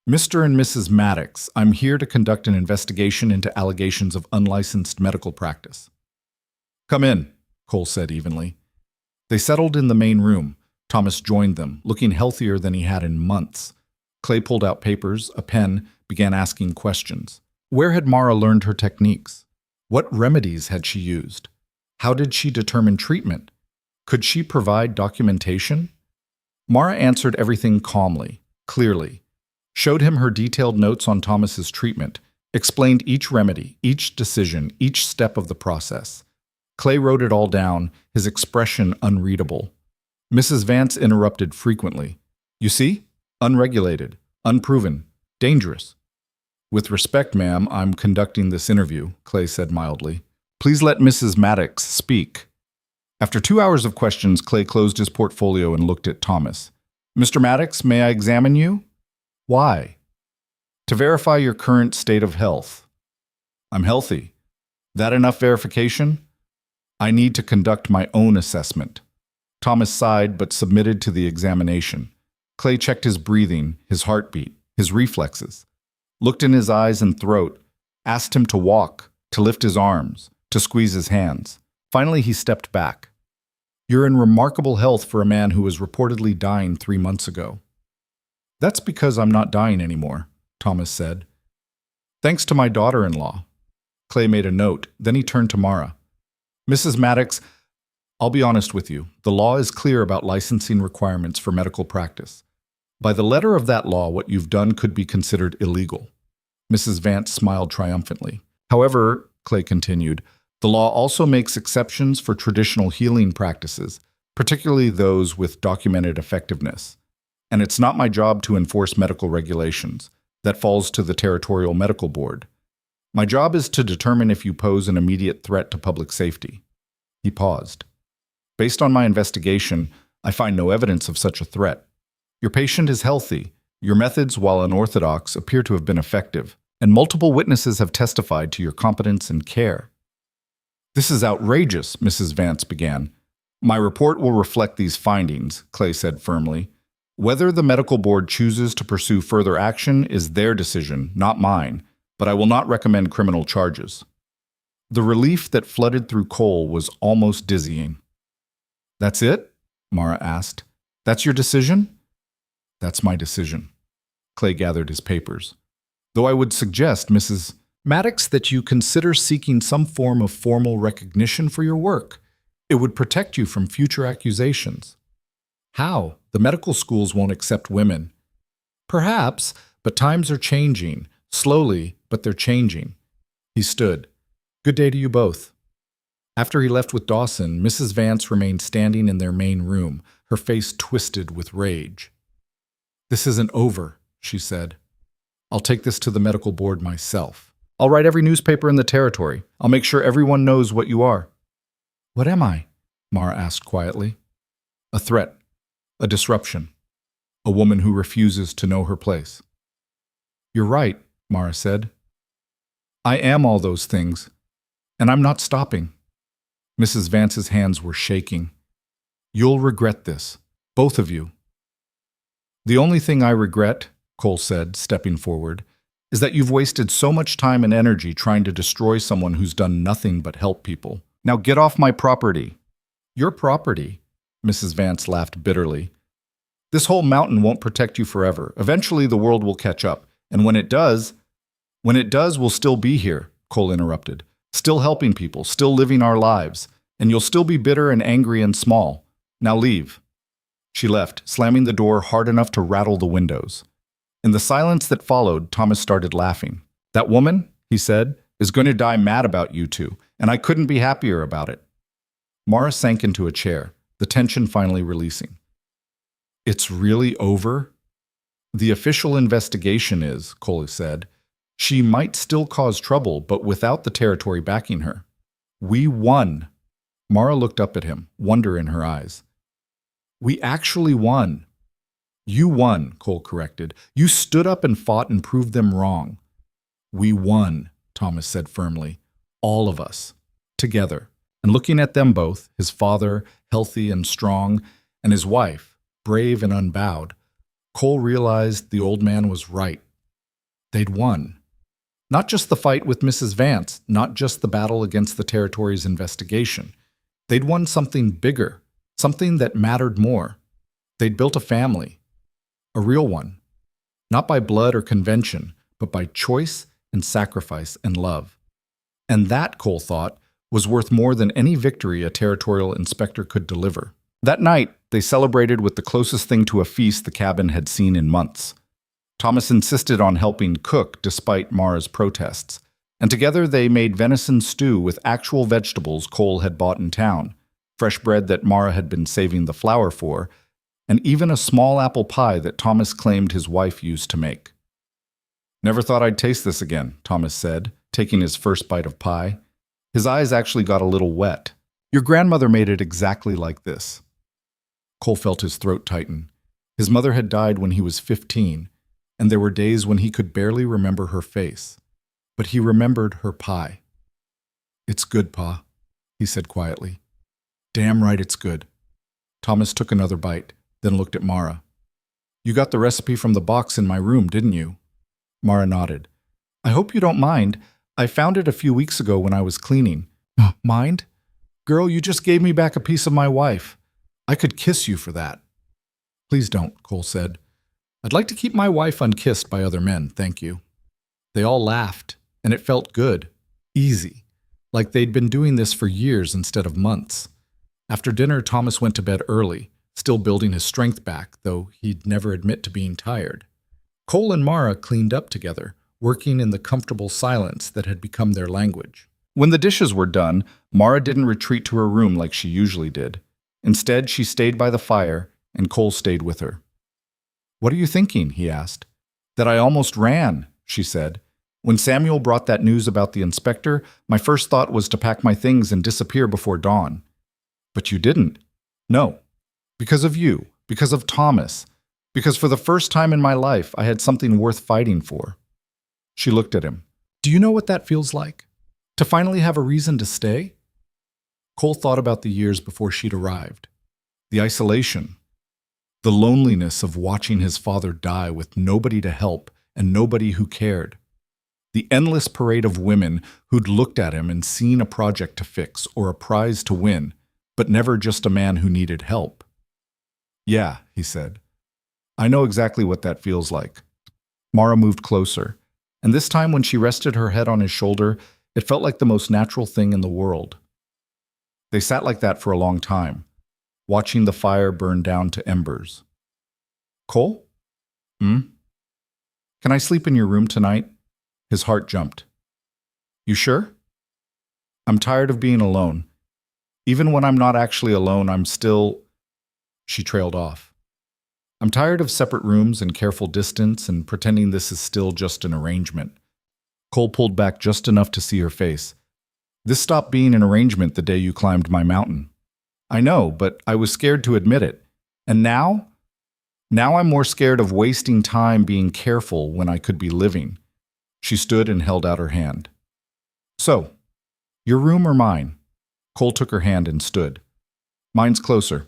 Speaker 1: Mr. and Mrs. Maddox, I'm here to conduct an investigation into allegations of unlicensed medical practice. Come in, Cole said evenly. They settled in the main room. Thomas joined them, looking healthier than he had in months. Clay pulled out papers, a pen, began asking questions. Where had Mara learned her techniques? What remedies had she used? How did she determine treatment? Could she provide documentation? Mara answered everything calmly, clearly, showed him her detailed notes on Thomas's treatment, explained each remedy, each decision, each step of the process. Clay wrote it all down, his expression unreadable. Mrs. Vance interrupted frequently. You see? Unregulated, unproven, dangerous. With respect, ma'am, I'm conducting this interview, Clay said mildly. Please let Mrs. Maddox speak. After 2 hours of questions, Clay closed his portfolio and looked at Thomas. Mr. Maddox, may I examine you? Why? To verify your current state of health. I'm healthy. That enough verification? I need to conduct my own assessment. Thomas sighed but submitted to the examination. Clay checked his breathing, his heartbeat, his reflexes, looked in his eyes and throat, asked him to walk, to lift his arms, to squeeze his hands. Finally, he stepped back. You're in remarkable health for a man who was reportedly dying 3 months ago. That's because I'm not dying anymore, Thomas said. Thanks to my daughter-in-law. Clay made a note, then he turned to Mara. Mrs. Maddox, I'll be honest with you. The law is clear about licensing requirements for medical practice. By the letter of that law, what you've done could be considered illegal. Mrs. Vance smiled triumphantly. However, Clay continued, the law also makes exceptions for traditional healing practices, particularly those with documented effectiveness. And it's not my job to enforce medical regulations. That falls to the Territorial Medical Board. My job is to determine if you pose an immediate threat to public safety. He paused. Based on my investigation, I find no evidence of such a threat. Your patient is healthy. Your methods, while unorthodox, appear to have been effective, and multiple witnesses have testified to your competence and care. This is outrageous, Mrs. Vance began. My report will reflect these findings, Clay said firmly. Whether the medical board chooses to pursue further action is their decision, not mine, but I will not recommend criminal charges. The relief that flooded through Cole was almost dizzying. That's it? Mara asked. That's your decision? That's my decision. Clay gathered his papers. Though I would suggest, Mrs. Maddox, that you consider seeking some form of formal recognition for your work. It would protect you from future accusations. How? The medical schools won't accept women. Perhaps, but times are changing. Slowly, but they're changing. He stood. Good day to you both. After he left with Dawson, Mrs. Vance remained standing in their main room, her face twisted with rage. This isn't over, she said. I'll take this to the medical board myself. I'll write every newspaper in the territory. I'll make sure everyone knows what you are. What am I? Mara asked quietly. A threat. A disruption. A woman who refuses to know her place. You're right, Mara said. I am all those things, and I'm not stopping. Mrs. Vance's hands were shaking. You'll regret this, both of you. The only thing I regret, Cole said, stepping forward, is that you've wasted so much time and energy trying to destroy someone who's done nothing but help people. Now get off my property. Your property? Mrs. Vance laughed bitterly. This whole mountain won't protect you forever. Eventually the world will catch up, and when it does, we'll still be here, Cole interrupted. Still helping people, still living our lives, and you'll still be bitter and angry and small. Now leave. She left, slamming the door hard enough to rattle the windows. In the silence that followed, Thomas started laughing. That woman, he said, is going to die mad about you two, and I couldn't be happier about it. Mara sank into a chair, the tension finally releasing. It's really over? The official investigation is, Cole said. She might still cause trouble, but without the territory backing her. We won. Mara looked up at him, wonder in her eyes. We actually won. You won, Cole corrected. You stood up and fought and proved them wrong. We won, Thomas said firmly. All of us. Together. And looking at them both, his father, healthy and strong, and his wife, brave and unbowed, Cole realized the old man was right. They'd won. Not just the fight with Mrs. Vance, not just the battle against the territory's investigation. They'd won something bigger, something that mattered more. They'd built a family. A real one. Not by blood or convention, but by choice and sacrifice and love. And that, Cole thought, was worth more than any victory a territorial inspector could deliver. That night, they celebrated with the closest thing to a feast the cabin had seen in months. Thomas insisted on helping cook despite Mara's protests, and together they made venison stew with actual vegetables Cole had bought in town, fresh bread that Mara had been saving the flour for, and even a small apple pie that Thomas claimed his wife used to make. Never thought I'd taste this again, Thomas said, taking his first bite of pie. His eyes actually got a little wet. Your grandmother made it exactly like this. Cole felt his throat tighten. His mother had died when he was 15, and there were days when he could barely remember her face. But he remembered her pie. It's good, Pa, he said quietly. Damn right it's good. Thomas took another bite, then looked at Mara. You got the recipe from the box in my room, didn't you? Mara nodded. I hope you don't mind. I found it a few weeks ago when I was cleaning. Mind? Girl, you just gave me back a piece of my wife. I could kiss you for that. Please don't, Cole said. I'd like to keep my wife unkissed by other men, thank you. They all laughed, and it felt good, easy, like they'd been doing this for years instead of months. After dinner, Thomas went to bed early, still building his strength back, though he'd never admit to being tired. Cole and Mara cleaned up together, working in the comfortable silence that had become their language. When the dishes were done, Mara didn't retreat to her room like she usually did. Instead, she stayed by the fire, and Cole stayed with her. What are you thinking? He asked. That I almost ran, she said. When Samuel brought that news about the inspector, my first thought was to pack my things and disappear before dawn. But you didn't. No. Because of you. Because of Thomas. Because for the first time in my life, I had something worth fighting for. She looked at him. Do you know what that feels like? To finally have a reason to stay? Cole thought about the years before she'd arrived. The isolation, the loneliness of watching his father die with nobody to help and nobody who cared. The endless parade of women who'd looked at him and seen a project to fix or a prize to win, but never just a man who needed help. "Yeah," he said. "I know exactly what that feels like." Mara moved closer, and this time when she rested her head on his shoulder, it felt like the most natural thing in the world. They sat like that for a long time, watching the fire burn down to embers. "Cole? Hmm? Can I sleep in your room tonight?" His heart jumped. "You sure?" "I'm tired of being alone. Even when I'm not actually alone, I'm still—" She trailed off. "I'm tired of separate rooms and careful distance and pretending this is still just an arrangement." Cole pulled back just enough to see her face. "This stopped being an arrangement the day you climbed my mountain." "I know, but I was scared to admit it. And now? Now I'm more scared of wasting time being careful when I could be living." She stood and held out her hand. "So, your room or mine?" Cole took her hand and stood. "Mine's closer."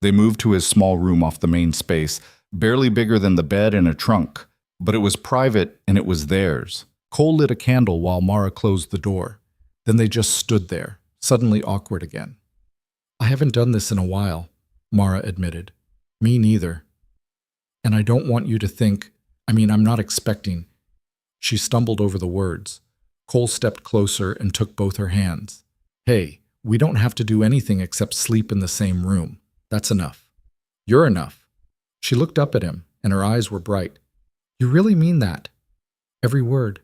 Speaker 1: They moved to his small room off the main space, barely bigger than the bed and a trunk, but it was private and it was theirs. Cole lit a candle while Mara closed the door. Then they just stood there, suddenly awkward again. "I haven't done this in a while," Mara admitted. "Me neither. And I don't want you to think, I'm not expecting." She stumbled over the words. Cole stepped closer and took both her hands. "Hey, we don't have to do anything except sleep in the same room. That's enough. You're enough." She looked up at him, and her eyes were bright. "You really mean that?" "Every word."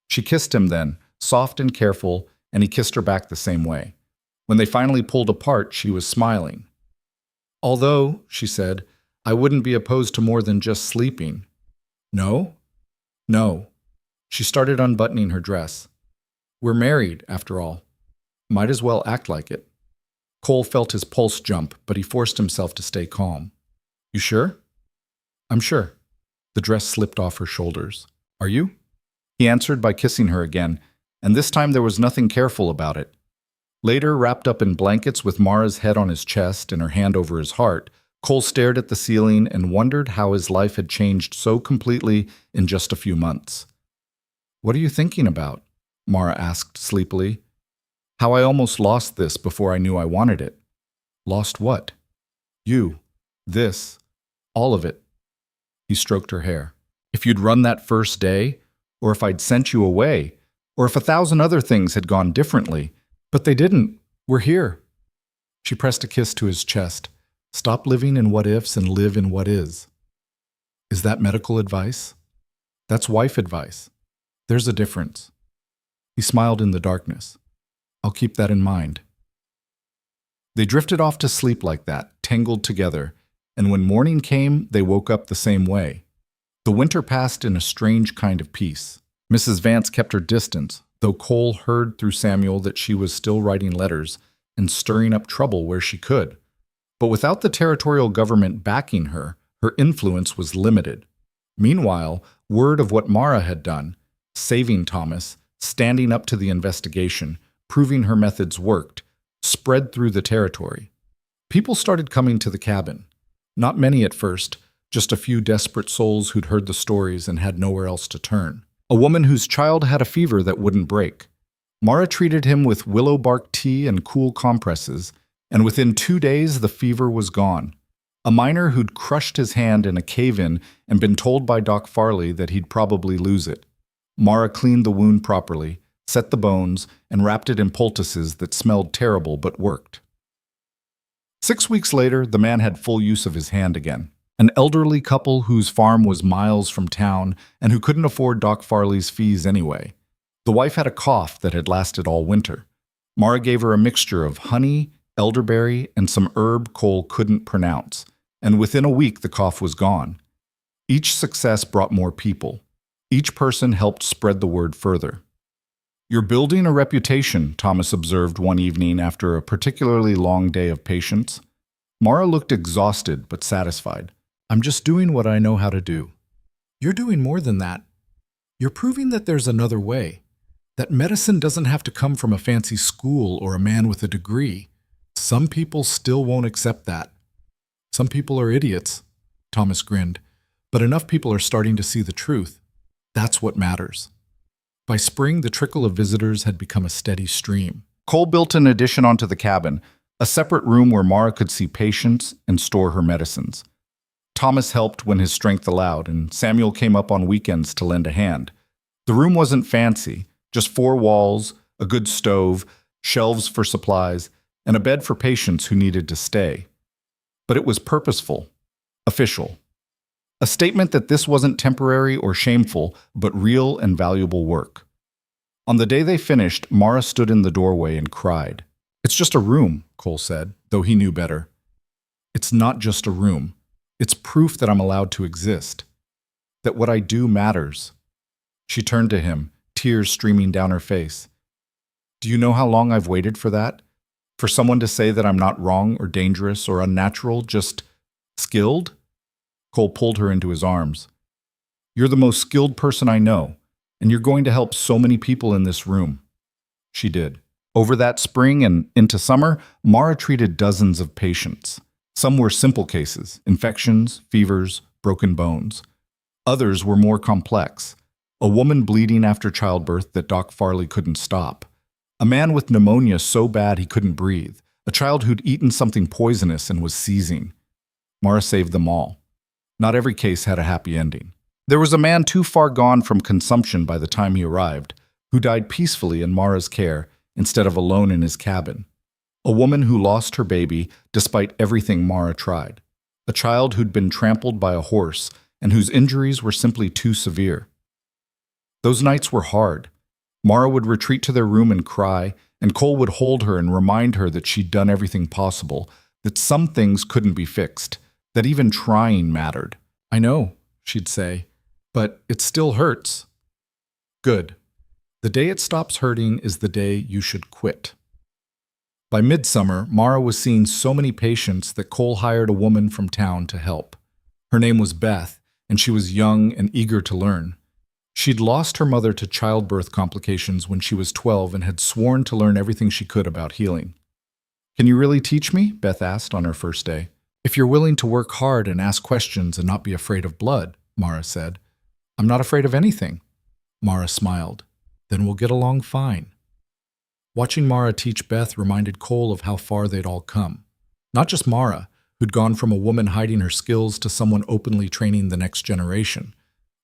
Speaker 1: She kissed him then, soft and careful, and he kissed her back the same way. When they finally pulled apart, she was smiling. "Although," she said, "I wouldn't be opposed to more than just sleeping." "No?" "No." She started unbuttoning her dress. "We're married, after all. Might as well act like it." Cole felt his pulse jump, but he forced himself to stay calm. "You sure?" "I'm sure." The dress slipped off her shoulders. "Are you?" He answered by kissing her again, and this time there was nothing careful about it. Later, wrapped up in blankets with Mara's head on his chest and her hand over his heart, Cole stared at the ceiling and wondered how his life had changed so completely in just a few months. "What are you thinking about?" Mara asked sleepily. "How I almost lost this before I knew I wanted it." "Lost what?" "You. This. All of it." He stroked her hair. "If you'd run that first day, or if I'd sent you away, or if 1,000 other things had gone differently. But they didn't. We're here." She pressed a kiss to his chest. "Stop living in what ifs and live in what is." "Is that medical advice?" "That's wife advice. There's a difference." He smiled in the darkness. "I'll keep that in mind." They drifted off to sleep like that, tangled together, and when morning came, they woke up the same way. The winter passed in a strange kind of peace. Mrs. Vance kept her distance, though Cole heard through Samuel that she was still writing letters and stirring up trouble where she could. But without the territorial government backing her, her influence was limited. Meanwhile, word of what Mara had done, saving Thomas, standing up to the investigation, proving her methods worked, spread through the territory. People started coming to the cabin. Not many at first, just a few desperate souls who'd heard the stories and had nowhere else to turn. A woman whose child had a fever that wouldn't break. Mara treated him with willow bark tea and cool compresses, and within 2 days the fever was gone. A miner who'd crushed his hand in a cave-in and been told by Doc Farley that he'd probably lose it. Mara cleaned the wound properly, set the bones, and wrapped it in poultices that smelled terrible but worked. 6 weeks later, the man had full use of his hand again. An elderly couple whose farm was miles from town and who couldn't afford Doc Farley's fees anyway. The wife had a cough that had lasted all winter. Mara gave her a mixture of honey, elderberry, and some herb Cole couldn't pronounce, and within a week the cough was gone. Each success brought more people. Each person helped spread the word further. "You're building a reputation," Thomas observed one evening after a particularly long day of patience. Mara looked exhausted but satisfied. "I'm just doing what I know how to do." "You're doing more than that. You're proving that there's another way. That medicine doesn't have to come from a fancy school or a man with a degree. Some people still won't accept that. Some people are idiots, Thomas grinned, but enough people are starting to see the truth. That's what matters. By spring, the trickle of visitors had become a steady stream. Cole built an addition onto the cabin, a separate room where Mara could see patients and store her medicines. Thomas helped when his strength allowed, and Samuel came up on weekends to lend a hand. The room wasn't fancy, just 4 walls, a good stove, shelves for supplies, and a bed for patients who needed to stay. But it was purposeful, official. A statement that this wasn't temporary or shameful, but real and valuable work. On the day they finished, Mara stood in the doorway and cried. "It's just a room," Cole said, though he knew better. "It's not just a room. It's proof that I'm allowed to exist, that what I do matters." She turned to him, tears streaming down her face. "Do you know how long I've waited for that? For someone to say that I'm not wrong or dangerous or unnatural, just skilled?" Cole pulled her into his arms. "You're the most skilled person I know, and you're going to help so many people in this room." She did. Over that spring and into summer, Mara treated dozens of patients. Some were simple cases, infections, fevers, broken bones. Others were more complex. A woman bleeding after childbirth that Doc Farley couldn't stop. A man with pneumonia so bad he couldn't breathe. A child who'd eaten something poisonous and was seizing. Mara saved them all. Not every case had a happy ending. There was a man too far gone from consumption by the time he arrived, who died peacefully in Mara's care instead of alone in his cabin. A woman who lost her baby despite everything Mara tried. A child who'd been trampled by a horse and whose injuries were simply too severe. Those nights were hard. Mara would retreat to their room and cry, and Cole would hold her and remind her that she'd done everything possible, that some things couldn't be fixed, that even trying mattered. "I know," she'd say, "but it still hurts." "Good. The day it stops hurting is the day you should quit." By midsummer, Mara was seeing so many patients that Cole hired a woman from town to help. Her name was Beth, and she was young and eager to learn. She'd lost her mother to childbirth complications when she was 12 and had sworn to learn everything she could about healing. "Can you really teach me?" Beth asked on her first day. "If you're willing to work hard and ask questions and not be afraid of blood," Mara said. "I'm not afraid of anything." Mara smiled. "Then we'll get along fine." Watching Mara teach Beth reminded Cole of how far they'd all come. Not just Mara, who'd gone from a woman hiding her skills to someone openly training the next generation,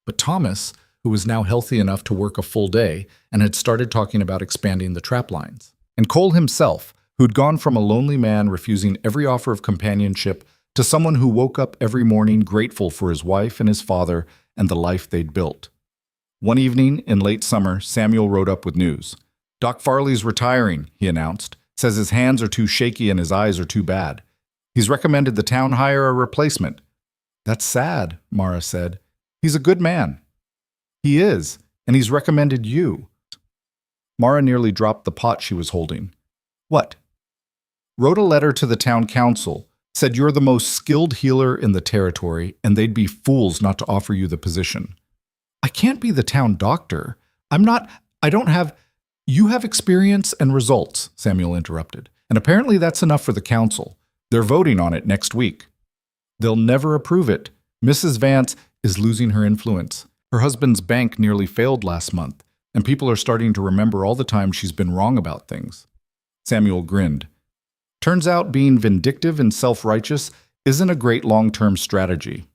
Speaker 1: but Thomas, who was now healthy enough to work a full day and had started talking about expanding the trap lines. And Cole himself, who'd gone from a lonely man refusing every offer of companionship to someone who woke up every morning grateful for his wife and his father and the life they'd built. One evening in late summer, Samuel rode up with news. "Doc Farley's retiring," he announced. "Says his hands are too shaky and his eyes are too bad. He's recommended the town hire a replacement." "That's sad," Mara said. "He's a good man." "He is, and he's recommended you." Mara nearly dropped the pot she was holding. "What?" "Wrote a letter to the town council, said you're the most skilled healer in the territory, and they'd be fools not to offer you the position." "I can't be the town doctor. I don't have—" "You have experience and results," Samuel interrupted, "and apparently that's enough for the council. They're voting on it next week." "They'll never approve it. Mrs. Vance is losing her influence. Her husband's bank nearly failed last month, and people are starting to remember all the time she's been wrong about things." Samuel grinned. "Turns out being vindictive and self-righteous isn't a great long-term strategy."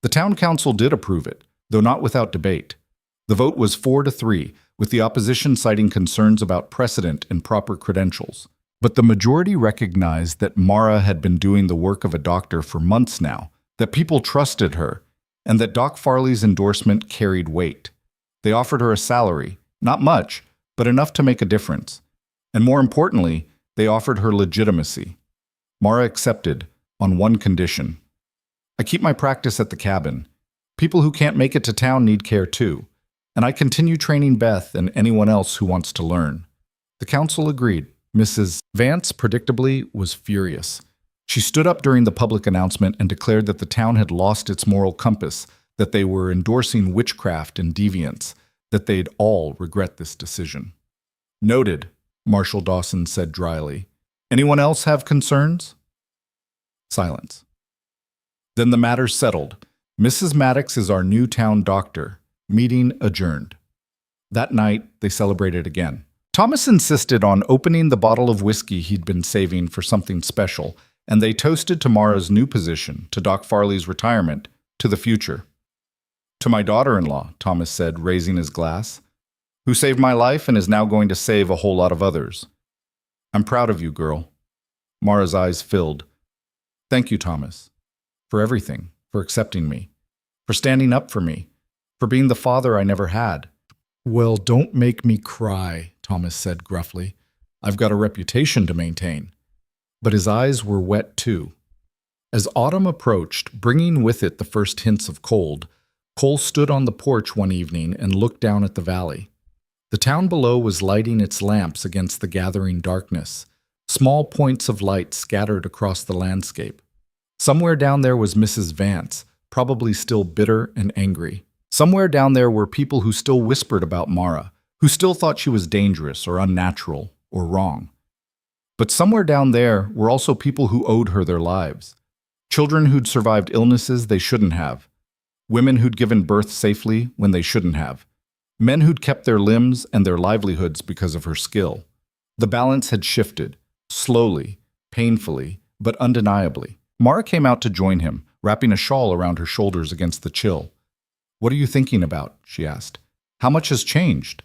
Speaker 1: The town council did approve it, though not without debate. The vote was 4-3, with the opposition citing concerns about precedent and proper credentials. But the majority recognized that Mara had been doing the work of a doctor for months now, that people trusted her, and that Doc Farley's endorsement carried weight. They offered her a salary, not much, but enough to make a difference. And more importantly, they offered her legitimacy. Mara accepted, on one condition. "I keep my practice at the cabin. People who can't make it to town need care too, and I continue training Beth and anyone else who wants to learn." The council agreed. Mrs. Vance, predictably, was furious. She stood up during the public announcement and declared that the town had lost its moral compass, that they were endorsing witchcraft and deviance, that they'd all regret this decision. Noted, Marshall Dawson said dryly. Anyone else have concerns? Silence. Then the matter's settled. Mrs. Maddox is our new town doctor. Meeting adjourned. That night, they celebrated again. Thomas insisted on opening the bottle of whiskey he'd been saving for something special, and they toasted to Mara's new position, to Doc Farley's retirement, to the future. To my daughter-in-law, Thomas said, raising his glass, who saved my life and is now going to save a whole lot of others. I'm proud of you, girl. Mara's eyes filled. Thank you, Thomas, for everything, for accepting me, for standing up for me, for being the father I never had. Well, don't make me cry, Thomas said gruffly. I've got a reputation to maintain. But his eyes were wet too. As autumn approached, bringing with it the first hints of cold, Cole stood on the porch one evening and looked down at the valley. The town below was lighting its lamps against the gathering darkness, small points of light scattered across the landscape. Somewhere down there was Mrs. Vance, probably still bitter and angry. Somewhere down there were people who still whispered about Mara, who still thought she was dangerous or unnatural or wrong. But somewhere down there were also people who owed her their lives. Children who'd survived illnesses they shouldn't have. Women who'd given birth safely when they shouldn't have. Men who'd kept their limbs and their livelihoods because of her skill. The balance had shifted, slowly, painfully, but undeniably. Mara came out to join him, wrapping a shawl around her shoulders against the chill. What are you thinking about? She asked. How much has changed?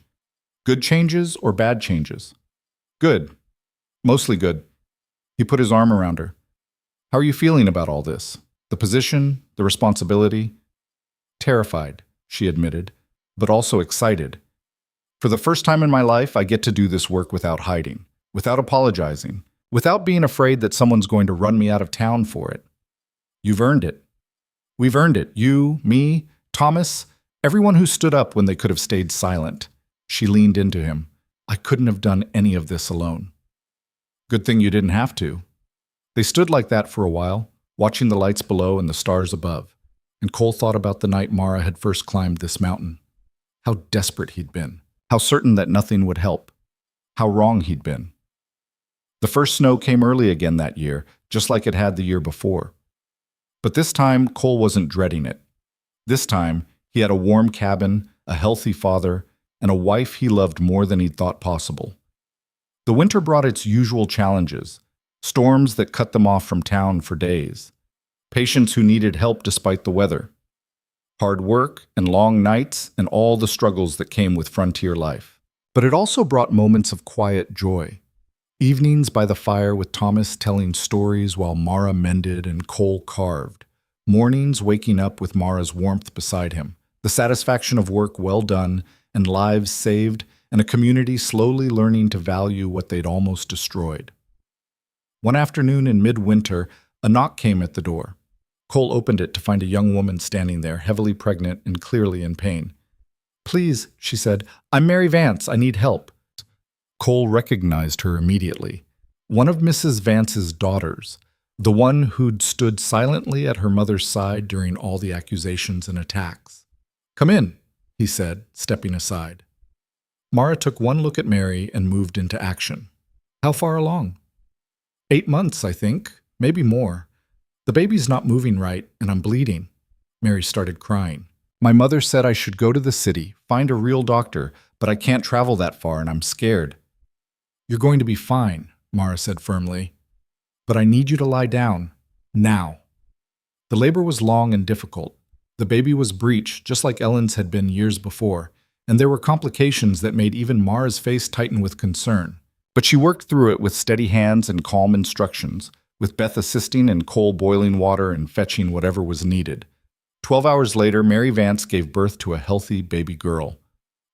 Speaker 1: Good changes or bad changes? Good. Mostly good. He put his arm around her. How are you feeling about all this? The position, the responsibility? Terrified, she admitted, but also excited. For the first time in my life, I get to do this work without hiding, without apologizing, without being afraid that someone's going to run me out of town for it. You've earned it. We've earned it. You, me, Thomas, everyone who stood up when they could have stayed silent. She leaned into him. I couldn't have done any of this alone. Good thing you didn't have to. They stood like that for a while, watching the lights below and the stars above, and Cole thought about the night Mara had first climbed this mountain. How desperate he'd been, how certain that nothing would help, how wrong he'd been. The first snow came early again that year, just like it had the year before. But this time, Cole wasn't dreading it. This time, he had a warm cabin, a healthy father, and a wife he loved more than he'd thought possible. The winter brought its usual challenges, storms that cut them off from town for days, patients who needed help despite the weather, hard work and long nights and all the struggles that came with frontier life. But it also brought moments of quiet joy. Evenings by the fire with Thomas telling stories while Mara mended and Cole carved. Mornings waking up with Mara's warmth beside him. The satisfaction of work well done and lives saved and a community slowly learning to value what they'd almost destroyed. One afternoon in midwinter, a knock came at the door. Cole opened it to find a young woman standing there, heavily pregnant and clearly in pain. Please, she said, I'm Mary Vance. I need help. Cole recognized her immediately. One of Mrs. Vance's daughters, the one who'd stood silently at her mother's side during all the accusations and attacks. Come in, he said, stepping aside. Mara took one look at Mary and moved into action. How far along? 8 months, I think, maybe more. The baby's not moving right, and I'm bleeding. Mary started crying. My mother said I should go to the city, find a real doctor, but I can't travel that far and I'm scared. You're going to be fine, Mara said firmly. But I need you to lie down, now. The labor was long and difficult. The baby was breech, just like Ellen's had been years before, and there were complications that made even Mara's face tighten with concern. But she worked through it with steady hands and calm instructions, with Beth assisting and Cole boiling water and fetching whatever was needed. 12 hours later, Mary Vance gave birth to a healthy baby girl.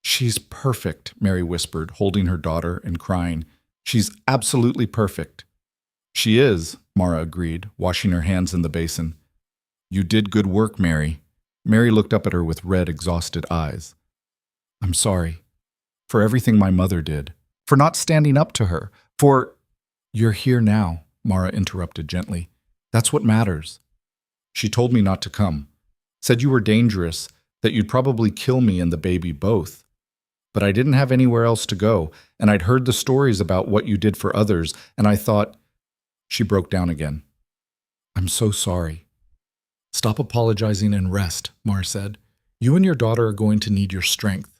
Speaker 1: She's perfect, Mary whispered, holding her daughter and crying. She's absolutely perfect. She is, Mara agreed, washing her hands in the basin. You did good work, Mary. Mary looked up at her with red, exhausted eyes. I'm sorry. For everything my mother did. For not standing up to her. For... You're here now, Mara interrupted gently. That's what matters. She told me not to come. Said you were dangerous, that you'd probably kill me and the baby both. But I didn't have anywhere else to go, and I'd heard the stories about what you did for others, and I thought—" She broke down again. "I'm so sorry." "Stop apologizing and rest," Mar said. "You and your daughter are going to need your strength."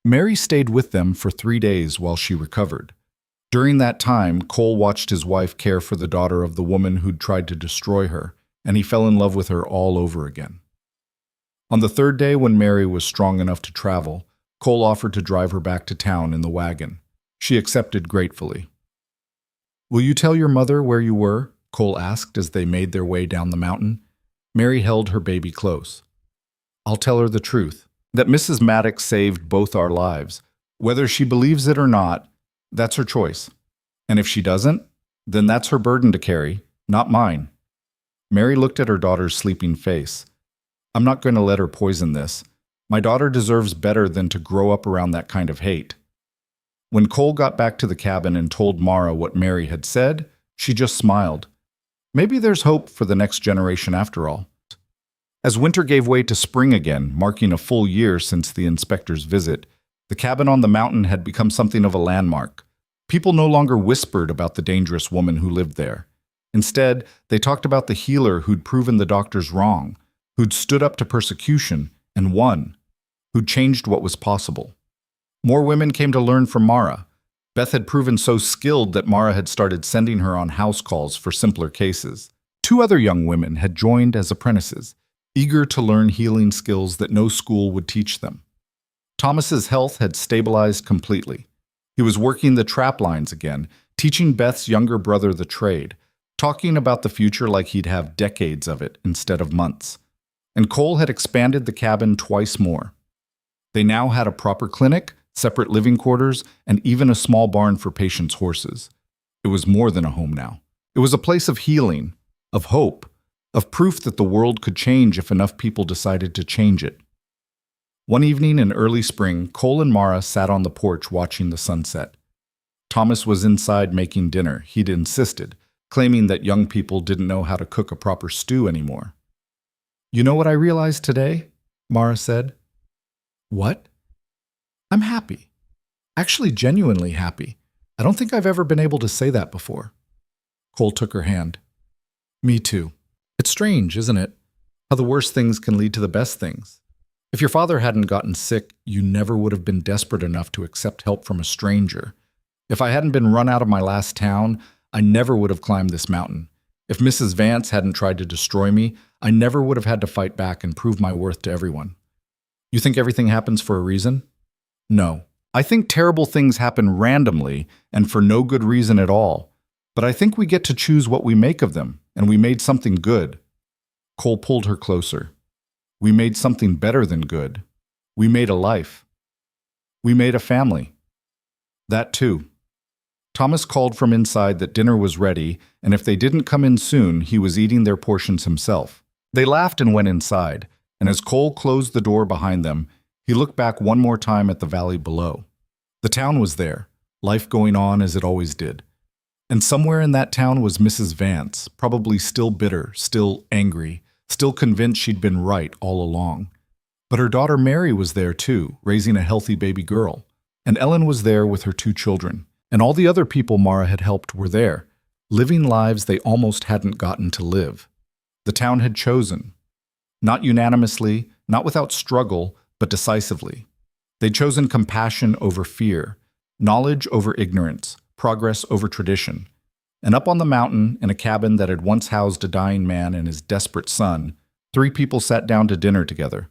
Speaker 1: Mary stayed with them for 3 days while she recovered. During that time, Cole watched his wife care for the daughter of the woman who'd tried to destroy her, and he fell in love with her all over again. On the 3rd day, when Mary was strong enough to travel, Cole offered to drive her back to town in the wagon. She accepted gratefully. "Will you tell your mother where you were?" Cole asked as they made their way down the mountain. Mary held her baby close. "I'll tell her the truth, that Mrs. Maddox saved both our lives. Whether she believes it or not, that's her choice. And if she doesn't, then that's her burden to carry, not mine." Mary looked at her daughter's sleeping face. "I'm not going to let her poison this. My daughter deserves better than to grow up around that kind of hate." When Cole got back to the cabin and told Mara what Mary had said, she just smiled. Maybe there's hope for the next generation after all. As winter gave way to spring again, marking a full year since the inspector's visit, the cabin on the mountain had become something of a landmark. People no longer whispered about the dangerous woman who lived there. Instead, they talked about the healer who'd proven the doctors wrong, who'd stood up to persecution and won, who'd changed what was possible. More women came to learn from Mara. Beth had proven so skilled that Mara had started sending her on house calls for simpler cases. 2 other young women had joined as apprentices, eager to learn healing skills that no school would teach them. Thomas's health had stabilized completely. He was working the trap lines again, teaching Beth's younger brother the trade, talking about the future like he'd have decades of it instead of months. And Cole had expanded the cabin twice more. They now had a proper clinic, separate living quarters, and even a small barn for patients' horses. It was more than a home now. It was a place of healing, of hope, of proof that the world could change if enough people decided to change it. One evening in early spring, Cole and Mara sat on the porch watching the sunset. Thomas was inside making dinner. He'd insisted, claiming that young people didn't know how to cook a proper stew anymore. "You know what I realized today?" Mara said. "What?" "I'm happy. Actually, genuinely happy. I don't think I've ever been able to say that before." Cole took her hand. "Me too. It's strange, isn't it? How the worst things can lead to the best things. If your father hadn't gotten sick, you never would have been desperate enough to accept help from a stranger. If I hadn't been run out of my last town, I never would have climbed this mountain. If Mrs. Vance hadn't tried to destroy me, I never would have had to fight back and prove my worth to everyone. You think everything happens for a reason? No. I think terrible things happen randomly and for no good reason at all. But I think we get to choose what we make of them, and we made something good." Cole pulled her closer. "We made something better than good. We made a life. We made a family." "That too." Thomas called from inside that dinner was ready, and if they didn't come in soon, he was eating their portions himself. They laughed and went inside, and as Cole closed the door behind them, he looked back one more time at the valley below. The town was there, life going on as it always did. And somewhere in that town was Mrs. Vance, probably still bitter, still angry, still convinced she'd been right all along. But her daughter Mary was there too, raising a healthy baby girl. And Ellen was there with her 2 children. And all the other people Mara had helped were there, living lives they almost hadn't gotten to live. The town had chosen. Not unanimously, not without struggle, but decisively. They'd chosen compassion over fear, knowledge over ignorance, progress over tradition. And up on the mountain, in a cabin that had once housed a dying man and his desperate son, 3 people sat down to dinner together.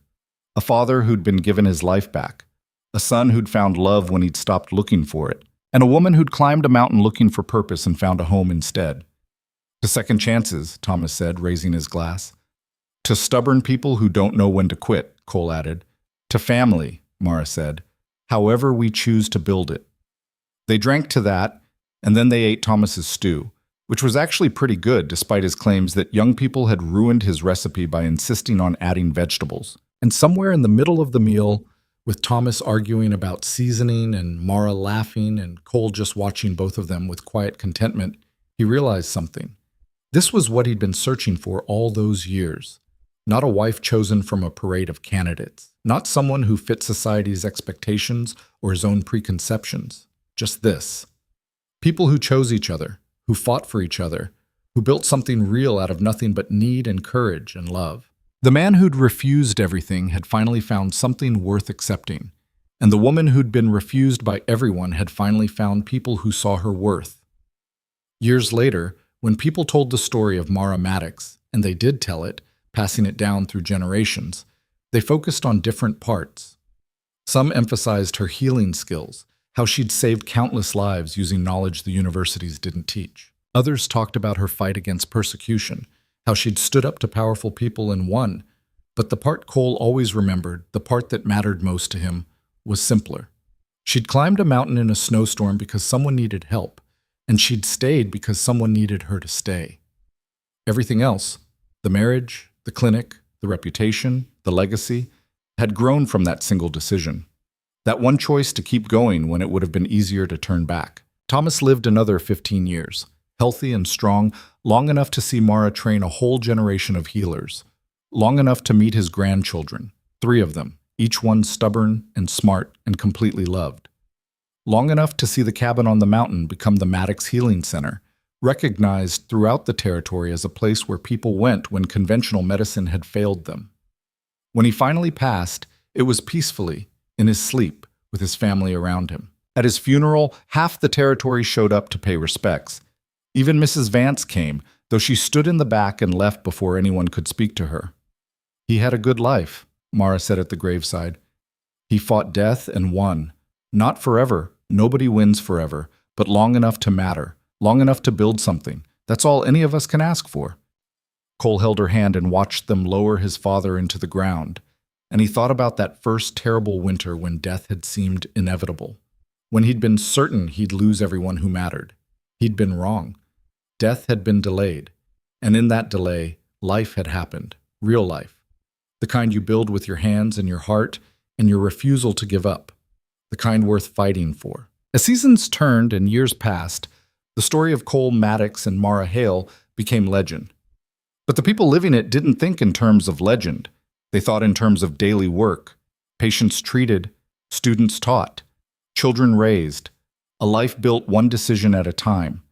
Speaker 1: A father who'd been given his life back, a son who'd found love when he'd stopped looking for it, and a woman who'd climbed a mountain looking for purpose and found a home instead. "To second chances," Thomas said, raising his glass. "To stubborn people who don't know when to quit," Cole added. "To family," Mara said, "however we choose to build it." They drank to that, and then they ate Thomas's stew, which was actually pretty good despite his claims that young people had ruined his recipe by insisting on adding vegetables. And somewhere in the middle of the meal, with Thomas arguing about seasoning and Mara laughing and Cole just watching both of them with quiet contentment, he realized something. This was what he'd been searching for all those years. Not a wife chosen from a parade of candidates. Not someone who fit society's expectations or his own preconceptions. Just this. People who chose each other, who fought for each other, who built something real out of nothing but need and courage and love. The man who'd refused everything had finally found something worth accepting, and the woman who'd been refused by everyone had finally found people who saw her worth. Years later, when people told the story of Mara Maddox, and they did tell it, passing it down through generations, they focused on different parts. Some emphasized her healing skills, how she'd saved countless lives using knowledge the universities didn't teach. Others talked about her fight against persecution, how she'd stood up to powerful people and won. But the part Cole always remembered, the part that mattered most to him, was simpler. She'd climbed a mountain in a snowstorm because someone needed help, and she'd stayed because someone needed her to stay. Everything else, the marriage, the clinic, the reputation, the legacy, had grown from that single decision. That one choice to keep going when it would have been easier to turn back. Thomas lived another 15 years, healthy and strong, long enough to see Mara train a whole generation of healers, long enough to meet his grandchildren, 3 of them, each one stubborn and smart and completely loved. Long enough to see the cabin on the mountain become the Maddox Healing Center, recognized throughout the territory as a place where people went when conventional medicine had failed them. When he finally passed, it was peacefully, in his sleep, with his family around him. At his funeral, half the territory showed up to pay respects. Even Mrs. Vance came, though she stood in the back and left before anyone could speak to her. He had a good life, Mara said at the graveside. He fought death and won. Not forever, nobody wins forever, but long enough to matter, long enough to build something. That's all any of us can ask for. Cole held her hand and watched them lower his father into the ground, and he thought about that first terrible winter when death had seemed inevitable, when he'd been certain he'd lose everyone who mattered. He'd been wrong. Death had been delayed, and in that delay, life had happened, real life, the kind you build with your hands and your heart and your refusal to give up, the kind worth fighting for. As seasons turned and years passed, the story of Cole Maddox and Mara Hale became legend. But the people living it didn't think in terms of legend. They thought in terms of daily work, patients treated, students taught, children raised, a life built one decision at a time.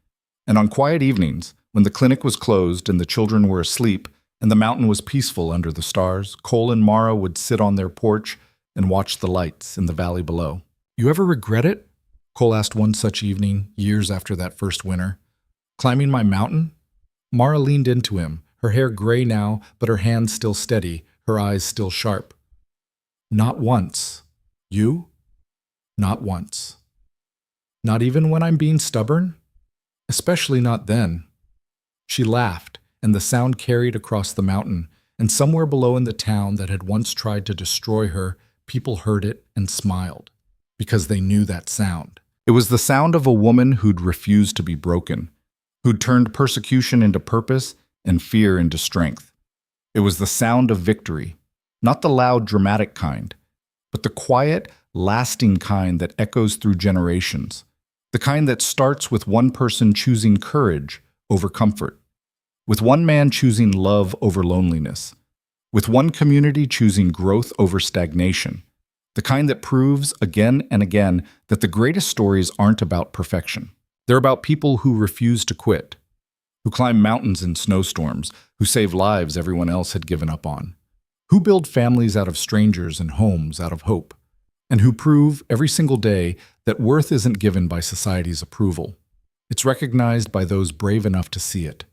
Speaker 1: And on quiet evenings, when the clinic was closed and the children were asleep and the mountain was peaceful under the stars, Cole and Mara would sit on their porch and watch the lights in the valley below. "You ever regret it?" Cole asked one such evening, years after that first winter. "Climbing my mountain?" Mara leaned into him, her hair gray now, but her hands still steady, her eyes still sharp. "Not once. You? Not once. Not even when I'm being stubborn? Especially not then." She laughed, and the sound carried across the mountain, and somewhere below in the town that had once tried to destroy her, people heard it and smiled, because they knew that sound. It was the sound of a woman who'd refused to be broken, who'd turned persecution into purpose and fear into strength. It was the sound of victory, not the loud, dramatic kind, but the quiet, lasting kind that echoes through generations, the kind that starts with one person choosing courage over comfort, with one man choosing love over loneliness, with one community choosing growth over stagnation, the kind that proves again and again that the greatest stories aren't about perfection. They're about people who refuse to quit, who climb mountains in snowstorms, who save lives everyone else had given up on, who build families out of strangers and homes out of hope, and who prove every single day that worth isn't given by society's approval. It's recognized by those brave enough to see it.